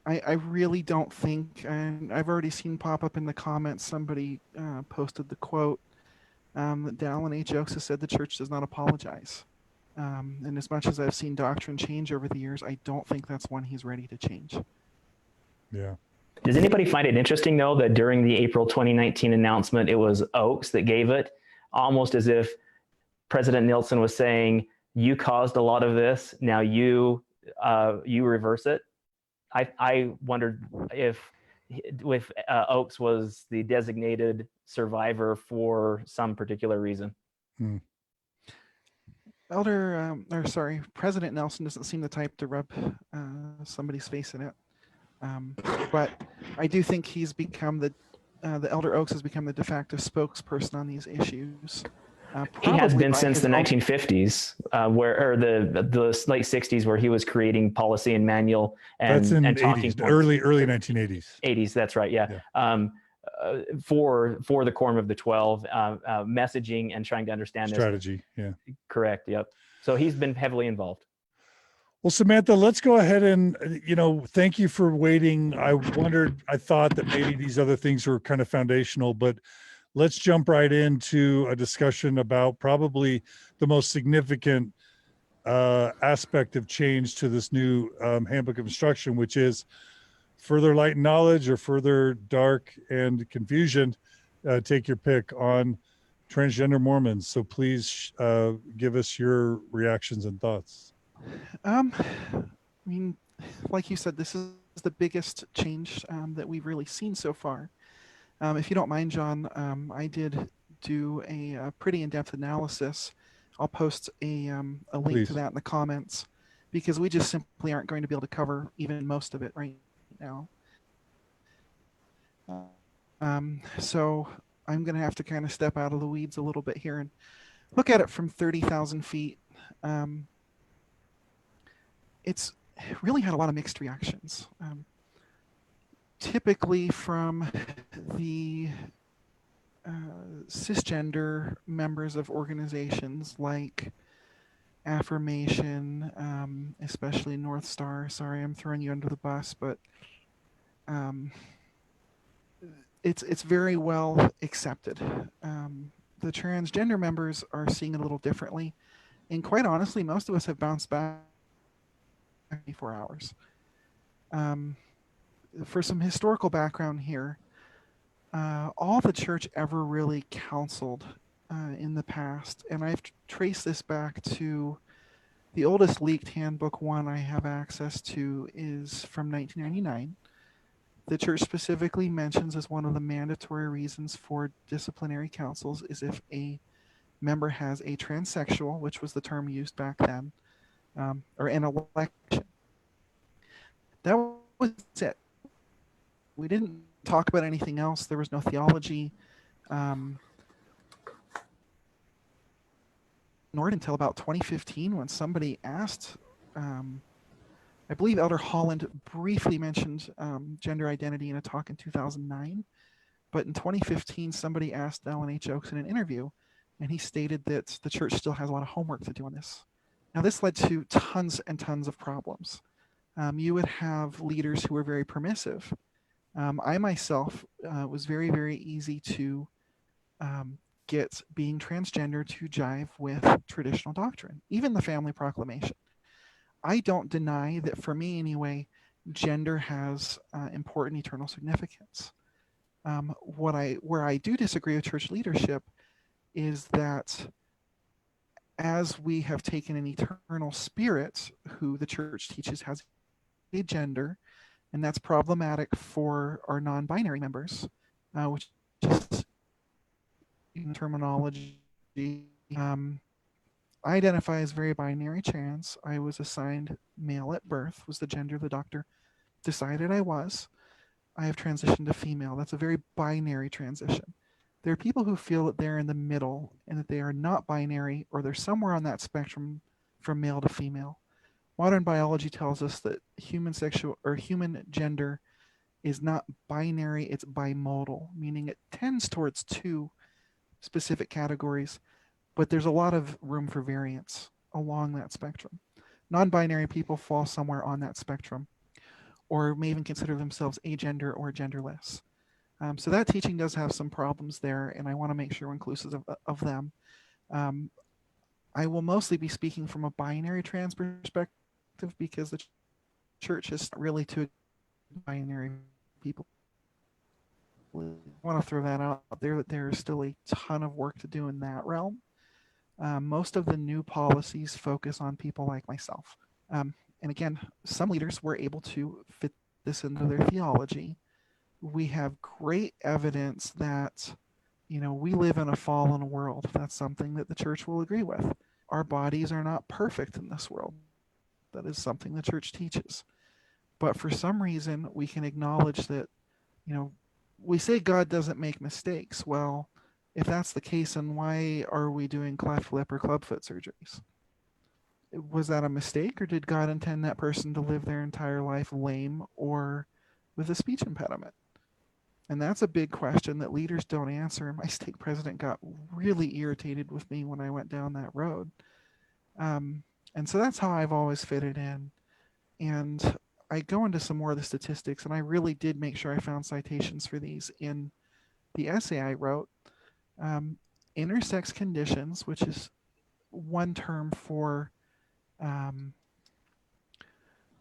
I really don't think, and I've already seen pop up in the comments, somebody posted the quote that Dallin H. Oaks has said the church does not apologize. And as much as I've seen doctrine change over the years, I don't think that's one he's ready to change. Yeah. Does anybody find it interesting, though, that during the April 2019 announcement, it was Oaks that gave it, almost as if President Nixon was saying, you caused a lot of this, now you reverse it? I wondered if with Oakes was the designated survivor for some particular reason. President Nelson doesn't seem the type to rub somebody's face in it. But I do think he's become the Elder Oakes has become the de facto spokesperson on these issues. He has been since the 1950s, or the late 60s, where he was creating policy and manual and talking 80s, early 1980s. 80s, that's right, yeah. For the Quorum of the 12, messaging and trying to understand strategy. Yeah, correct. Yep. So he's been heavily involved. Well, Samantha, let's go ahead and, thank you for waiting. I thought that maybe these other things were kind of foundational, but let's jump right into a discussion about probably the most significant aspect of change to this new Handbook of Instruction, which is further light and knowledge or further dark and confusion. Take your pick on transgender Mormons. So please give us your reactions and thoughts. I mean, like you said, this is the biggest change that we've really seen so far. If you don't mind, John, I did do a pretty in-depth analysis. I'll post a link to that in the comments, because we just simply aren't going to be able to cover even most of it right now. So I'm going to have to kind of step out of the weeds a little bit here and look at it from 30,000 feet. It's really had a lot of mixed reactions. Typically from the cisgender members of organizations like Affirmation, especially North Star. Sorry, I'm throwing you under the bus, but it's very well accepted. The transgender members are seeing it a little differently, and quite honestly, most of us have bounced back 24 hours. For some historical background here, all the church ever really counseled in the past, and I've traced this back to the oldest leaked handbook one I have access to is from 1999. The church specifically mentions as one of the mandatory reasons for disciplinary councils is if a member has a transsexual, which was the term used back then, or an election. That was it. We didn't talk about anything else. There was no theology. Nor until about 2015 when somebody asked, I believe Elder Holland briefly mentioned gender identity in a talk in 2009. But in 2015, somebody asked Alan H. Oakes in an interview, and he stated that the church still has a lot of homework to do on this. Now, this led to tons and tons of problems. You would have leaders who were very permissive. I myself was very, very easy to get being transgender to jive with traditional doctrine, even the family proclamation. I don't deny that for me anyway, gender has important eternal significance. Where I do disagree with church leadership is that as we have taken an eternal spirit, who the church teaches has a gender, and that's problematic for our non-binary members, which is in terminology. I identify as very binary trans. I was assigned male at birth, was the gender the doctor decided I was. I have transitioned to female. That's a very binary transition. There are people who feel that they're in the middle and that they are not binary, or they're somewhere on that spectrum from male to female. Modern biology tells us that human gender is not binary, it's bimodal, meaning it tends towards two specific categories, but there's a lot of room for variance along that spectrum. Non-binary people fall somewhere on that spectrum, or may even consider themselves agender or genderless. So that teaching does have some problems there, and I want to make sure we're inclusive of them. I will mostly be speaking from a binary trans perspective because the church is really to binary people. I want to throw that out there, that there is still a ton of work to do in that realm. Most of the new policies focus on people like myself. And again, some leaders were able to fit this into their theology. We have great evidence that, we live in a fallen world. That's something that the church will agree with. Our bodies are not perfect in this world. That is something the church teaches. But for some reason, we can acknowledge that, we say God doesn't make mistakes. Well, if that's the case, then why are we doing cleft lip or clubfoot surgeries? Was that a mistake, or did God intend that person to live their entire life lame or with a speech impediment? And that's a big question that leaders don't answer. My stake president got really irritated with me when I went down that road. And so that's how I've always fitted in. And I go into some more of the statistics, and I really did make sure I found citations for these in the essay I wrote. Intersex conditions, which is one term for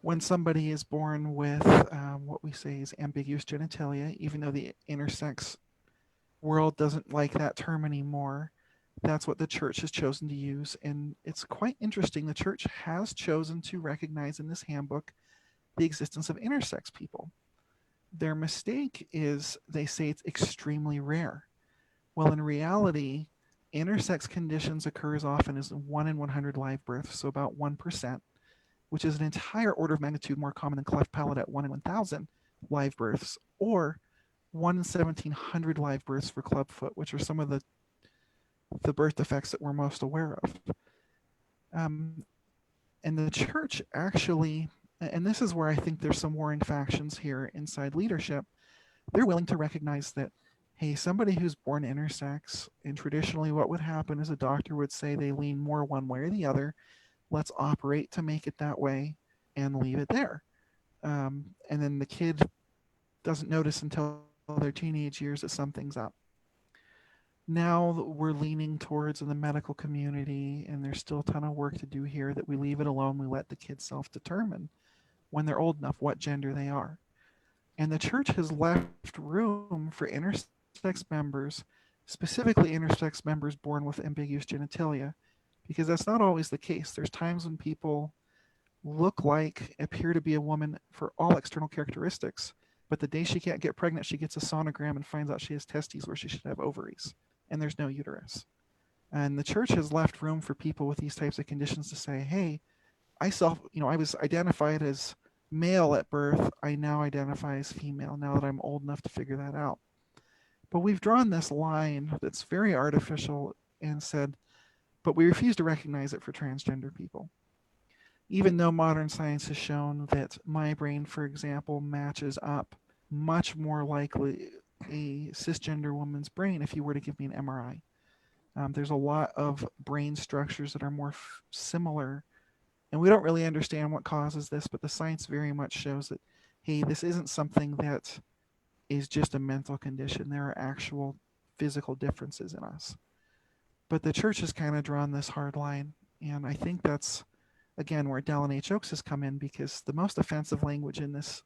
when somebody is born with what we say is ambiguous genitalia, even though the intersex world doesn't like that term anymore. That's what the church has chosen to use. And it's quite interesting. The church has chosen to recognize in this handbook the existence of intersex people. Their mistake is they say it's extremely rare. Well, in reality, intersex conditions occur as often as 1 in 100 live births, so about 1%, which is an entire order of magnitude more common than cleft palate at 1 in 1,000 live births, or 1 in 1,700 live births for clubfoot, which are some of the birth defects that we're most aware of. And the church actually, and this is where I think there's some warring factions here inside leadership, they're willing to recognize that, hey, somebody who's born intersex, and traditionally what would happen is a doctor would say they lean more one way or the other. Let's operate to make it that way and leave it there. And then the kid doesn't notice until their teenage years that something's up. Now we're leaning towards in the medical community, and there's still a ton of work to do here, that we leave it alone. We let the kids self-determine when they're old enough what gender they are. And the church has left room for intersex members, specifically intersex members born with ambiguous genitalia, because that's not always the case. There's times when people appear to be a woman for all external characteristics, but the day she can't get pregnant, she gets a sonogram and finds out she has testes where she should have ovaries, and there's no uterus. And the church has left room for people with these types of conditions to say, hey, I was identified as male at birth. I now identify as female now that I'm old enough to figure that out. But we've drawn this line that's very artificial and said, but we refuse to recognize it for transgender people. Even though modern science has shown that my brain, for example, matches up much more likely a cisgender woman's brain if you were to give me an MRI. There's a lot of brain structures that are more similar, and we don't really understand what causes this, but the science very much shows that, hey, this isn't something that is just a mental condition. There are actual physical differences in us. But the church has kind of drawn this hard line, and I think that's, again, where Dallin H. Oakes has come in, because the most offensive language in this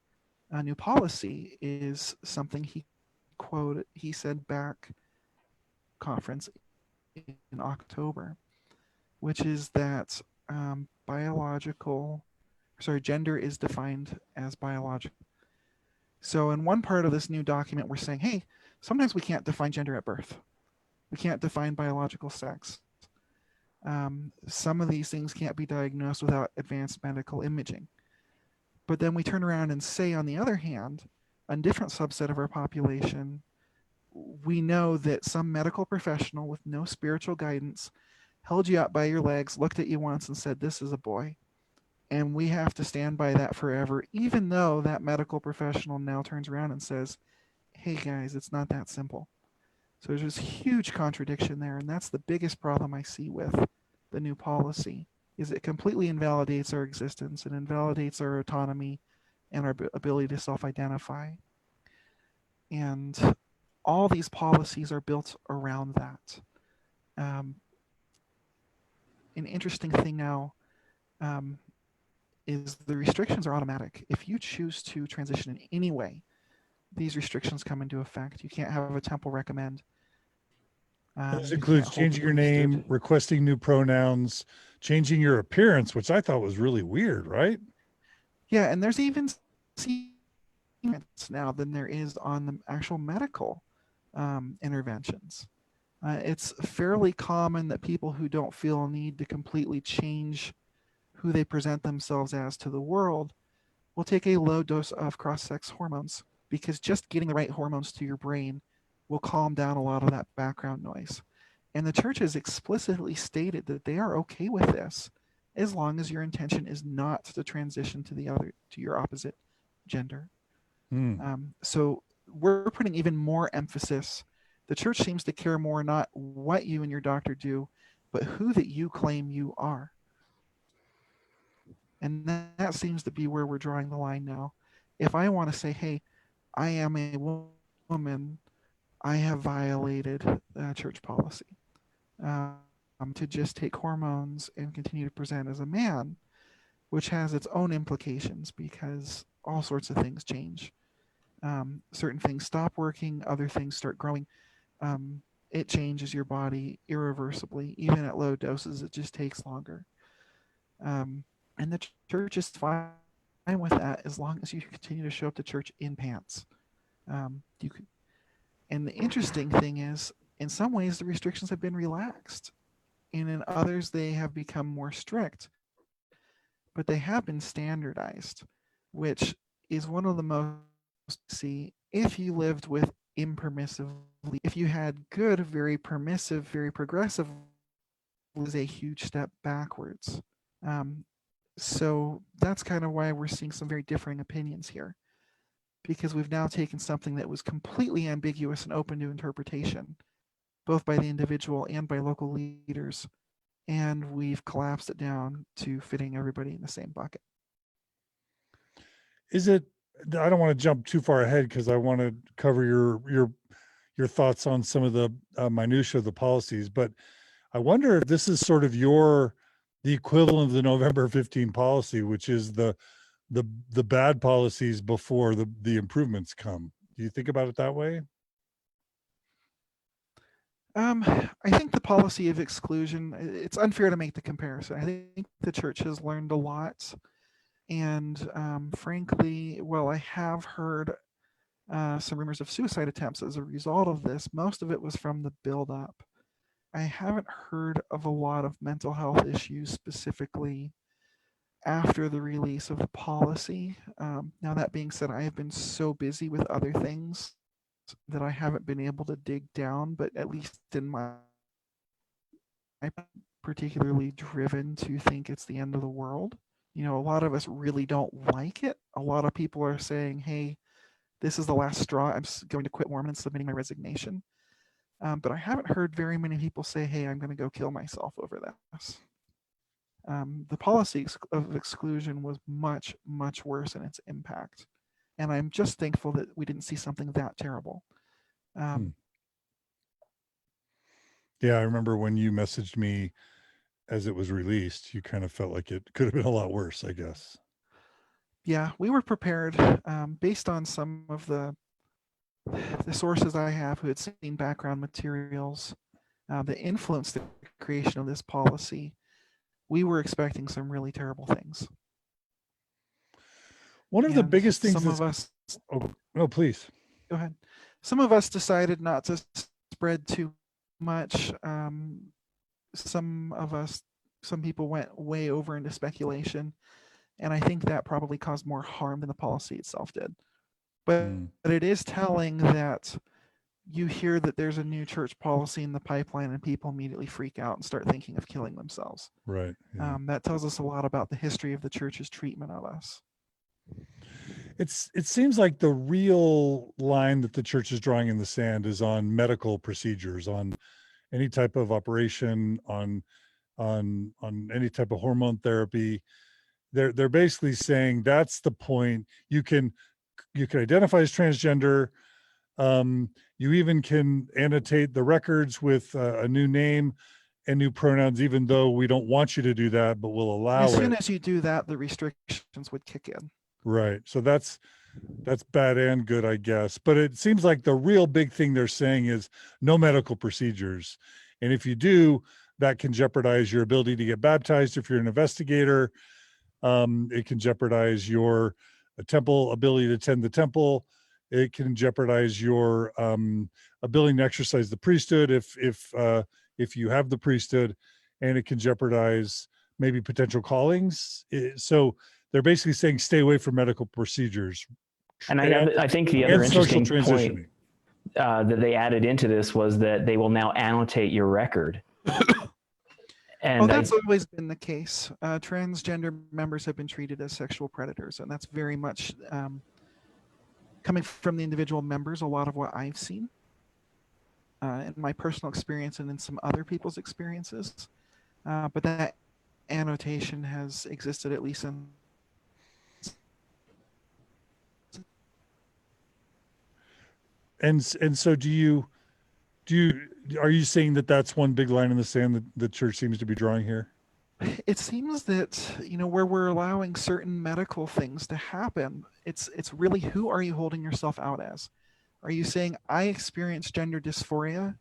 new policy is something he said back conference in October, which is that gender is defined as biological. So in one part of this new document, we're saying, hey, sometimes we can't define gender at birth. We can't define biological sex. Some of these things can't be diagnosed without advanced medical imaging. But then we turn around and say, on the other hand, a different subset of our population, we know that some medical professional with no spiritual guidance held you up by your legs, looked at you once and said, this is a boy. And we have to stand by that forever, even though that medical professional now turns around and says, hey guys, it's not that simple. So there's this huge contradiction there, and that's the biggest problem I see with the new policy, is it completely invalidates our existence and invalidates our autonomy and our ability to self-identify. And all these policies are built around that. An interesting thing now is the restrictions are automatic. If you choose to transition in any way, these restrictions come into effect. You can't have a temple recommend. This includes changing your name, requesting new pronouns, changing your appearance, which I thought was really weird, right? Yeah, and there's even now than there is on the actual medical interventions. It's fairly common that people who don't feel a need to completely change who they present themselves as to the world will take a low dose of cross-sex hormones, because just getting the right hormones to your brain will calm down a lot of that background noise. And the church has explicitly stated that they are okay with this as long as your intention is not to transition to your opposite gender. So we're putting even more emphasis. The church seems to care more not what you and your doctor do, but who that you claim you are. And that seems to be where we're drawing the line now. If I want to say, hey, I am a woman, I have violated church policy. To just take hormones and continue to present as a man, which has its own implications because all sorts of things change. Certain things stop working, other things start growing. It changes your body irreversibly. Even at low doses, it just takes longer. And the church is fine with that as long as you continue to show up to church in pants. You could, and the interesting thing is, in some ways, the restrictions have been relaxed, and in others, they have become more strict. But they have been standardized, which is one of the most see if you lived with impermissively. If you had good, very permissive, very progressive, was a huge step backwards. So that's kind of why we're seeing some very differing opinions here, because we've now taken something that was completely ambiguous and open to interpretation, both by the individual and by local leaders, and we've collapsed it down to fitting everybody in the same bucket. Is it, I don't want to jump too far ahead because I want to cover your thoughts on some of the minutia of the policies, but I wonder if this is sort of the equivalent of the November 15 policy, which is the bad policies before the improvements come. Do you think about it that way? I think the policy of exclusion, it's unfair to make the comparison. I think the church has learned a lot. And frankly, while I have heard some rumors of suicide attempts as a result of this, most of it was from the buildup. I haven't heard of a lot of mental health issues specifically after the release of the policy. Now, that being said, I have been so busy with other things that I haven't been able to dig down, but at least I'm particularly driven to think it's the end of the world. You know, a lot of us really don't like it. A lot of people are saying, hey, this is the last straw. I'm going to quit Mormon and submitting my resignation. But I haven't heard very many people say, hey, I'm going to go kill myself over this. The policy of exclusion was much, much worse in its impact. And I'm just thankful that we didn't see something that terrible. Yeah, I remember when you messaged me as it was released, you kind of felt like it could have been a lot worse, I guess. Yeah, we were prepared based on some of the sources I have who had seen background materials that influenced the creation of this policy. We were expecting some really terrible things. One of the biggest things some of us, oh no, please go ahead. Some of us decided not to spread too much. Some people went way over into speculation, and I think that probably caused more harm than the policy itself did. But it is telling that you hear that there's a new church policy in the pipeline and people immediately freak out and start thinking of killing themselves. Right. Yeah. That tells us a lot about the history of the church's treatment of us. It seems like the real line that the church is drawing in the sand is on medical procedures, on any type of operation, on any type of hormone therapy. They're basically saying that's the point. You can identify as transgender. You even can annotate the records with a new name and new pronouns, even though we don't want you to do that, but we'll allow it. As soon as you do that, the restrictions would kick in. Right. So that's bad and good, I guess. But it seems like the real big thing they're saying is no medical procedures. And if you do, that can jeopardize your ability to get baptized if you're an investigator. It can jeopardize your a temple ability to attend the temple. It can jeopardize your ability to exercise the priesthood if you have the priesthood, and it can jeopardize maybe potential callings. So they're basically saying stay away from medical procedures. And I think the other interesting point that they added into this was that they will now annotate your record. And that's always been the case. Transgender members have been treated as sexual predators, and that's very much coming from the individual members, a lot of what I've seen in my personal experience and in some other people's experiences. But that annotation has existed at least in. And so are you saying that that's one big line in the sand that the church seems to be drawing here? It seems that, where we're allowing certain medical things to happen, it's really, who are you holding yourself out as? Are you saying, I experienced gender dysphoria,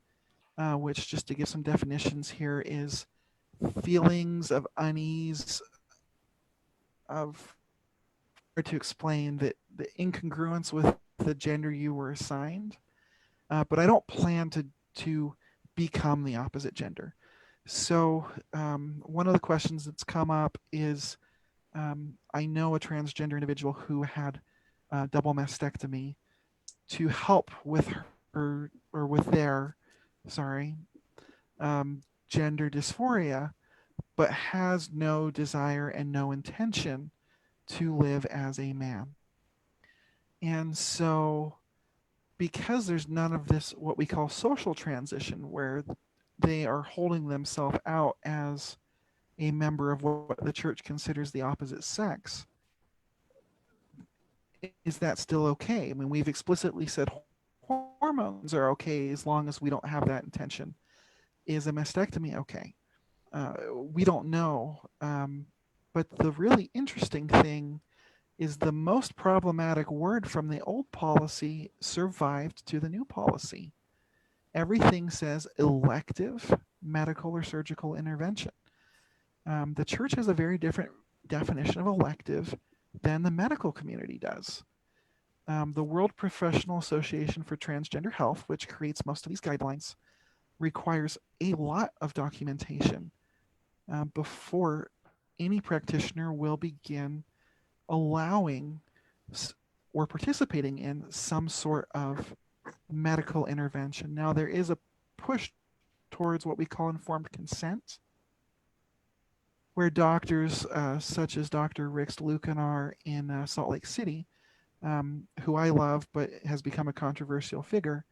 which, just to give some definitions here, is feelings of unease, to explain that the incongruence with the gender you were assigned, but I don't plan to become the opposite gender. So one of the questions that's come up is, I know a transgender individual who had double mastectomy to help with her, or with their, gender dysphoria, but has no desire and no intention to live as a man. And so, because there's none of this, what we call social transition, where they are holding themselves out as a member of what the church considers the opposite sex, is that still okay? I mean, we've explicitly said hormones are okay as long as we don't have that intention. Is a mastectomy okay? We don't know. But the really interesting thing is the most problematic word from the old policy survived to the new policy. Everything says elective medical or surgical intervention. The church has a very different definition of elective than the medical community does. The World Professional Association for Transgender Health, which creates most of these guidelines, requires a lot of documentation before any practitioner will begin allowing or participating in some sort of medical intervention. Now, there is a push towards what we call informed consent, where doctors such as Dr. Rix Lucanar in Salt Lake City, who I love but has become a controversial figure,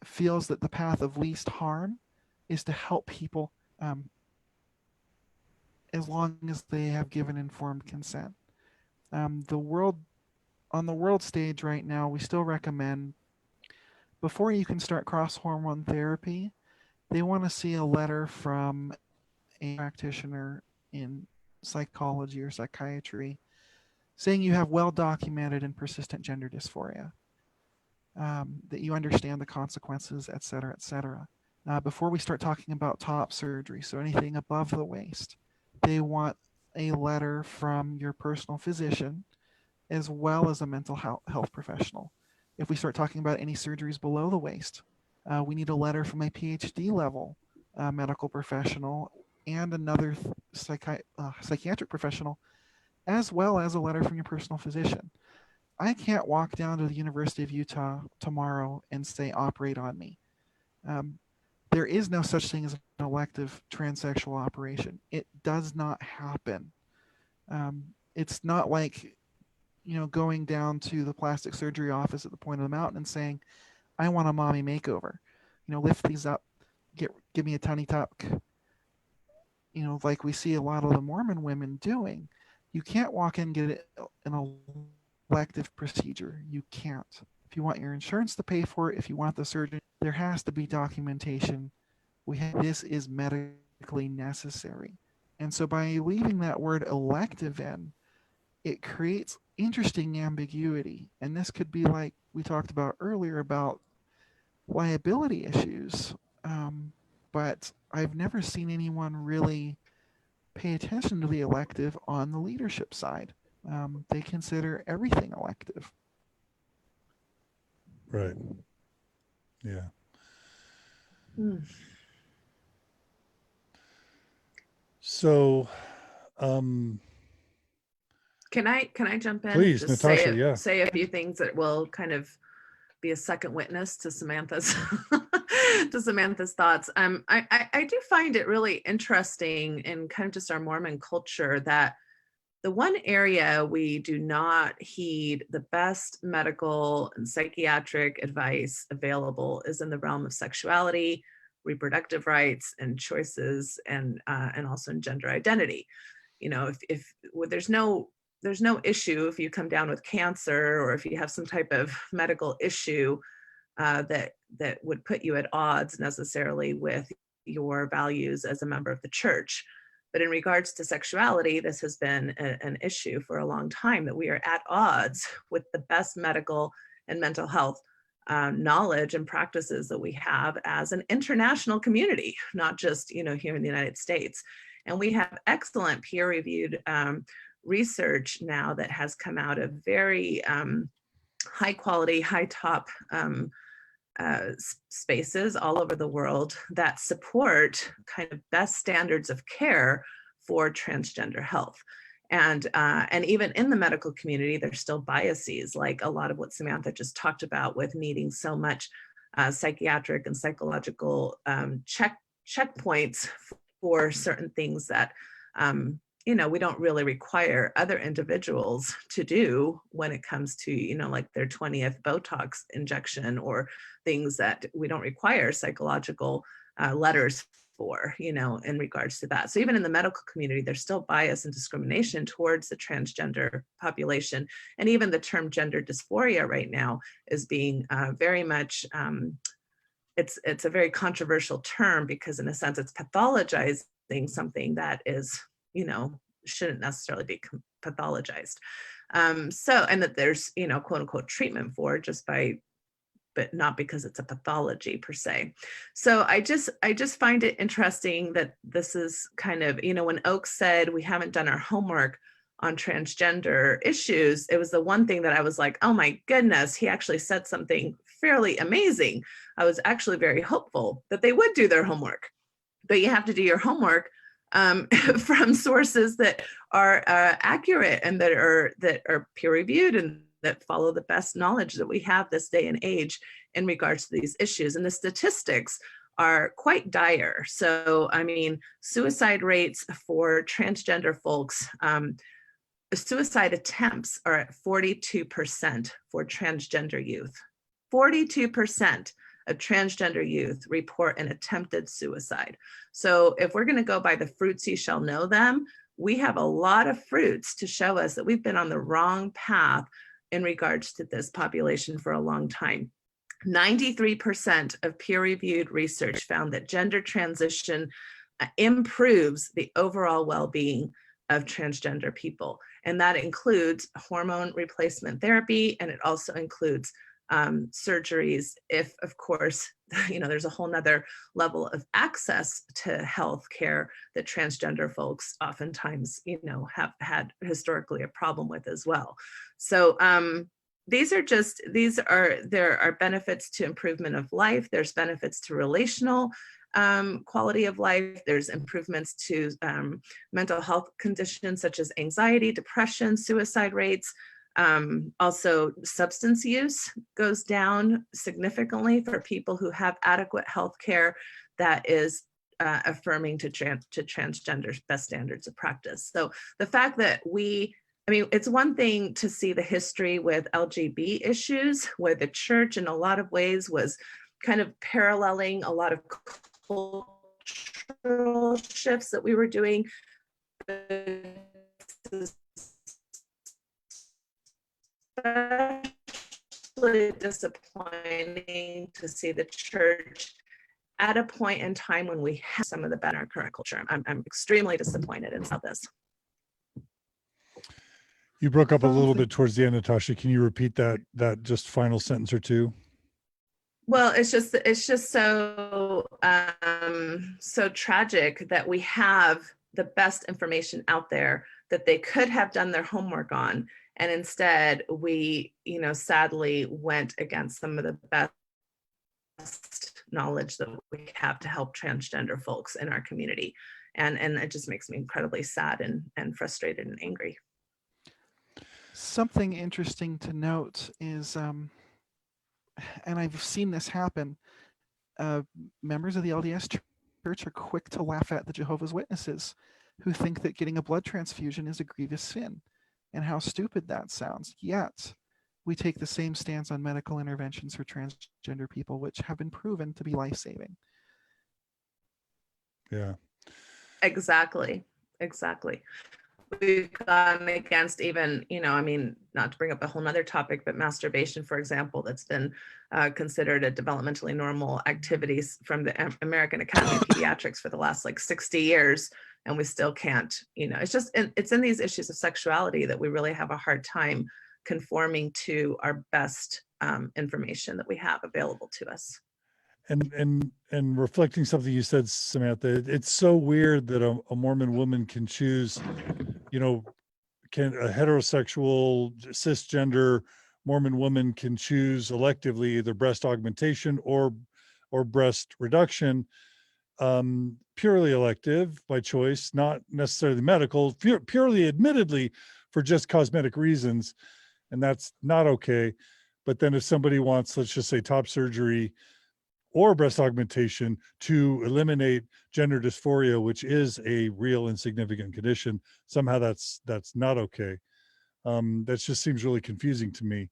feels that the path of least harm is to help people as long as they have given informed consent. On the world stage right now, we still recommend, before you can start cross-hormone therapy, they want to see a letter from a practitioner in psychology or psychiatry saying you have well-documented and persistent gender dysphoria, that you understand the consequences, et cetera, et cetera. Before we start talking about top surgery, so anything above the waist, they want a letter from your personal physician as well as a mental health professional. If we start talking about any surgeries below the waist, we need a letter from a PhD level medical professional and another psychiatric professional, as well as a letter from your personal physician. I can't walk down to the University of Utah tomorrow and say, operate on me. There is no such thing as an elective transsexual operation. It does not happen. It's not like, going down to the plastic surgery office at the point of the mountain and saying, I want a mommy makeover. Lift these up, give me a tummy tuck. Like we see a lot of the Mormon women doing. You can't walk in and get an elective procedure. You can't. If you want your insurance to pay for it, if you want the surgery, there has to be documentation. This is medically necessary. And so by leaving that word elective in, it creates interesting ambiguity. And this could be like we talked about earlier about liability issues. But I've never seen anyone really pay attention to the elective on the leadership side. They consider everything elective. Right. Yeah. So, can I jump in? Please, and just Natasha, say a few things that will kind of be a second witness to Samantha's to Samantha's thoughts. I do find it really interesting in kind of just our Mormon culture that the one area we do not heed the best medical and psychiatric advice available is in the realm of sexuality, reproductive rights, and choices, and also in gender identity. You know, if there's no issue if you come down with cancer, or if you have some type of medical issue that would put you at odds necessarily with your values as a member of the church. But in regards to sexuality, this has been an issue for a long time, that we are at odds with the best medical and mental health knowledge and practices that we have as an international community, not just, you know, here in the United States. And we have excellent peer-reviewed research now that has come out of very high quality, high top spaces all over the world that support kind of best standards of care for transgender health. And even in the medical community, there's still biases, like a lot of what Samantha just talked about, with needing so much psychiatric and psychological checkpoints for certain things that you know, we don't really require other individuals to do when it comes to, you know, like their 20th Botox injection, or things that we don't require psychological letters for, you know, in regards to that. So even in the medical community, there's still bias and discrimination towards the transgender population. And even the term gender dysphoria right now is being very much, it's a very controversial term, because in a sense it's pathologizing something that is, you know, shouldn't necessarily be pathologized. So, and that there's, you know, quote unquote treatment for, just by, but not because it's a pathology per se. So I just find it interesting that this is kind of, you know, when Oak said we haven't done our homework on transgender issues, it was the one thing that I was like, oh my goodness, he actually said something fairly amazing. I was actually very hopeful that they would do their homework, but you have to do your homework from sources that are accurate and that are peer reviewed and that follow the best knowledge that we have this day and age in regards to these issues. And the statistics are quite dire. So, I mean, suicide rates for transgender folks, suicide attempts are at 42% for transgender youth. 42% of transgender youth report an attempted suicide. So if we're going to go by the fruits you shall know them, we have a lot of fruits to show us that we've been on the wrong path in regards to this population for a long time. 93% of peer-reviewed research found that gender transition improves the overall well-being of transgender people. And that includes hormone replacement therapy, and it also includes surgeries, if of course, you know, there's a whole nother level of access to health care that transgender folks oftentimes, you know, have had historically a problem with as well. So there are benefits to improvement of life. There's benefits to relational quality of life. There's improvements to mental health conditions such as anxiety, depression, suicide rates. Also, substance use goes down significantly for people who have adequate health care that is affirming to transgender's best standards of practice. So the fact that I mean, it's one thing to see the history with LGB issues, where the church in a lot of ways was kind of paralleling a lot of cultural shifts that we were doing. Especially disappointing to see the church at a point in time when we have some of the better current culture. I'm extremely disappointed in this. You broke up a little bit towards the end, Natasha. Can you repeat that just final sentence or two? Well, it's just so so tragic that we have the best information out there that they could have done their homework on. And instead we, sadly went against some of the best knowledge that we have to help transgender folks in our community. And it just makes me incredibly sad and frustrated and angry. Something interesting to note is, and I've seen this happen, members of the LDS Church are quick to laugh at the Jehovah's Witnesses, who think that getting a blood transfusion is a grievous sin, and how stupid that sounds. Yet, we take the same stance on medical interventions for transgender people, which have been proven to be life-saving. Yeah. Exactly. We've gone against even, not to bring up a whole nother topic, but masturbation, for example, that's been considered a developmentally normal activity from the American Academy of Pediatrics for the last 60 years. And we still can't, it's in these issues of sexuality that we really have a hard time conforming to our best information that we have available to us. And reflecting something you said, Samantha, it's so weird that a Mormon woman can choose, can a heterosexual cisgender Mormon woman can choose electively either breast augmentation or breast reduction, purely elective by choice, not necessarily medical, purely admittedly for just cosmetic reasons, and that's not okay. But then if somebody wants, let's just say, top surgery or breast augmentation to eliminate gender dysphoria, which is a real and significant condition, somehow that's not okay. That just seems really confusing to me.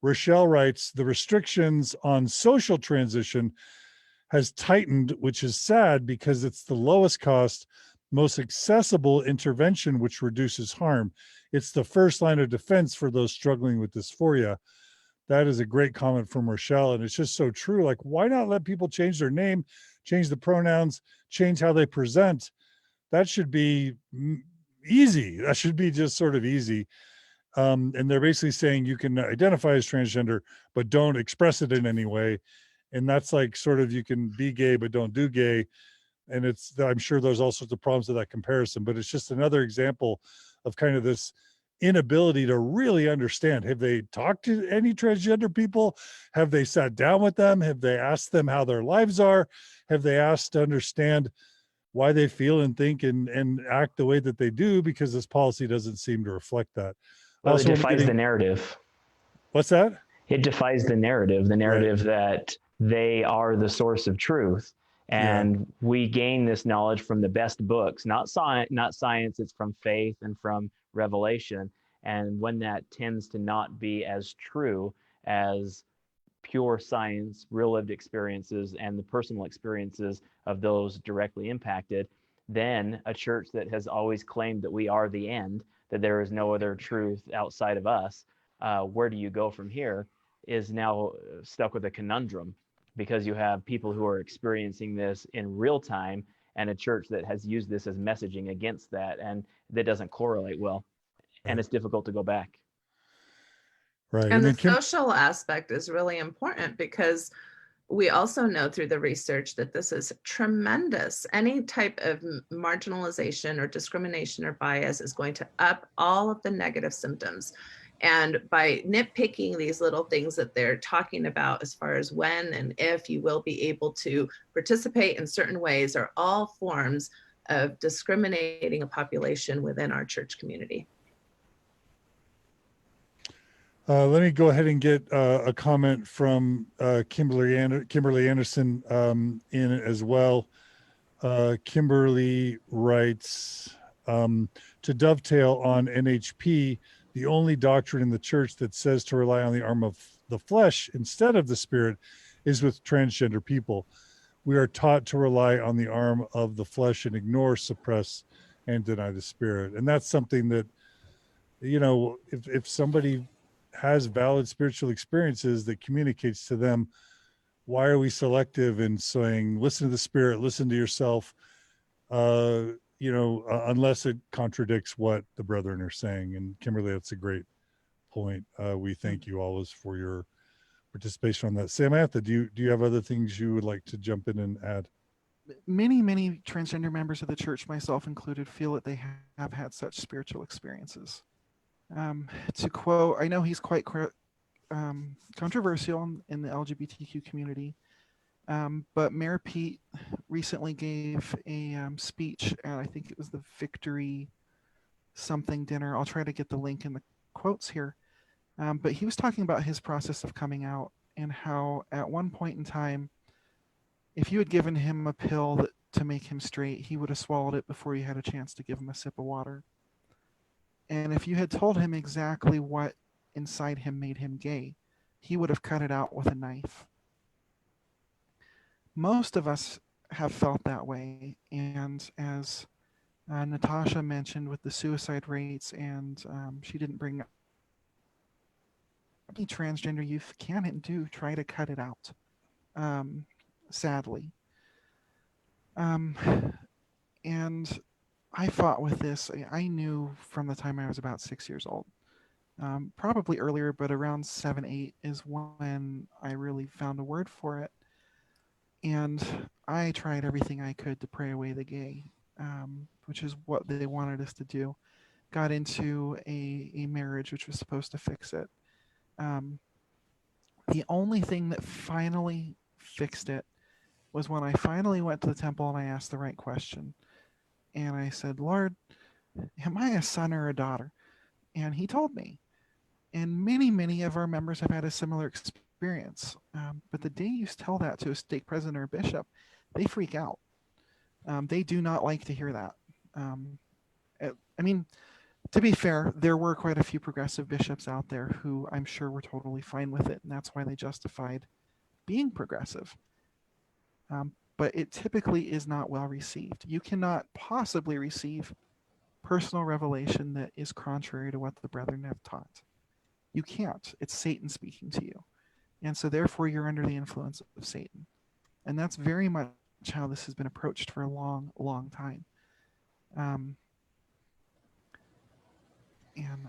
Rochelle writes, the restrictions on social transition has tightened, which is sad because it's the lowest cost, most accessible intervention, which reduces harm. It's the first line of defense for those struggling with dysphoria. That is a great comment from Rochelle, and it's just so true. Like, why not let people change their name, change the pronouns, change how they present? That should be easy. That should be just sort of easy. And they're basically saying you can identify as transgender, but don't express it in any way. And that's like sort of, you can be gay, but don't do gay. And I'm sure there's all sorts of problems with that comparison, but it's just another example of kind of this inability to really understand. Have they talked to any transgender people? Have they sat down with them? Have they asked them how their lives are? Have they asked to understand why they feel and think and act the way that they do? Because this policy doesn't seem to reflect that. Well, it defies the narrative. What's that? It defies the narrative right. That they are the source of truth. And we gain this knowledge from the best books, not science, it's from faith and from revelation. And when that tends to not be as true as pure science, real lived experiences, and the personal experiences of those directly impacted, then a church that has always claimed that we are the end, that there is no other truth outside of us, where do you go from here, is now stuck with a conundrum, because you have people who are experiencing this in real time and a church that has used this as messaging against that, and that doesn't correlate well. Right. And it's difficult to go back. Right. And the social aspect is really important, because we also know through the research that this is tremendous. Any type of marginalization or discrimination or bias is going to up all of the negative symptoms. And by nitpicking these little things that they're talking about as far as when and if you will be able to participate in certain ways, are all forms of discriminating a population within our church community. Let me go ahead and get a comment from Kimberly Anderson in as well. Kimberly writes, to dovetail on NHP, the only doctrine in the church that says to rely on the arm of the flesh instead of the spirit is with transgender people. We are taught to rely on the arm of the flesh and ignore, suppress, and deny the spirit. And that's something that, if somebody has valid spiritual experiences that communicates to them, why are we selective in saying, listen to the spirit, listen to yourself, unless it contradicts what the brethren are saying. And Kimberly, that's a great point. We thank you always for your participation on that. Samantha, do you have other things you would like to jump in and add? many transgender members of the church, myself included, feel that they have had such spiritual experiences. To quote, I know he's quite controversial in the LGBTQ community, but Mayor Pete recently gave a speech at, I think it was the Victory something dinner. I'll try to get the link in the quotes here. But he was talking about his process of coming out and how at one point in time, if you had given him a pill to make him straight, he would have swallowed it before you had a chance to give him a sip of water. And if you had told him exactly what inside him made him gay, he would have cut it out with a knife. Most of us have felt that way. And as Natasha mentioned with the suicide rates, and she didn't bring up any transgender youth can and do try to cut it out, sadly. And I fought with this. I knew from the time I was about 6 years old, probably earlier, but around 7, 8 is when I really found a word for it. And I tried everything I could to pray away the gay, which is what they wanted us to do. Got into a marriage which was supposed to fix it. The only thing that finally fixed it was when I finally went to the temple and I asked the right question. And I said, Lord, am I a son or a daughter? And he told me. And many of our members have had a similar experience. But the day you tell that to a stake president or a bishop, they freak out. They do not like to hear that. I mean, to be fair, there were quite a few progressive bishops out there who I'm sure were totally fine with it, and that's why they justified being progressive. But it typically is not well received. You cannot possibly receive personal revelation that is contrary to what the brethren have taught. You can't. It's Satan speaking to you. And so therefore you're under the influence of Satan. And that's very much how this has been approached for a long time. And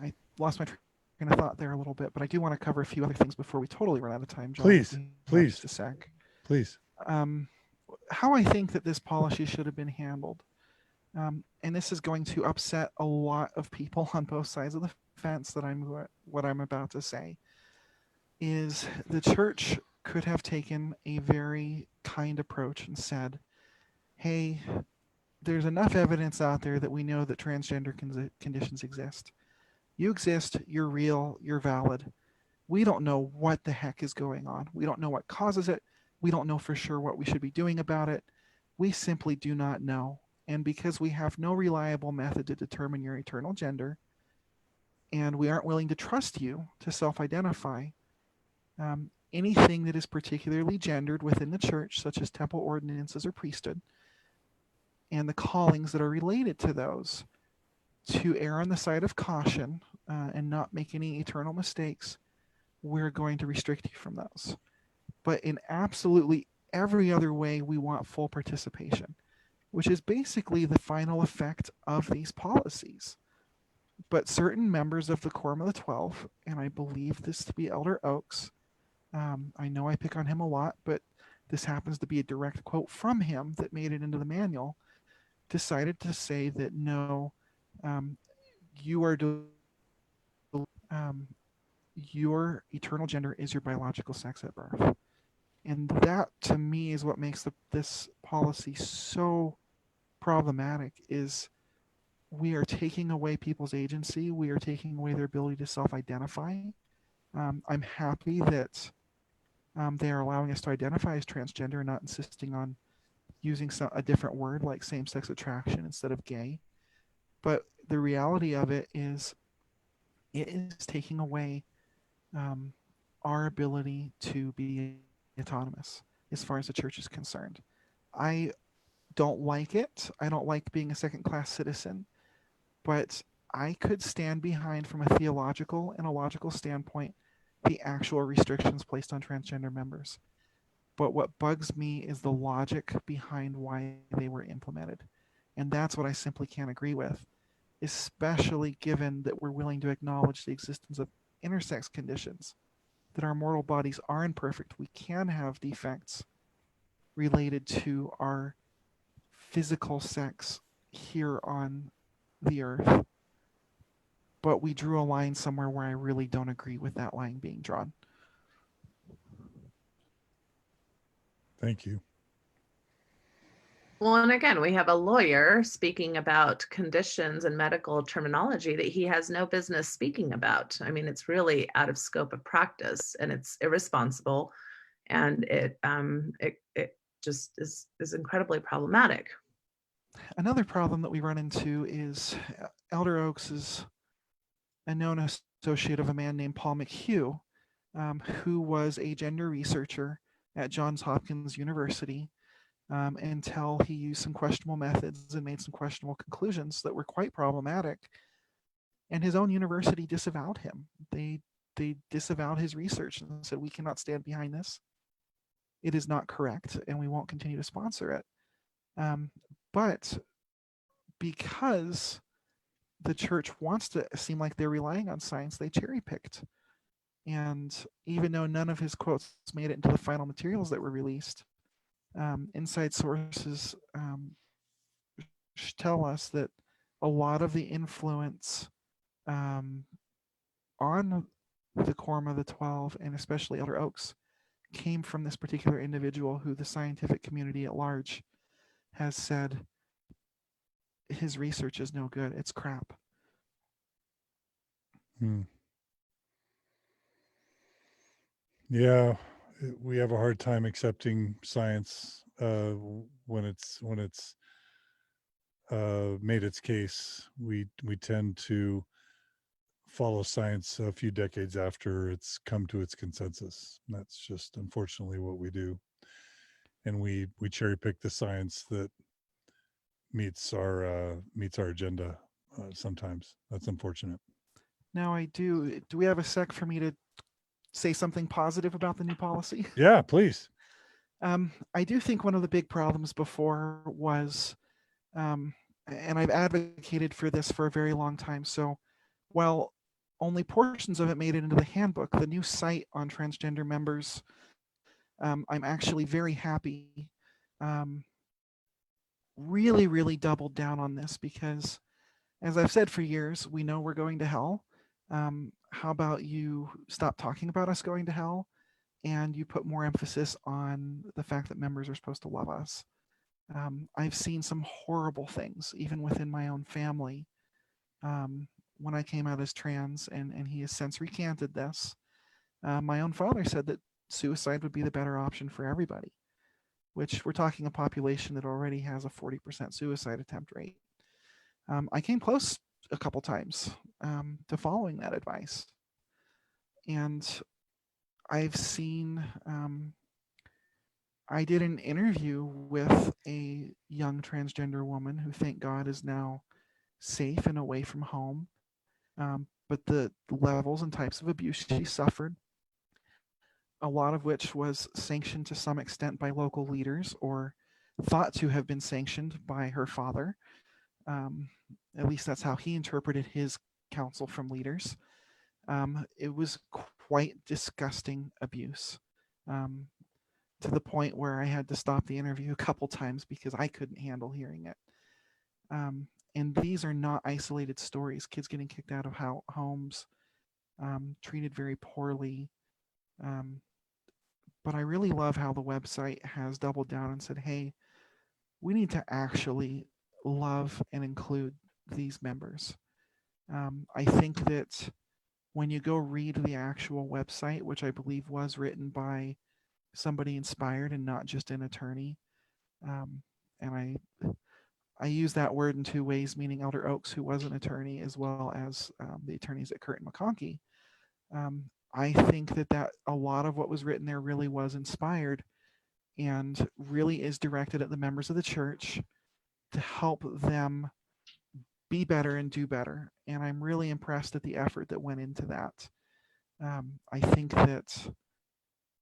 I lost my train of thought there a little bit, but I do want to cover a few other things before we totally run out of time. John, Please. just a sec. Please. How I think that this policy should have been handled. And this is going to upset a lot of people on both sides of the fence that what I'm about to say, is the church could have taken a very kind approach and said, hey, there's enough evidence out there that we know that transgender conditions exist. You exist, you're real, you're valid. We don't know what the heck is going on. We don't know what causes it. We don't know for sure what we should be doing about it. We simply do not know. And because we have no reliable method to determine your eternal gender, and we aren't willing to trust you to self-identify, anything that is particularly gendered within the church, such as temple ordinances or priesthood, and the callings that are related to those, to err on the side of caution and not make any eternal mistakes, we're going to restrict you from those. But in absolutely every other way, we want full participation, which is basically the final effect of these policies. But certain members of the Quorum of the 12, and I believe this to be Elder Oaks, I know I pick on him a lot, but this happens to be a direct quote from him that made it into the manual, decided to say that no, your eternal gender is your biological sex at birth. And that, to me, is what makes this policy so problematic, is we are taking away people's agency. We are taking away their ability to self-identify. I'm happy that they are allowing us to identify as transgender and not insisting on using a different word like same-sex attraction instead of gay. But the reality of it is taking away our ability to be autonomous as far as the church is concerned. I don't like it. I don't like being a second-class citizen, but I could stand behind, from a theological and a logical standpoint, the actual restrictions placed on transgender members. But what bugs me is the logic behind why they were implemented. And that's what I simply can't agree with, especially given that we're willing to acknowledge the existence of intersex conditions, that our mortal bodies are imperfect. We can have defects related to our physical sex here on the earth. But we drew a line somewhere where I really don't agree with that line being drawn. Thank you. Well, and again, we have a lawyer speaking about conditions and medical terminology that he has no business speaking about. I mean, it's really out of scope of practice, and it's irresponsible, and it just is incredibly problematic. Another problem that we run into is Elder Oaks is a known associate of a man named Paul McHugh, who was a gender researcher at Johns Hopkins University until he used some questionable methods and made some questionable conclusions that were quite problematic. And his own university disavowed him. They disavowed his research and said, we cannot stand behind this. It is not correct, and we won't continue to sponsor it. But because the church wants to seem like they're relying on science, they cherry picked. And even though none of his quotes made it into the final materials that were released, inside sources tell us that a lot of the influence on the Quorum of the 12, and especially Elder Oaks, came from this particular individual who the scientific community at large has said his research is no good. It's crap. Yeah, we have a hard time accepting science when it's made its case. We tend to follow science a few decades after it's come to its consensus. And that's just unfortunately what we do. And we cherry pick the science that meets our agenda sometimes. That's unfortunate. Now do we have a sec for me to say something positive about the new policy? Yeah, please. I do think one of the big problems before was, and I've advocated for this for a very long time. So while only portions of it made it into the handbook, the new site on transgender members, I'm actually very happy, really, really doubled down on this because, as I've said for years, we know we're going to hell. How about you stop talking about us going to hell and you put more emphasis on the fact that members are supposed to love us? I've seen some horrible things, even within my own family. When I came out as trans, and he has since recanted this, my own father said that suicide would be the better option for everybody, which we're talking a population that already has a 40% suicide attempt rate. I came close a couple times to following that advice. And I've seen, I did an interview with a young transgender woman who, thank God, is now safe and away from home. But the levels and types of abuse she suffered, a lot of which was sanctioned to some extent by local leaders or thought to have been sanctioned by her father. At least that's how he interpreted his counsel from leaders. It was quite disgusting abuse, to the point where I had to stop the interview a couple times because I couldn't handle hearing it. And these are not isolated stories. Kids getting kicked out of homes, treated very poorly. But I really love how the website has doubled down and said, hey, we need to actually love and include these members. I think that when you go read the actual website, which I believe was written by somebody inspired and not just an attorney, and I use that word in two ways, meaning Elder Oaks, who was an attorney, as well as the attorneys at Curtin McConkie. I think that a lot of what was written there really was inspired and really is directed at the members of the church to help them be better and do better. And I'm really impressed at the effort that went into that. I think that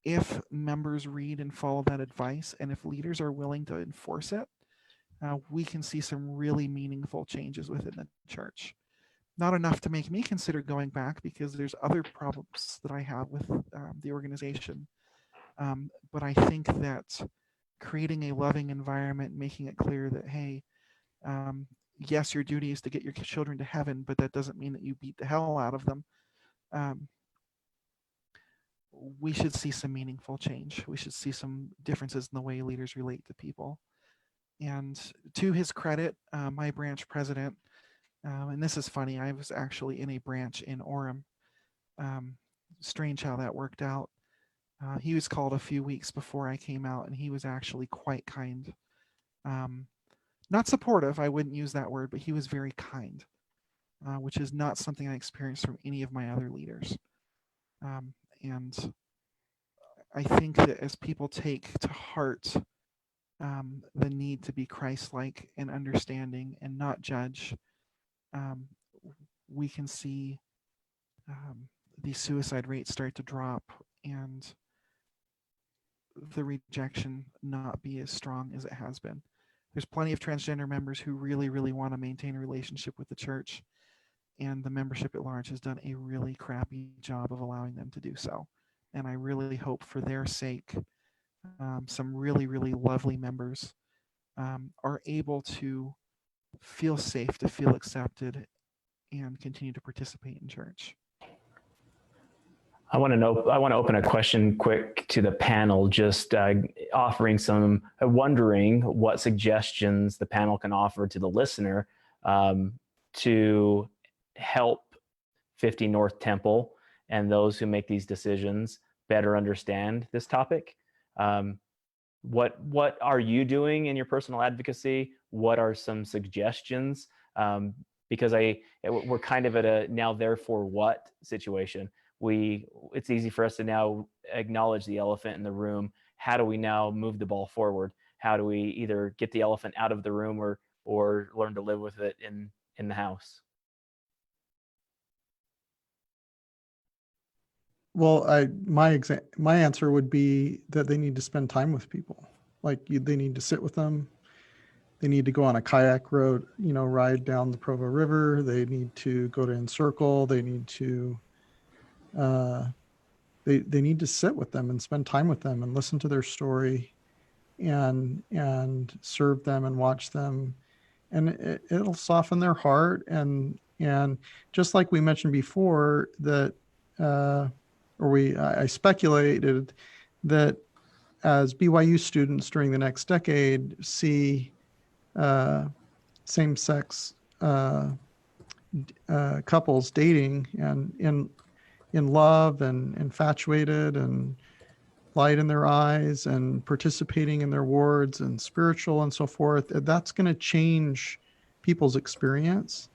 if members read and follow that advice, and if leaders are willing to enforce it, we can see some really meaningful changes within the church. Not enough to make me consider going back because there's other problems that I have with the organization. But I think that creating a loving environment, making it clear that, hey, yes, your duty is to get your children to heaven, but that doesn't mean that you beat the hell out of them. We should see some meaningful change. We should see some differences in the way leaders relate to people. And to his credit, my branch president, and this is funny, I was actually in a branch in Orem. Strange how that worked out. He was called a few weeks before I came out, and he was actually quite kind. Not supportive, I wouldn't use that word, but he was very kind, which is not something I experienced from any of my other leaders. And I think that as people take to heart the need to be Christ-like and understanding and not judge, we can see the suicide rates start to drop and the rejection not be as strong as it has been. There's plenty of transgender members who really, really want to maintain a relationship with the church, and the membership at large has done a really crappy job of allowing them to do so. And I really hope for their sake, some really, really lovely members are able to feel safe, to feel accepted, and continue to participate in church. I want to open a question quick to the panel, just wondering what suggestions the panel can offer to the listener to help 50 North Temple and those who make these decisions better understand this topic. What are you doing in your personal advocacy? What are some suggestions? Because we're kind of at a now therefore what situation. It's easy for us to now acknowledge the elephant in the room. How do we now move the ball forward? How do we either get the elephant out of the room or learn to live with it in the house? Well, my answer would be that they need to spend time with people. They need to sit with them. They need to go on a kayak road, ride down the Provo River. They need to go to Encircle. They need to they need to sit with them and spend time with them and listen to their story and serve them and watch them, and it'll soften their heart. And just like we mentioned before, that I speculated that as BYU students during the next decade see same-sex couples dating and in love and infatuated and light in their eyes and participating in their wards and spiritual and so forth, that's going to change people's experience.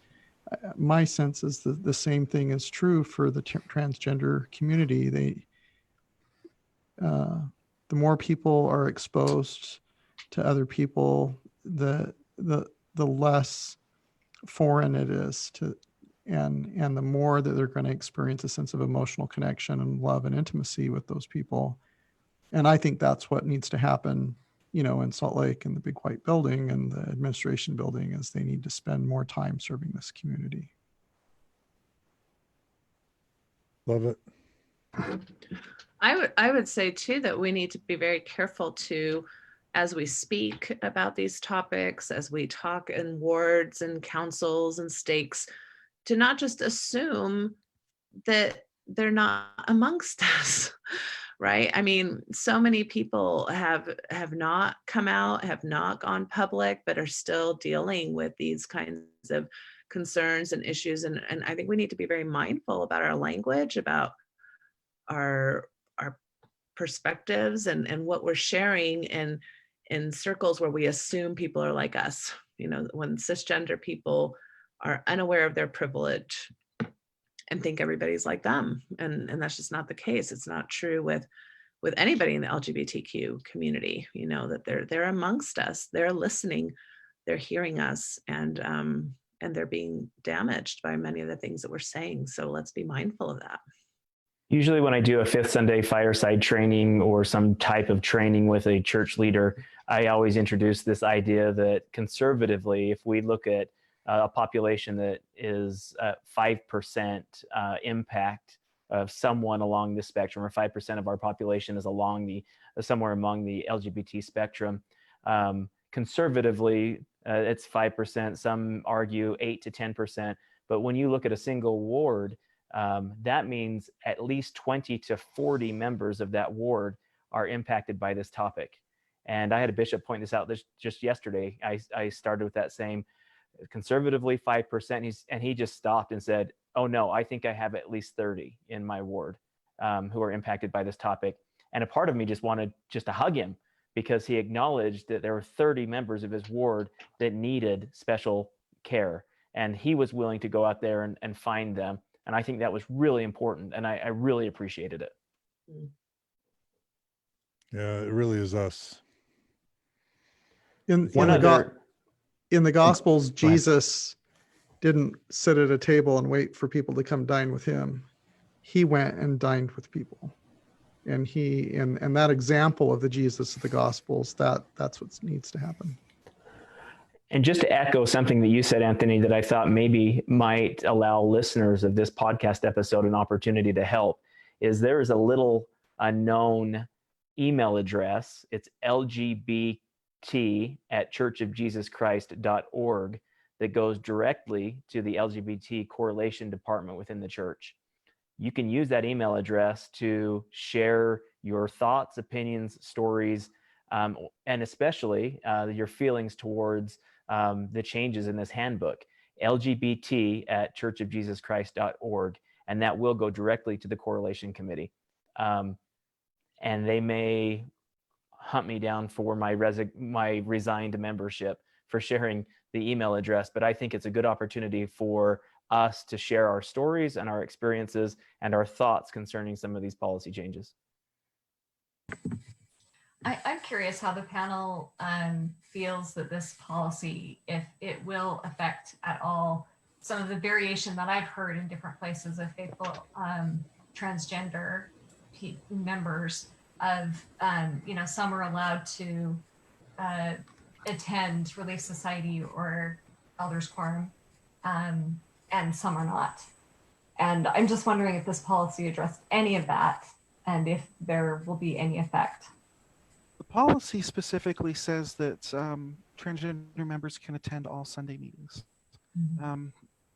My sense is that the same thing is true for the transgender community. The more people are exposed to other people, the less foreign it is to, and the more that they're going to experience a sense of emotional connection and love and intimacy with those people. And I think that's what needs to happen, in Salt Lake and the big white building and the administration building, is they need to spend more time serving this community. Love it. I would say too that we need to be very careful to, as we speak about these topics, as we talk in wards and councils and stakes, to not just assume that they're not amongst us, right? I mean, so many people have not come out, have not gone public, but are still dealing with these kinds of concerns and issues. And I think we need to be very mindful about our language, about our perspectives and what we're sharing in circles where we assume people are like us. When cisgender people are unaware of their privilege and think everybody's like them, and that's just not the case. It's not true with anybody in the LGBTQ community. That they're amongst us, they're listening, they're hearing us, and they're being damaged by many of the things that we're saying. So let's be mindful of that. Usually when I do a Fifth Sunday fireside training or some type of training with a church leader, I always introduce this idea that conservatively, if we look at a population that is 5% impact of someone along the spectrum, or 5% of our population is along somewhere among the LGBT spectrum. Conservatively, it's 5%. Some argue 8 to 10%. But when you look at a single ward, that means at least 20 to 40 members of that ward are impacted by this topic. And I had a bishop point this out just yesterday. I started with that same conservatively 5%. And he just stopped and said, oh no, I think I have at least 30 in my ward who are impacted by this topic. And a part of me just wanted just to hug him, because he acknowledged that there were 30 members of his ward that needed special care. And he was willing to go out there and find them. And I think that was really important. And I really appreciated it. Yeah, it really is us. In the Gospels, Jesus didn't sit at a table and wait for people to come dine with him. He went and dined with people. And and that example of the Jesus of the Gospels, that's what needs to happen. And just to echo something that you said, Anthony, that I thought maybe might allow listeners of this podcast episode an opportunity to help, is there is a little unknown email address. It's lgbt@churchofjesuschrist.org that goes directly to the LGBT correlation department within the church. You can use that email address to share your thoughts, opinions, stories, and especially your feelings towards the changes in this handbook, lgbt@churchofjesuschrist.org, and that will go directly to the correlation committee. And they may hunt me down for my resigned membership for sharing the email address, but I think it's a good opportunity for us to share our stories and our experiences and our thoughts concerning some of these policy changes. I'm curious how the panel feels that this policy, if it will affect at all some of the variation that I've heard in different places of faithful transgender members of, some are allowed to attend Relief Society or Elders Quorum, and some are not. And I'm just wondering if this policy addressed any of that and if there will be any effect. The policy specifically says that transgender members can attend all Sunday meetings. Mm-hmm.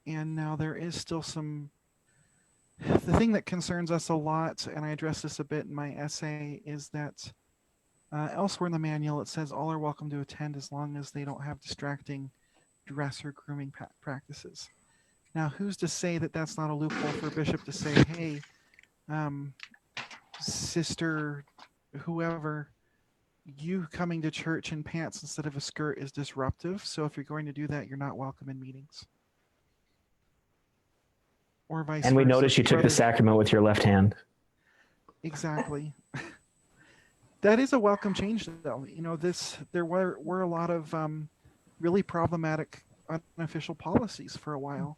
And now there is still the thing that concerns us a lot, and I address this a bit in my essay, is that elsewhere in the manual it says all are welcome to attend as long as they don't have distracting dress or grooming practices. Now, who's to say that that's not a loophole for a bishop to say, hey, sister, whoever, you coming to church in pants instead of a skirt is disruptive. So if you're going to do that, you're not welcome in meetings. Or vice versa. And we noticed you took the sacrament with your left hand. Exactly. That is a welcome change, though. There were a lot of really problematic unofficial policies for a while.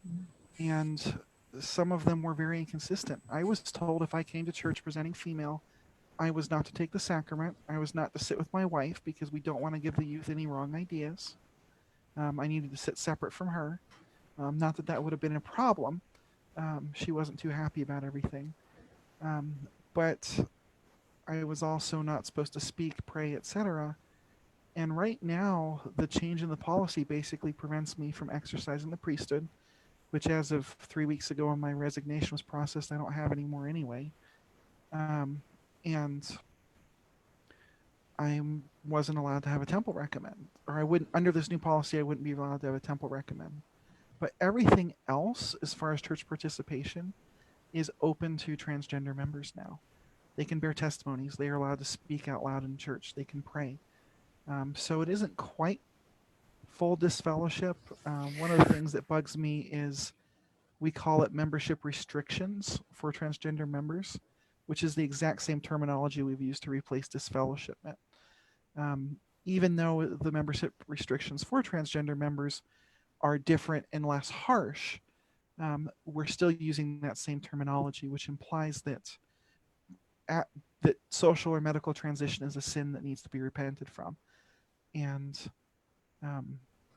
And some of them were very inconsistent. I was told if I came to church presenting female, I was not to take the sacrament. I was not to sit with my wife because we don't want to give the youth any wrong ideas. I needed to sit separate from her. Not that that would have been a problem. She wasn't too happy about everything. But I was also not supposed to speak, pray, etc. And right now, the change in the policy basically prevents me from exercising the priesthood, which as of 3 weeks ago when my resignation was processed, I don't have anymore anyway. And I wasn't allowed to have a temple recommend, or I wouldn't, under this new policy, I wouldn't be allowed to have a temple recommend. But everything else, as far as church participation, is open to transgender members now. They can bear testimonies. They are allowed to speak out loud in church. They can pray. So it isn't quite full disfellowship. One of the things that bugs me is we call it membership restrictions for transgender members, which is the exact same terminology we've used to replace disfellowshipment. Even though the membership restrictions for transgender members are different and less harsh, we're still using that same terminology, which implies that that social or medical transition is a sin that needs to be repented from. And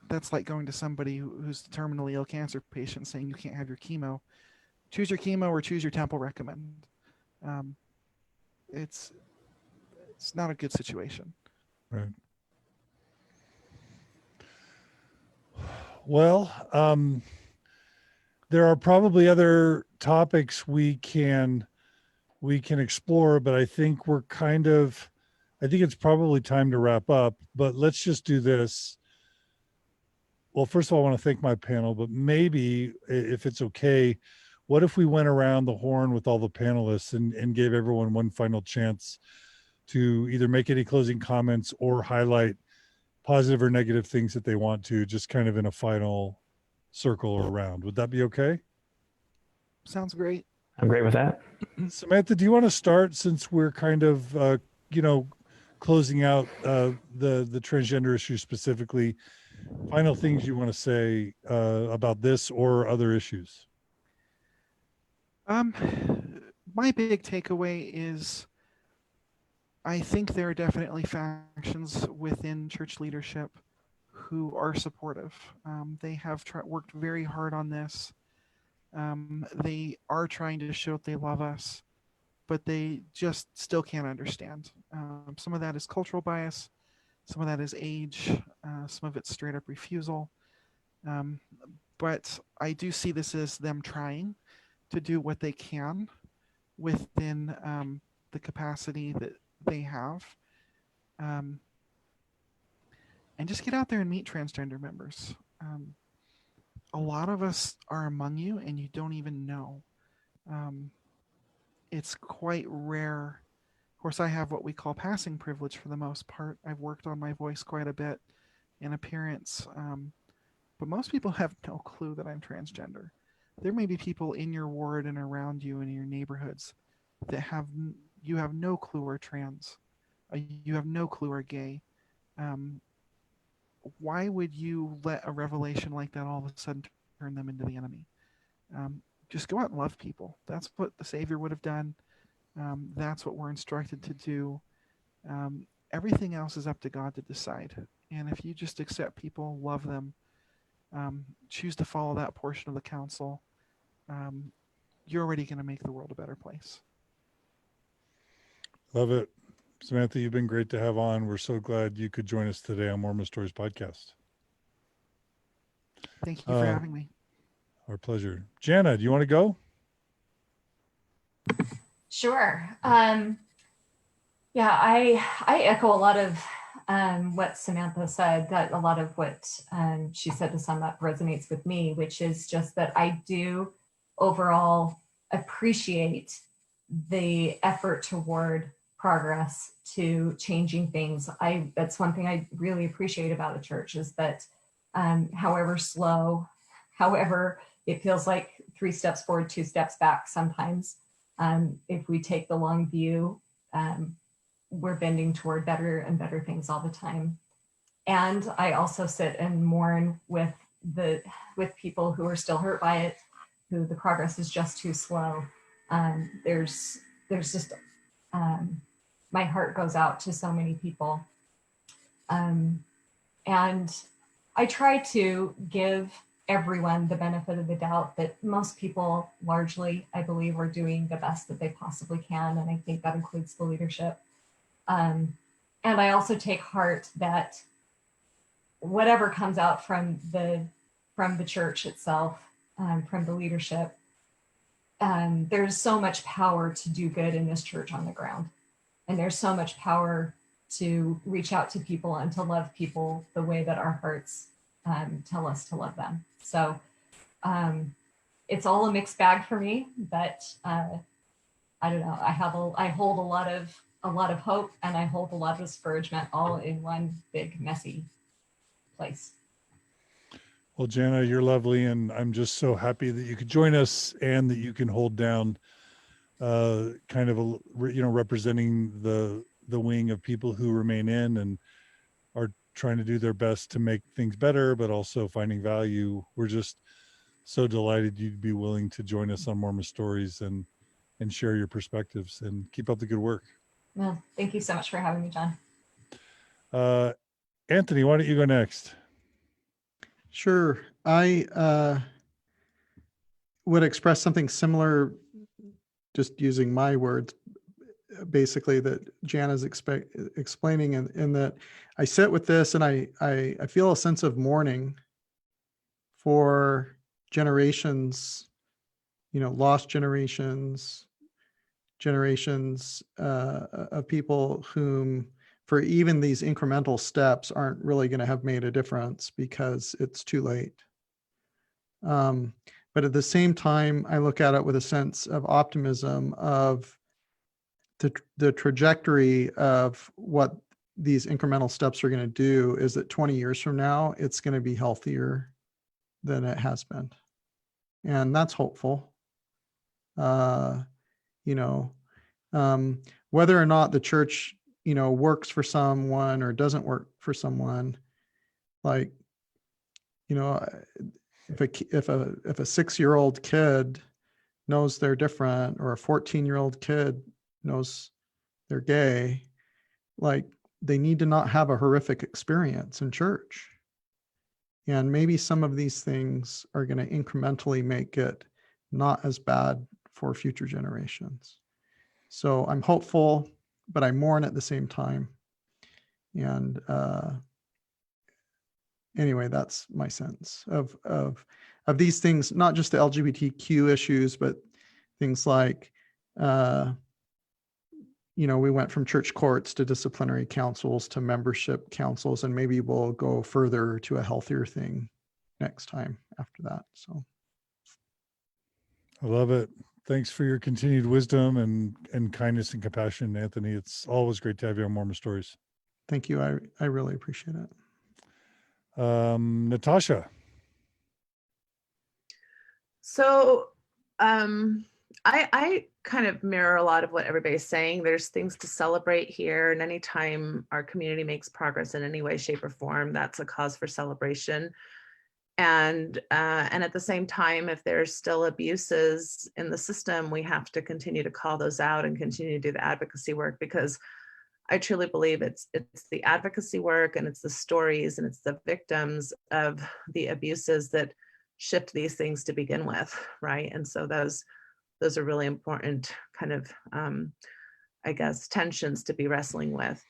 that's like going to somebody who's a terminally ill cancer patient saying you can't have your chemo. Choose your chemo or choose your temple recommend. It's not a good situation. Right. Well, there are probably other topics we can explore, but I think I think it's probably time to wrap up, but let's just do this. Well, first of all, I want to thank my panel, but maybe if it's okay, what if we went around the horn with all the panelists and gave everyone one final chance to either make any closing comments or highlight positive or negative things that they want to, just kind of in a final circle or round. Would that be okay? Sounds great. I'm great with that. Samantha, do you want to start, since we're kind of, closing out the transgender issue specifically? Final things you want to say about this or other issues? My big takeaway is I think there are definitely factions within church leadership who are supportive. They have worked very hard on this. They are trying to show that they love us, but they just still can't understand. Some of that is cultural bias. Some of that is age. Some of it's straight up refusal. But I do see this as them trying to do what they can within the capacity that they have. And just get out there and meet transgender members. A lot of us are among you and you don't even know. It's quite rare. Of course, I have what we call passing privilege for the most part. I've worked on my voice quite a bit and appearance. But most people have no clue that I'm transgender. There may be people in your ward and around you and in your neighborhoods that you have no clue are trans. You have no clue are gay. Why would you let a revelation like that all of a sudden turn them into the enemy? Just go out and love people. That's what the Savior would have done. That's what we're instructed to do. Everything else is up to God to decide. And if you just accept people, love them, choose to follow that portion of the counsel, you're already going to make the world a better place. Love it. Samantha, you've been great to have on. We're so glad you could join us today on Mormon Stories podcast. Thank you for having me. Our pleasure. Jana, do you want to go? Sure. Yeah, I echo a lot of what Samantha said, that a lot of what she said to sum up resonates with me, which is just that I do overall appreciate the effort toward progress to changing things. That's one thing I really appreciate about the church, is that however slow, however it feels like 3 steps forward, 2 steps back sometimes, if we take the long view, we're bending toward better and better things all the time. And I also sit and mourn with people who are still hurt by it, who the progress is just too slow. There's just, my heart goes out to so many people. And I try to give everyone the benefit of the doubt that most people largely, I believe, are doing the best that they possibly can. And I think that includes the leadership. And I also take heart that whatever comes out from the church itself, from the leadership, there's so much power to do good in this church on the ground. And there's so much power to reach out to people and to love people the way that our hearts tell us to love them. So it's all a mixed bag for me, but I don't know. I hold a lot of hope, and I hold a lot of discouragement, all in one big messy place. Well, Jana, you're lovely, and I'm just so happy that you could join us and that you can hold down kind of representing the wing of people who remain in and are trying to do their best to make things better, but also finding value. We're just so delighted you'd be willing to join us on Mormon Stories and share your perspectives, and keep up the good work. Well, thank you so much for having me, John. Anthony, why don't you go next? Sure. I would express something similar, just using my words. basically that Jana's explaining, and that I sit with this and I feel a sense of mourning for generations, lost generations of people whom, for even these incremental steps, aren't really going to have made a difference because it's too late. But at the same time, I look at it with a sense of optimism of the trajectory of what these incremental steps are going to do is that 20 years from now, it's going to be healthier than it has been. And that's hopeful. Whether or not the church, works for someone or doesn't work for someone, like, if a 6-year-old kid knows they're different, or a 14-year-old kid knows they're gay, like, they need to not have a horrific experience in church. And maybe some of these things are going to incrementally make it not as bad for future generations. So I'm hopeful, but I mourn at the same time. And anyway, that's my sense of these things, not just the LGBTQ issues, but things like, we went from church courts to disciplinary councils to membership councils, and maybe we'll go further to a healthier thing next time after that. So I love it. Thanks for your continued wisdom and kindness and compassion, Anthony. It's always great to have you on Mormon Stories. Thank you. I really appreciate it. Natasha. So I kind of mirror a lot of what everybody's saying. There's things to celebrate here, and anytime our community makes progress in any way, shape, or form, that's a cause for celebration. And at the same time, if there's still abuses in the system, we have to continue to call those out and continue to do the advocacy work, because I truly believe it's the advocacy work, and it's the stories, and it's the victims of the abuses that shift these things to begin with, right? And so those are really important kind of, tensions to be wrestling with.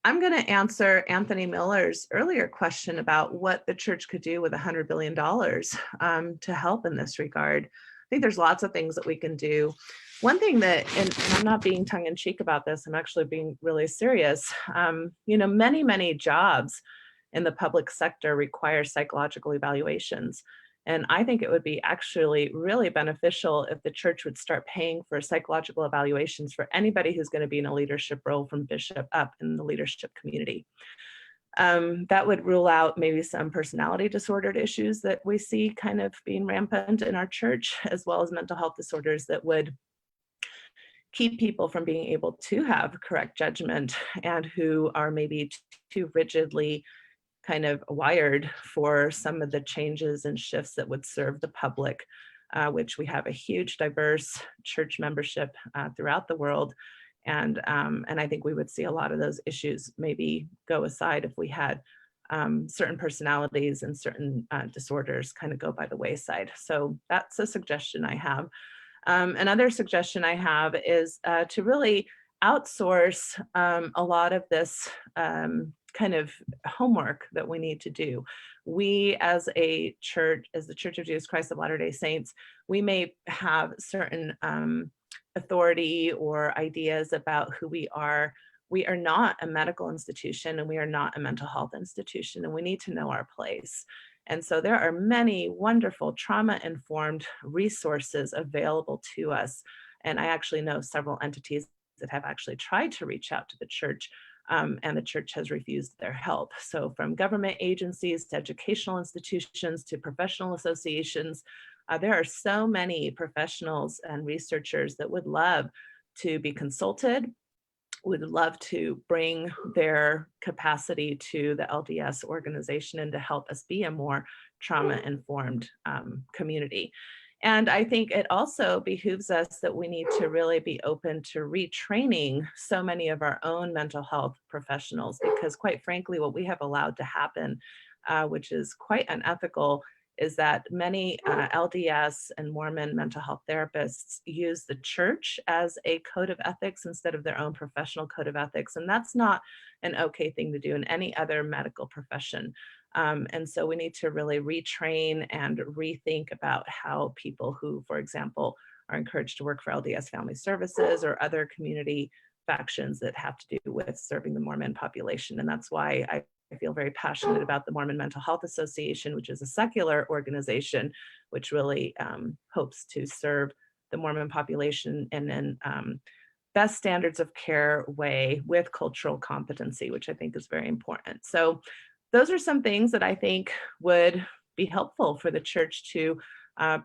I'm going to answer Anthony Miller's earlier question about what the church could do with $100 billion to help in this regard. I think there's lots of things that we can do. One thing that, and I'm not being tongue-in-cheek about this, I'm actually being really serious. Many, many jobs in the public sector require psychological evaluations. And I think it would be actually really beneficial if the church would start paying for psychological evaluations for anybody who's going to be in a leadership role from bishop up in the leadership community. That would rule out maybe some personality disordered issues that we see kind of being rampant in our church, as well as mental health disorders that would keep people from being able to have correct judgment, and who are maybe too rigidly kind of wired for some of the changes and shifts that would serve the public, which we have a huge diverse church membership throughout the world. And I think we would see a lot of those issues maybe go aside if we had certain personalities and certain disorders kind of go by the wayside. So that's a suggestion I have. Another suggestion I have is to really outsource a lot of this kind of homework that we need to do. We as a church, as the Church of Jesus Christ of Latter-day Saints, we may have certain authority or ideas about who we are. We are not a medical institution, and we are not a mental health institution, and we need to know our place. And so there are many wonderful trauma-informed resources available to us. And I actually know several entities that have actually tried to reach out to the church, and the church has refused their help. So from government agencies to educational institutions to professional associations, there are so many professionals and researchers that would love to be consulted, would love to bring their capacity to the LDS organization and to help us be a more trauma-informed community. And I think it also behooves us that we need to really be open to retraining so many of our own mental health professionals, because quite frankly, what we have allowed to happen, which is quite unethical, is that many LDS and Mormon mental health therapists use the church as a code of ethics instead of their own professional code of ethics. And that's not an okay thing to do in any other medical profession. And so we need to really retrain and rethink about how people who, for example, are encouraged to work for LDS Family Services or other community factions that have to do with serving the Mormon population. And that's why I feel very passionate about the Mormon Mental Health Association, which is a secular organization, which really hopes to serve the Mormon population in an best standards of care way with cultural competency, which I think is very important. So those are some things that I think would be helpful for the church to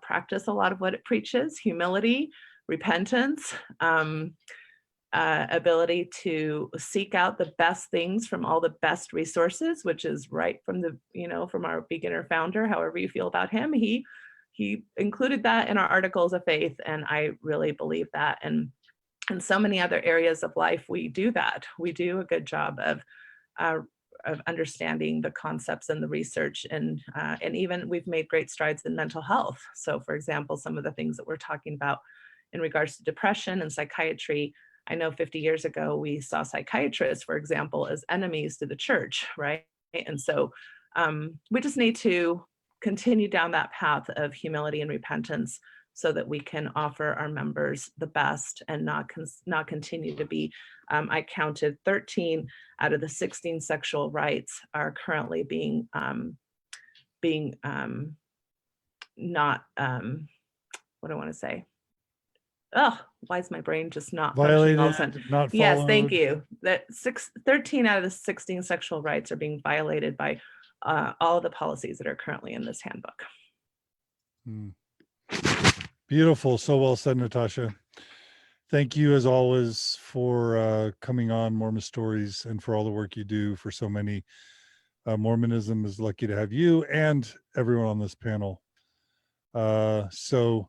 practice a lot of what it preaches: humility, repentance, ability to seek out the best things from all the best resources, which is right from the, from our beginner founder, however you feel about him. He included that in our articles of faith, and I really believe that. And in so many other areas of life, we do that. We do a good job of understanding the concepts and the research, and even we've made great strides in mental health. So, for example, some of the things that we're talking about in regards to depression and psychiatry, I know 50 years ago, we saw psychiatrists, for example, as enemies to the church, right? And so we just need to continue down that path of humility and repentance so that we can offer our members the best and not continue to be, I counted 13 out of the 16 sexual rights are currently being not, what do I want to say? Oh, why is my brain just not functioning all of a sudden? Not followed. Yes, thank you. That 13 out of the 16 sexual rights are being violated by all of the policies that are currently in this handbook. Beautiful. So well said, Natasha. Thank you, as always, for coming on Mormon Stories and for all the work you do for so many. Mormonism is lucky to have you and everyone on this panel. So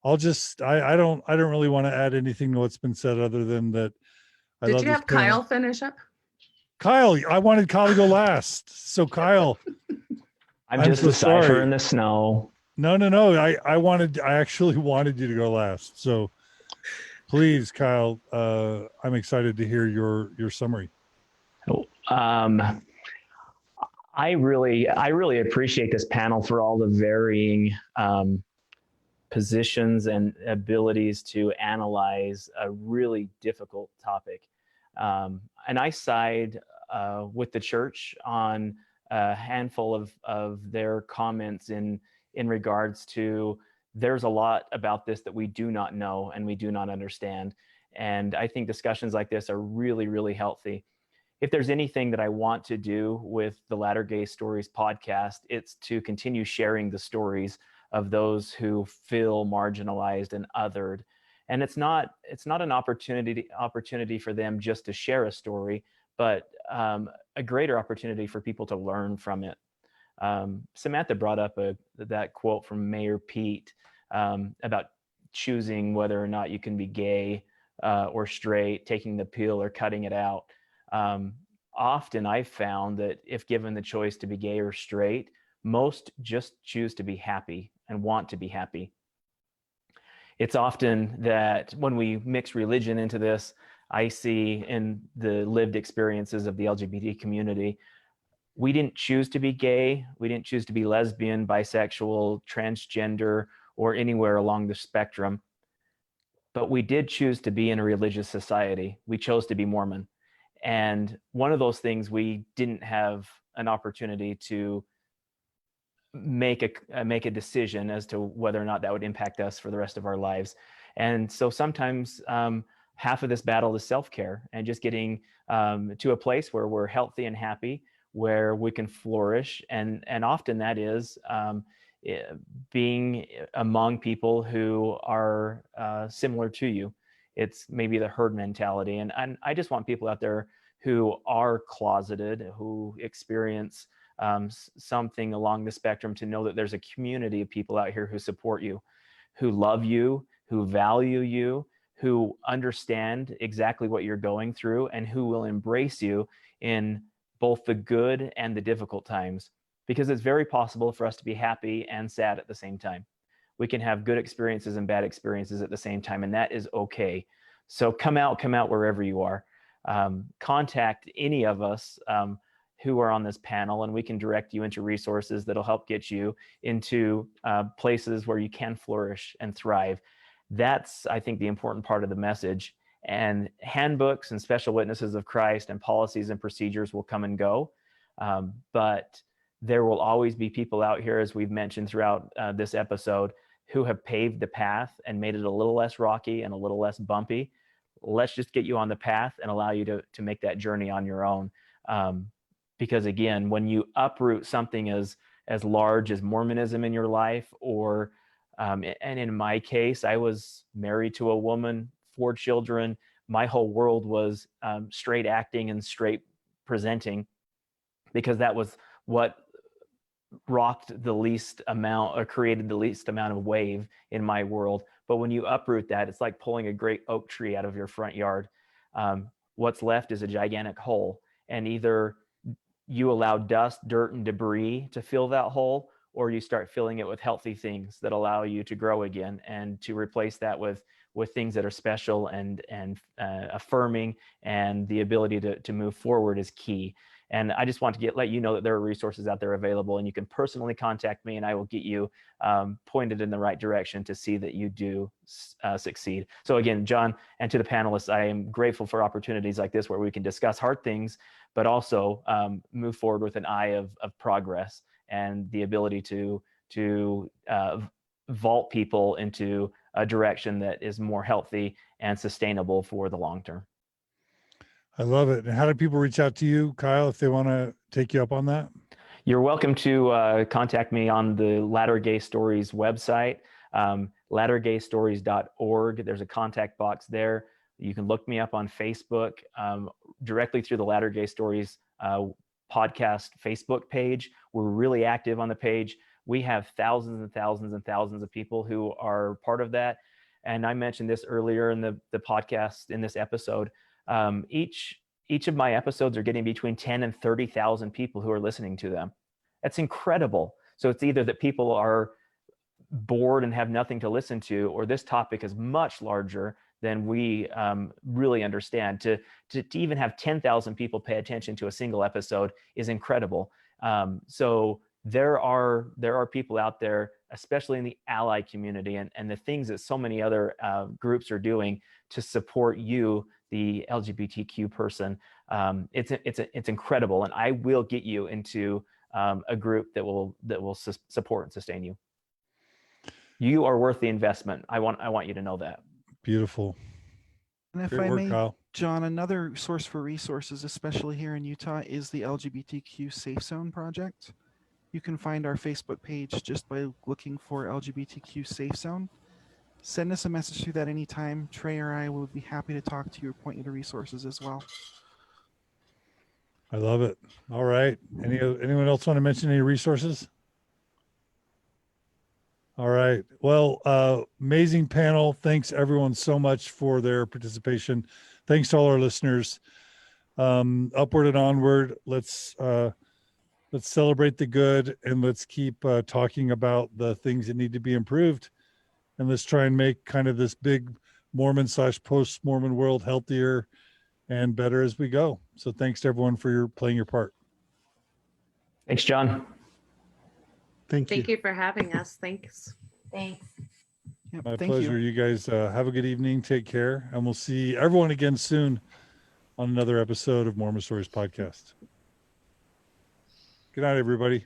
I don't really want to add anything to what's been said other than that. Did you have Kyle finish up? Kyle, I wanted Kyle to go last. So Kyle, I'm just so a cipher sorry. in the snow. No. I actually wanted you to go last. So please, Kyle, I'm excited to hear your summary. I really appreciate this panel for all the varying positions and abilities to analyze a really difficult topic. And I side with the church on a handful of their comments in regards to there's a lot about this that we do not know and we do not understand. And I think discussions like this are really, really healthy. If there's anything that I want to do with the Latter Gay Stories podcast, it's to continue sharing the stories of those who feel marginalized and othered. And it's not an opportunity for them just to share a story, but a greater opportunity for people to learn from it. Samantha brought up that quote from Mayor Pete about choosing whether or not you can be gay or straight, taking the pill or cutting it out. Often I've found that if given the choice to be gay or straight, most just choose to be happy and want to be happy. It's often that when we mix religion into this, I see in the lived experiences of the LGBT community, we didn't choose to be gay, we didn't choose to be lesbian, bisexual, transgender, or anywhere along the spectrum, but we did choose to be in a religious society. We chose to be Mormon. And one of those things we didn't have an opportunity to make a decision as to whether or not that would impact us for the rest of our lives. And so sometimes half of this battle is self-care and just getting to a place where we're healthy and happy, where we can flourish. And often that is being among people who are similar to you. It's maybe the herd mentality. And I just want people out there who are closeted, who experience something along the spectrum, to know that there's a community of people out here who support you, who love you, who value you, who understand exactly what you're going through, and who will embrace you in both the good and the difficult times. because it's very possible for us to be happy and sad at the same time. We can have good experiences and bad experiences at the same time, and that is okay. So come out wherever you are. Contact any of us who are on this panel, and we can direct you into resources that'll help get you into places where you can flourish and thrive. That's, I think, the important part of the message. And handbooks and special witnesses of Christ and policies and procedures will come and go. But there will always be people out here, as we've mentioned throughout this episode, who have paved the path and made it a little less rocky and a little less bumpy. Let's just get you on the path and allow you to make that journey on your own. Because again, when you uproot something as large as Mormonism in your life, or and in my case, I was married to a woman, 4 children. My whole world was straight acting and straight presenting, because that was what rocked the least amount or created the least amount of wave in my world. But when you uproot that, it's like pulling a great oak tree out of your front yard. What's left is a gigantic hole, and either you allow dust, dirt, and debris to fill that hole, or you start filling it with healthy things that allow you to grow again, and to replace that with things that are special and affirming, and the ability to move forward is key. And I just want to let you know that there are resources out there available, and you can personally contact me, and I will get you pointed in the right direction to see that you do succeed. So again, John, and to the panelists, I am grateful for opportunities like this where we can discuss hard things, but also move forward with an eye of progress and the ability to vault people into a direction that is more healthy and sustainable for the long term. I love it. And how do people reach out to you, Kyle, if they want to take you up on that? You're welcome to contact me on the Latter-Gay Stories website, lattergaystories.org. There's a contact box there. You can look me up on Facebook directly through the Latter-Gay Stories podcast Facebook page. We're really active on the page. We have thousands and thousands and thousands of people who are part of that. And I mentioned this earlier in the podcast in this episode. Each of my episodes are getting between 10 and 30,000 people who are listening to them. That's incredible. So it's either that people are bored and have nothing to listen to, or this topic is much larger than we really understand. To even have 10,000 people pay attention to a single episode is incredible. So there are people out there, especially in the ally community, and the things that so many other groups are doing to support you, the LGBTQ person. It's incredible, and I will get you into a group that will support and sustain you. You are worth the investment. I want you to know that. Beautiful. And if Great I work, may, Kyle. John, another source for resources, especially here in Utah, is the LGBTQ Safe Zone Project. You can find our Facebook page just by looking for LGBTQ Safe Zone. Send us a message through that anytime. Trey or I will be happy to talk to you or point you to resources as well. I love it. All right. Anyone else want to mention any resources? All right. Well, amazing panel. Thanks everyone so much for their participation. Thanks to all our listeners. Upward and onward. Let's celebrate the good, and let's keep talking about the things that need to be improved. And let's try and make kind of this big Mormon/post-Mormon world healthier and better as we go. So thanks to everyone for playing your part. Thanks, John. Thank you. Thank you for having us. Thanks. Thanks. Yep, My thank pleasure. you. You guys have a good evening. Take care. And we'll see everyone again soon on another episode of Mormon Stories podcast. Good night, everybody.